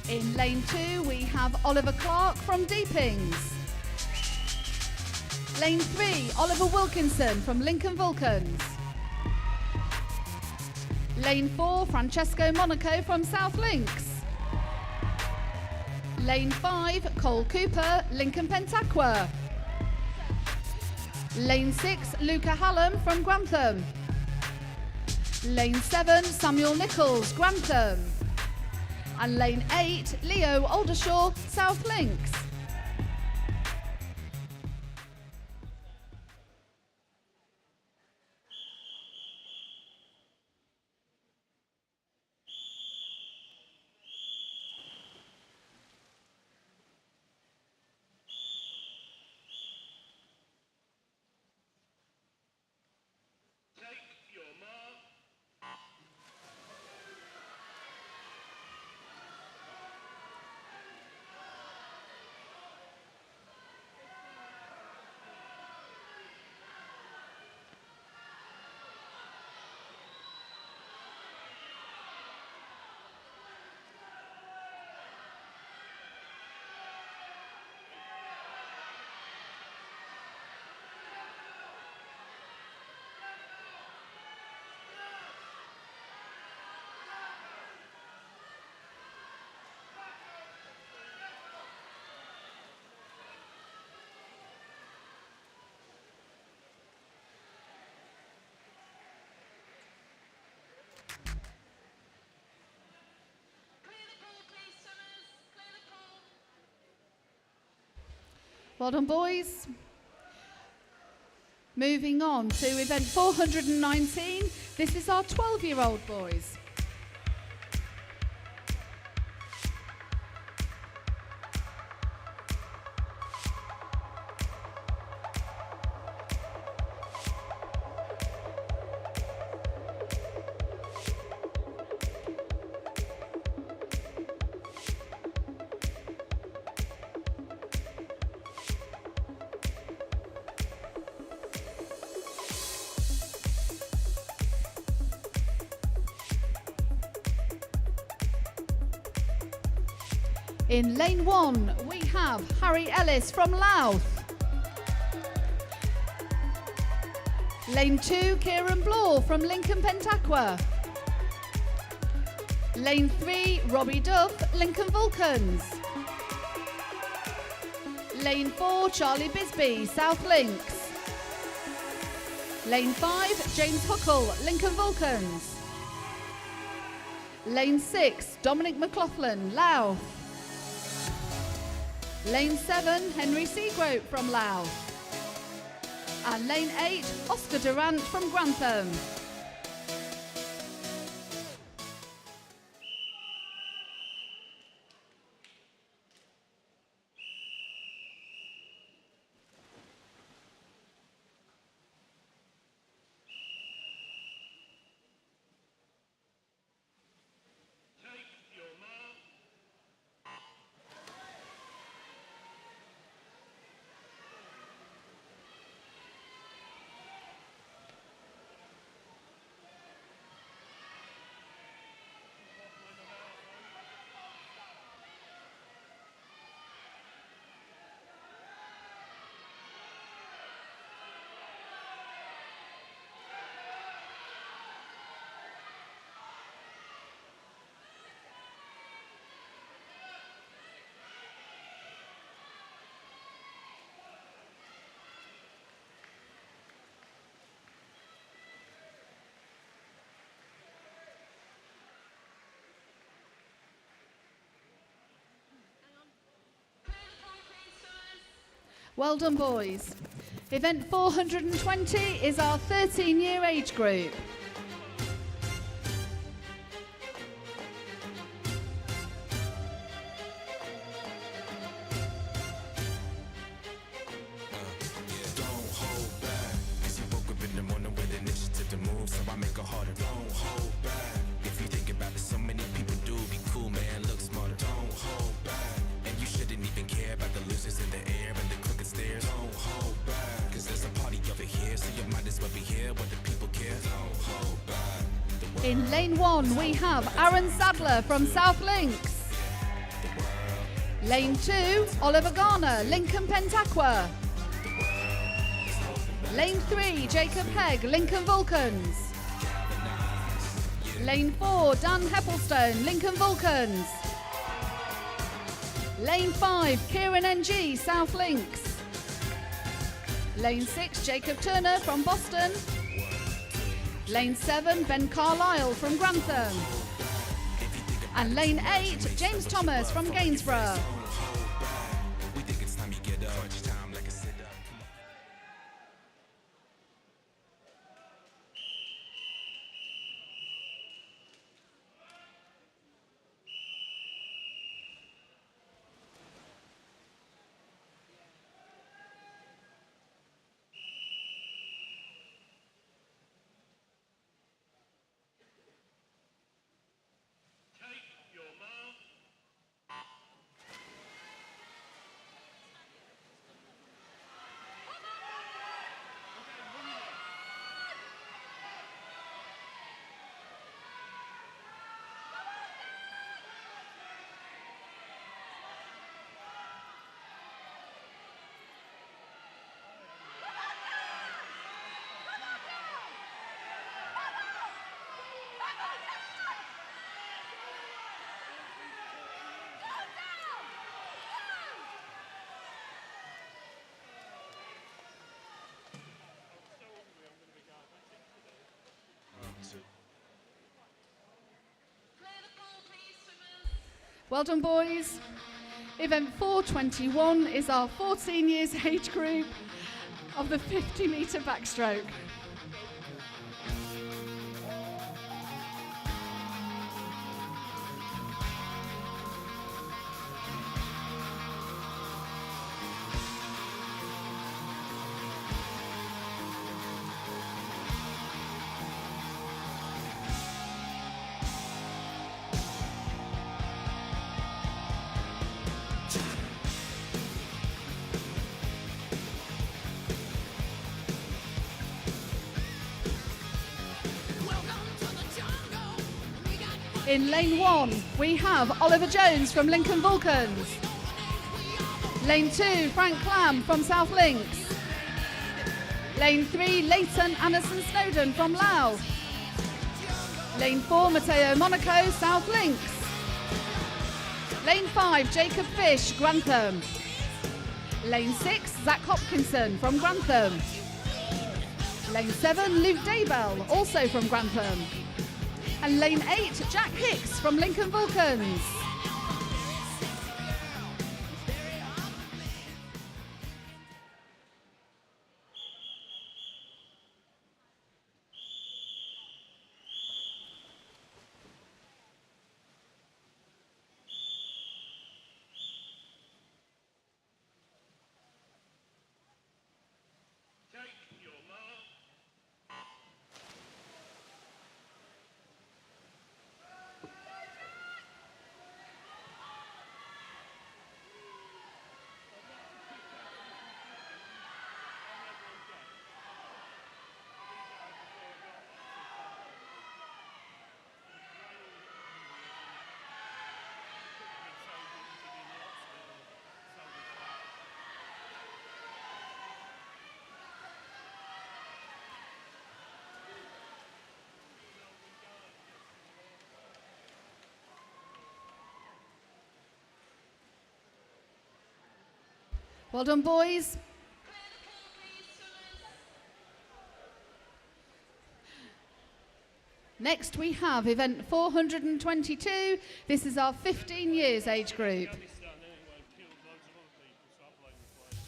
In lane 2, we have Oliver Clark from Deepings. Lane 3, Oliver Wilkinson from Lincoln Vulcans. Lane 4, Francesco Monaco from South Links. Lane 5, Cole Cooper, Lincoln Pentaqua. Lane 6, Luca Hallam from Grantham. Lane 7, Samuel Nichols, Grantham. And lane 8, Leo Aldershaw, South Links. Take your mark. Clear the pool, please, swimmers. Clear the pool. Well done, boys. Moving on to event 419. This is our 12-year-old boys. In lane 1, we have Harry Ellis from Louth. Lane 2, Kieran Bloor from Lincoln Pentaqua. Lane 3, Robbie Duff, Lincoln Vulcans. Lane 4, Charlie Bisbee, South Links. Lane 5, James Huckle, Lincoln Vulcans. Lane 6, Dominic McLaughlin, Louth. Lane 7, Henry Seagrope from Louth. And lane 8, Oscar Durant from Grantham. Take your mark. Clear the pool, please, swimmers. Well done, boys. Event 420 is our 13-year age group. Don't hold back, 'cause you woke up in the morning with initiative to move, so I make it harder. Don't hold back, if you think about it, so many people do. Be cool, man, look smarter. Don't hold back, and you shouldn't even care about the losers in the air and the crooked stairs. Don't hold back, 'cause there's a party over here, so you might as well be here when the people care. Don't hold back. In lane 1, we have Aaron Sadler from South Links. Lane 2, Oliver Garner, Lincoln Pentaqua. Lane 3, Jacob Hegg, Lincoln Vulcans. Lane 4, Dan Heppelstone, Lincoln Vulcans. Lane 5, Kieran NG, South Links. Lane 6, Jacob Turner from Boston. Lane 7, Ben Carlisle from Grantham. And lane 8, James Thomas from Gainsborough. We think it's time you get up. Crunch time like a sit up. Take your mark. Clear the pool, please, swimmers. Well done, boys. Event 421 is our 14 years age group of the 50-metre backstroke. In lane 1, we have Oliver Jones from Lincoln Vulcans. Lane 2, Frank Clam from South Links. Lane 3, Leighton Anderson Snowden from Louth. Lane 4, Matteo Monaco, South Links. Lane 5, Jacob Fish, Grantham. Lane 6, Zach Hopkinson from Grantham. Lane 7, Luke Daybell, also from Grantham. And lane 8, Jack Hicks from Lincoln Vulcans. Take your mark. Well done, boys. Next we have event 422. This is our 15 years age group. This done anyway, killed loads of other people, so I blame the players.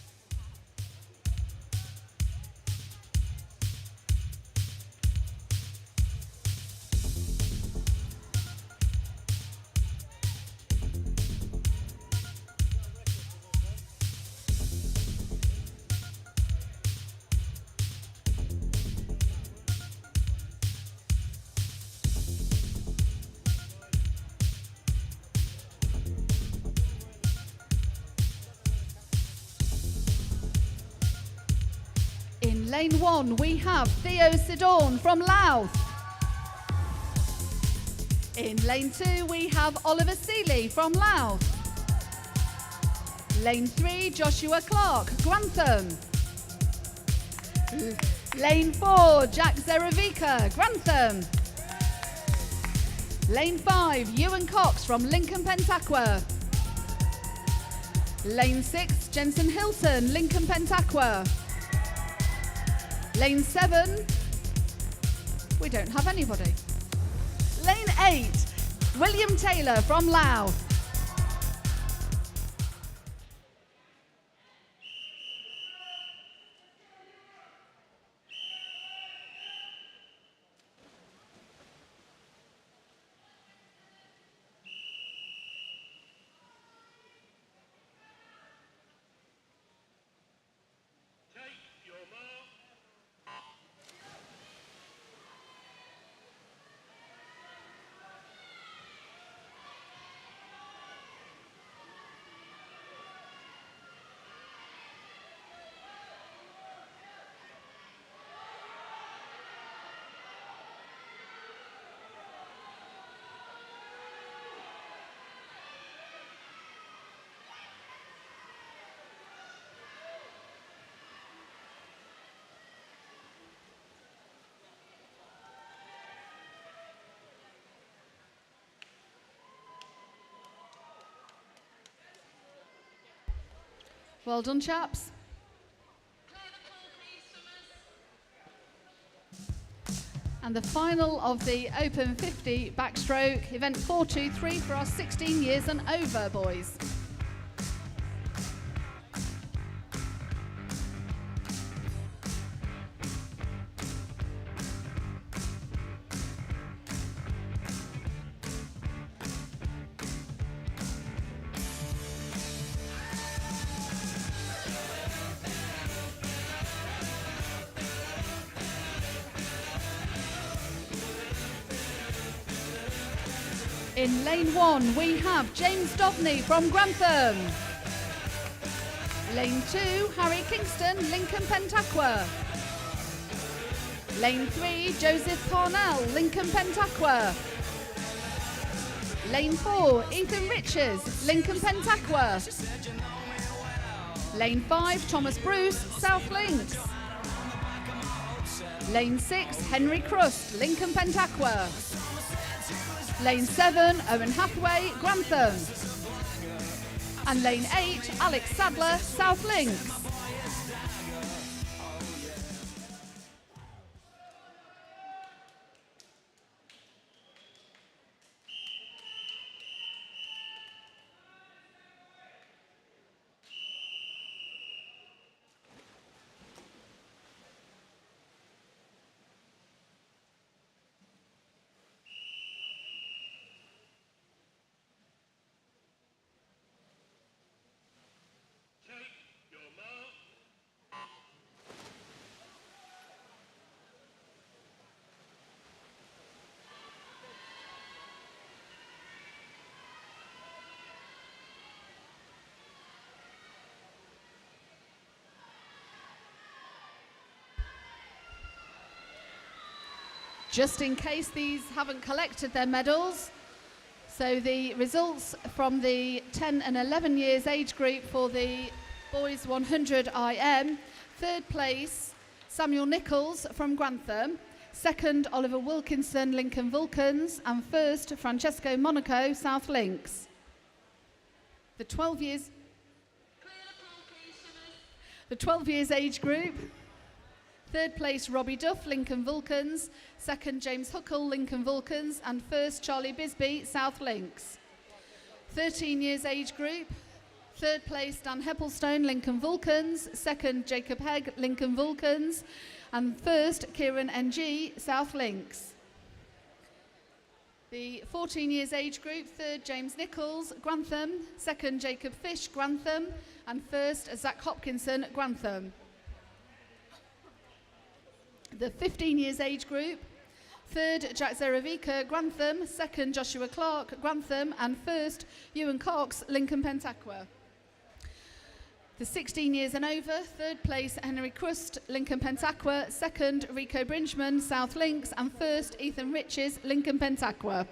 In lane 1, we have Theo Sidorn from Louth. In lane 2, we have Oliver Seeley from Louth. Lane 3, Joshua Clark, Grantham. Lane 4, Jack Zeravica, Grantham. Lane 5, Ewan Cox from Lincoln Pentaqua. Lane 6, Jensen Hilton, Lincoln Pentaqua. Lane 7, we don't have anybody. Lane 8, William Taylor from Laos. Take your mark. Well done, chaps. And the final of the Open 50 backstroke, event 423 for our 16 years and over boys. In lane 1, we have James Dobney from Grantham. Lane 2, Harry Kingston, Lincoln Pentaqua. Lane 3, Joseph Parnell, Lincoln Pentaqua. Lane 4, Ethan Riches, Lincoln Pentaqua. Lane 5, Thomas Bruce, South Links. Lane 6, Henry Crust, Lincoln Pentaqua. Lane 7, Owen Hathaway, Grantham. And lane 8, Alex Sadler, South Links. Take your mark. Just in case these haven't collected their medals, so the results from the 10 and 11 years age group for the boys 100 IM, third place Samuel Nichols from Grantham, second Oliver Wilkinson, Lincoln Vulcans, and first Francesco Monaco, South Links. The 12 years age group, third place Robbie Duff, Lincoln Vulcans, second James Huckle, Lincoln Vulcans, and first Charlie Bisbee, South Links. 13 years age group, third place Dan Heppelstone, Lincoln Vulcans, second Jacob Hegg, Lincoln Vulcans, and first Kieran NG, South Links. The 14 years age group, third James Nichols, Grantham, second Jacob Fish, Grantham, and first Zach Hopkinson, Grantham. The 15 years age group, third Jack Zeravica, Grantham, second Joshua Clark, Grantham, and first Ewan Cox, Lincoln Pentaqua. The 16 years and over, third place Henry Crust, Lincoln Pentaqua, second Rico Brinchman, South Links, and first Ethan Riches, Lincoln Pentaqua.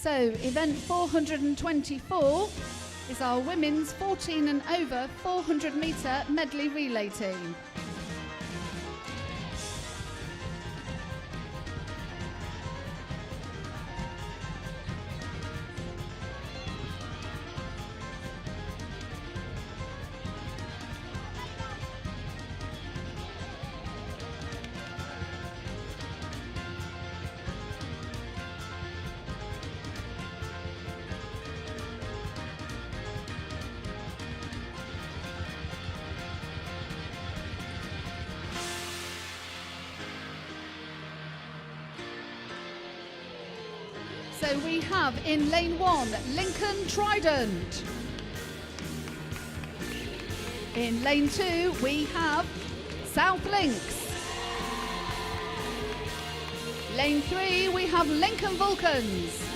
So event 424 is our women's 14 and over 400 metre medley relay team. So we have in lane 1, Lincoln Trident. In lane 2, we have South Links. Lane 3, we have Lincoln Vulcans.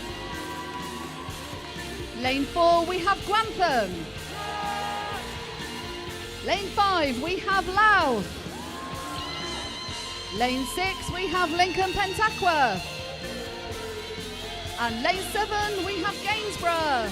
Lane 4, we have Grantham. Lane 5, we have Louth. Lane 6, we have Lincoln Pentaqua. And lane 7, we have Gainsborough.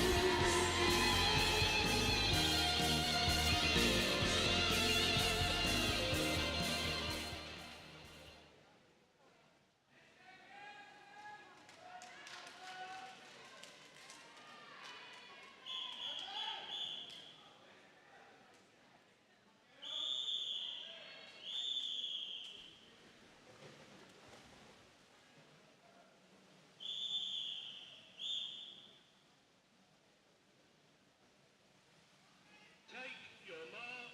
Take your mark.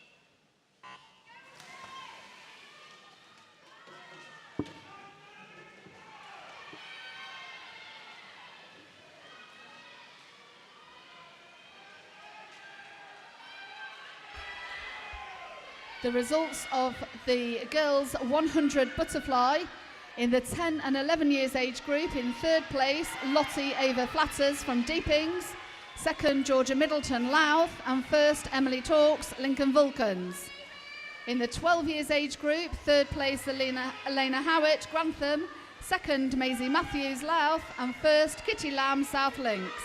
The results of the girls 100 butterfly in the 10 and 11 years age group. In third place, Lottie Ava Flatters from Deepings. Second, Georgia Middleton Louth. And first, Emily Talks, Lincoln Vulcans. In the 12 years age group, third place, Elena Howitt, Grantham. Second, Maisie Matthews Louth. And first, Kitty Lamb, South Links.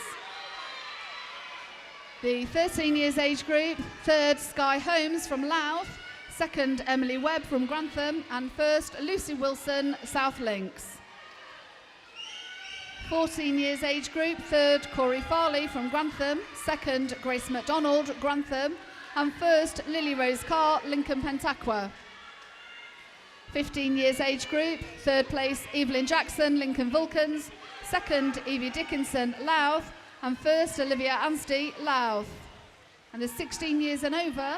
The 13 years age group, third, Sky Holmes from Louth. Second, Emily Webb from Grantham. And first, Lucy Wilson, South Links. 14 years age group, third, Corey Farley from Grantham. Second, Grace McDonald, Grantham. And first, Lily Rose Carr, Lincoln Pentaqua. 15 years age group, third place, Evelyn Jackson, Lincoln Vulcans. Second, Evie Dickinson, Louth. And first, Olivia Anstey, Louth. And the 16 years and over,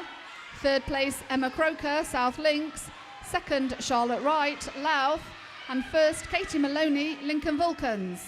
third place, Emma Croker, South Links. Second, Charlotte Wright, Louth. And first, Katie Maloney, Lincoln Vulcans.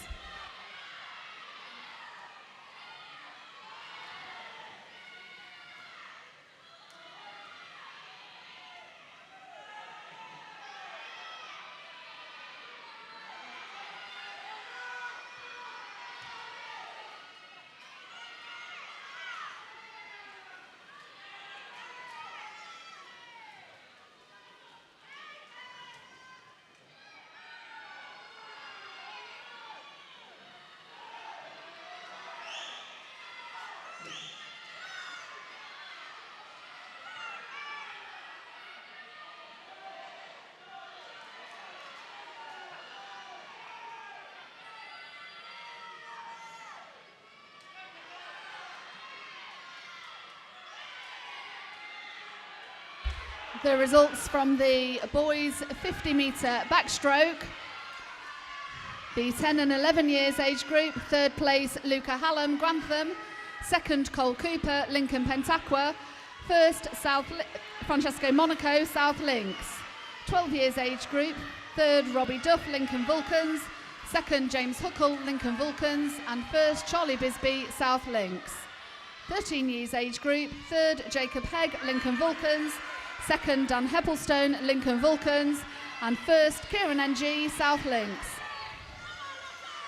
The results from the boys 50 metre backstroke. The 10 and 11 years age group, third place Luca Hallam, Grantham. Second, Cole Cooper, Lincoln Pentaqua. First, Francesco Monaco, South Links. 12 years age group, third, Robbie Duff, Lincoln Vulcans. Second, James Huckle, Lincoln Vulcans. And first, Charlie Bisbee, South Links. 13 years age group, third, Jacob Hegg, Lincoln Vulcans. Second, Dan Heppelstone, Lincoln Vulcans. And first, Kieran NG, South Links.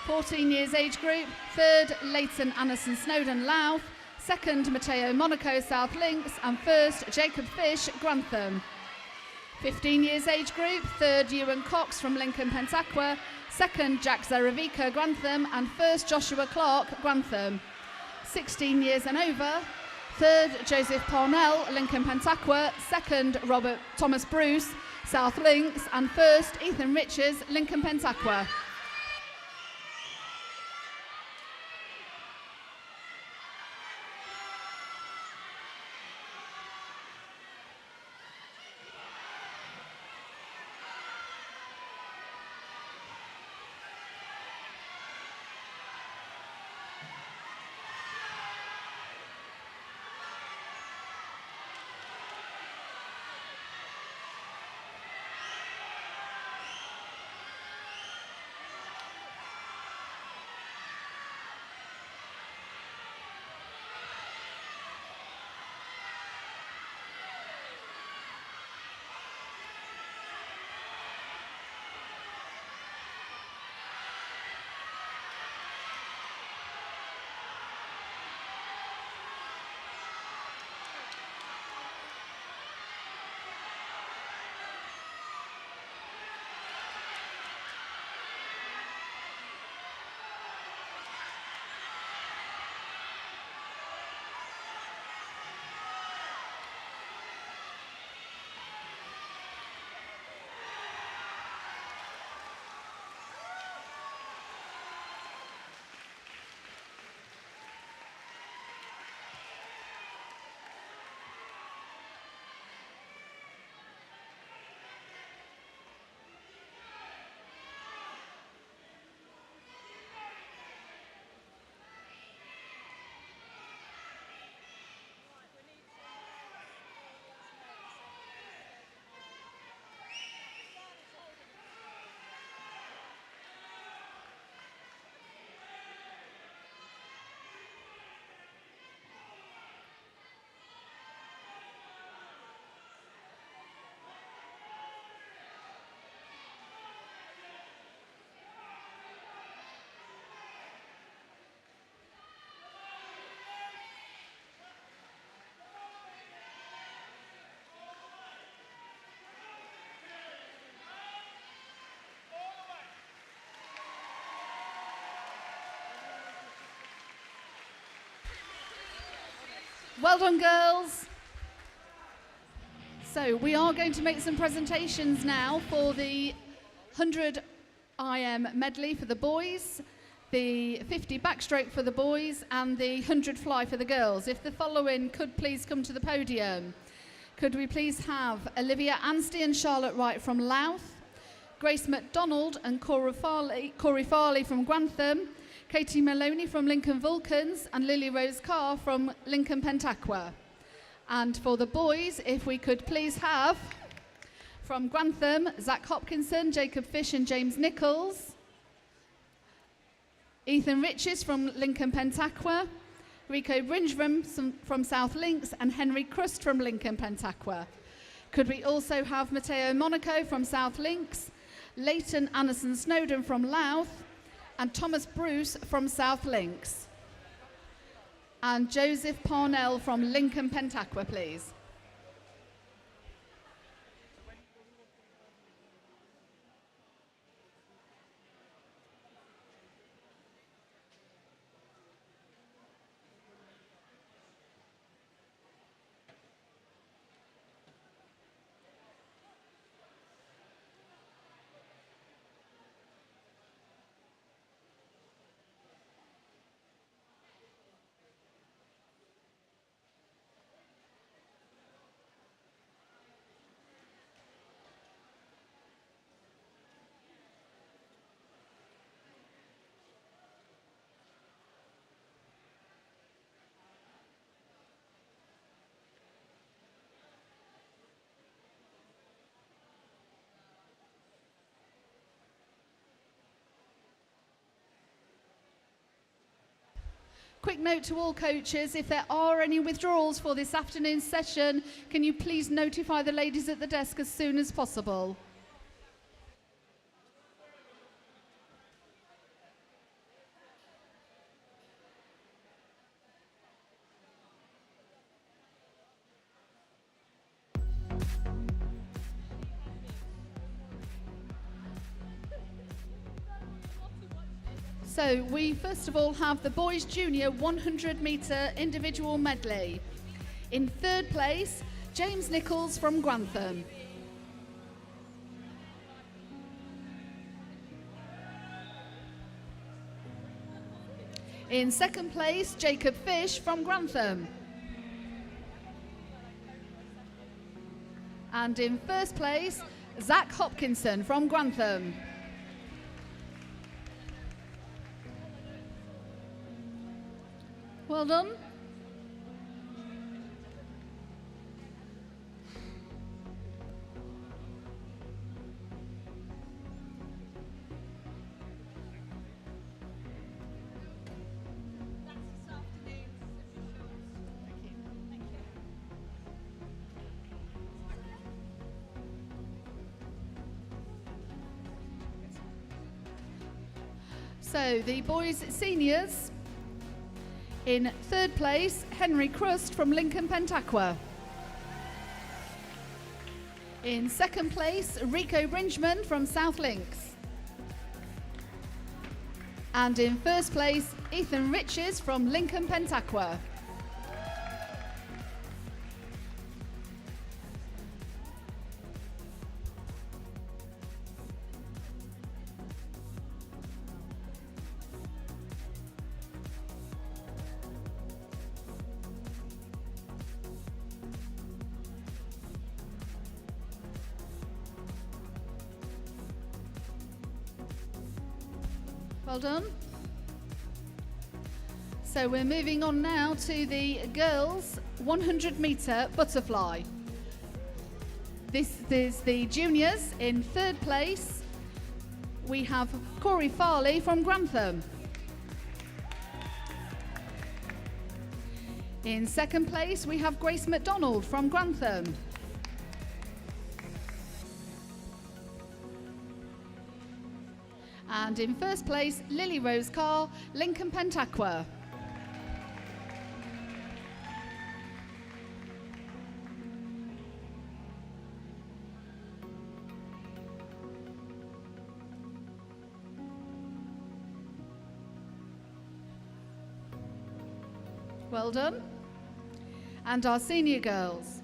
14 years age group, third, Leighton Anderson Snowden, Louth. Second, Matteo Monaco, South Links. And first, Jacob Fish, Grantham. 15 years age group, third Ewan Cox from Lincoln Pentaqua, second Jack Zaravica, Grantham, and first Joshua Clark, Grantham. 16 years and over, third Joseph Parnell, Lincoln Pentaqua, second Robert Thomas Bruce, South Links, and first Ethan Riches, Lincoln Pentaqua. Well done, girls. So we are going to make some presentations now for the 100 IM medley for the boys, the 50 backstroke for the boys, and the 100 fly for the girls. If the following could please come to the podium. Could we please have Olivia Anstey and Charlotte Wright from Louth, Grace McDonald and Corey Farley from Grantham, Katie Maloney from Lincoln Vulcans, and Lily Rose Carr from Lincoln Pentaqua. And for the boys, if we could please have from Grantham, Zach Hopkinson, Jacob Fish and James Nichols, Ethan Riches from Lincoln Pentaqua, Rico Brinjram from South Links, and Henry Crust from Lincoln Pentaqua. Could we also have Matteo Monaco from South Links, Leighton Anderson Snowden from Louth, and Thomas Bruce from South Links. And Joseph Parnell from Lincoln Pentaqua, please. Quick note to all coaches, if there are any withdrawals for this afternoon's session, can you please notify the ladies at the desk as soon as possible? So we first of all have the boys junior 100 metre individual medley. In third place, James Nichols from Grantham. In second place, Jacob Fish from Grantham. And in first place, Zach Hopkinson from Grantham. Well done. That's this afternoon's officials. Thank you. Thank you. So the boys seniors, in third place, Henry Crust from Lincoln Pentaqua. In second place, Rico Brinchman from South Links. And in first place, Ethan Riches from Lincoln Pentaqua. Well done. So we're moving on now to the girls 100 metre butterfly. This is the juniors. In third place, we have Corey Farley from Grantham. In second place, we have Grace McDonald from Grantham. And in first place, Lily Rose Carr, Lincoln Pentaqua. Well done. And our senior girls.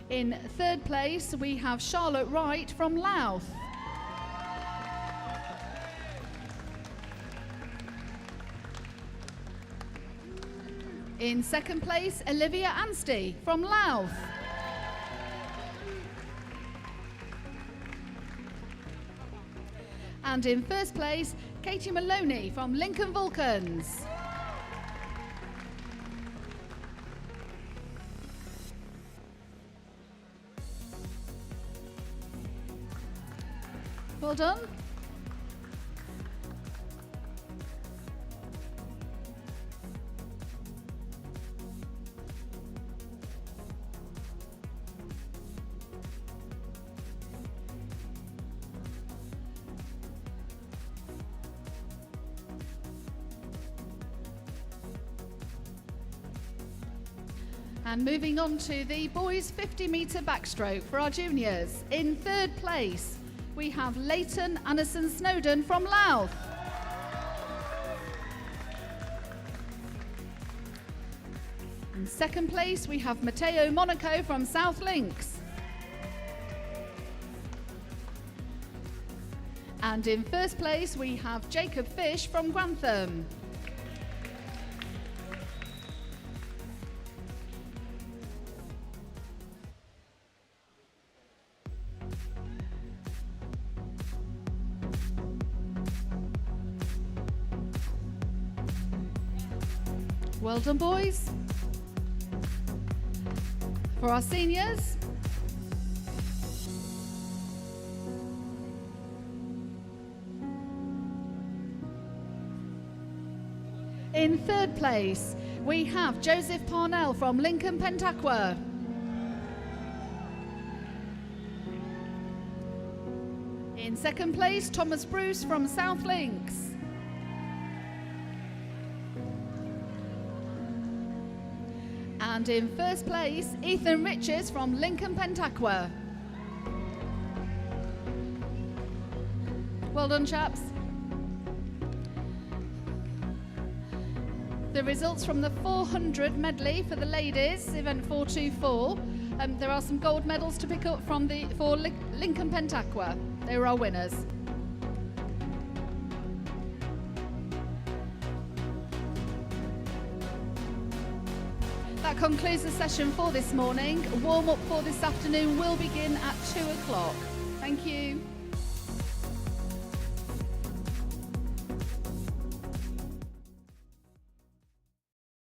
In third place, we have Charlotte Wright from Louth. In second place, Olivia Anstey from Louth. And in first place, Katie Maloney from Lincoln Vulcans. Well done. And moving on to the boys 50 metre backstroke for our juniors. In third place, we have Leighton Anderson Snowden from Louth. In second place, we have Matteo Monaco from South Links. And in first place, we have Jacob Fish from Grantham. Well done, boys. For our seniors, in third place, we have Joseph Parnell from Lincoln Pentaqua. In second place, Thomas Bruce from South Links. And in first place, Ethan Riches from Lincoln Pentaqua. Well done, chaps. The results from the 400 medley for the ladies, event 424. There are some gold medals to pick up for Lincoln Pentaqua. They were our winners. That concludes the session for this morning. Warm up for this afternoon will begin at 2 o'clock. Thank you.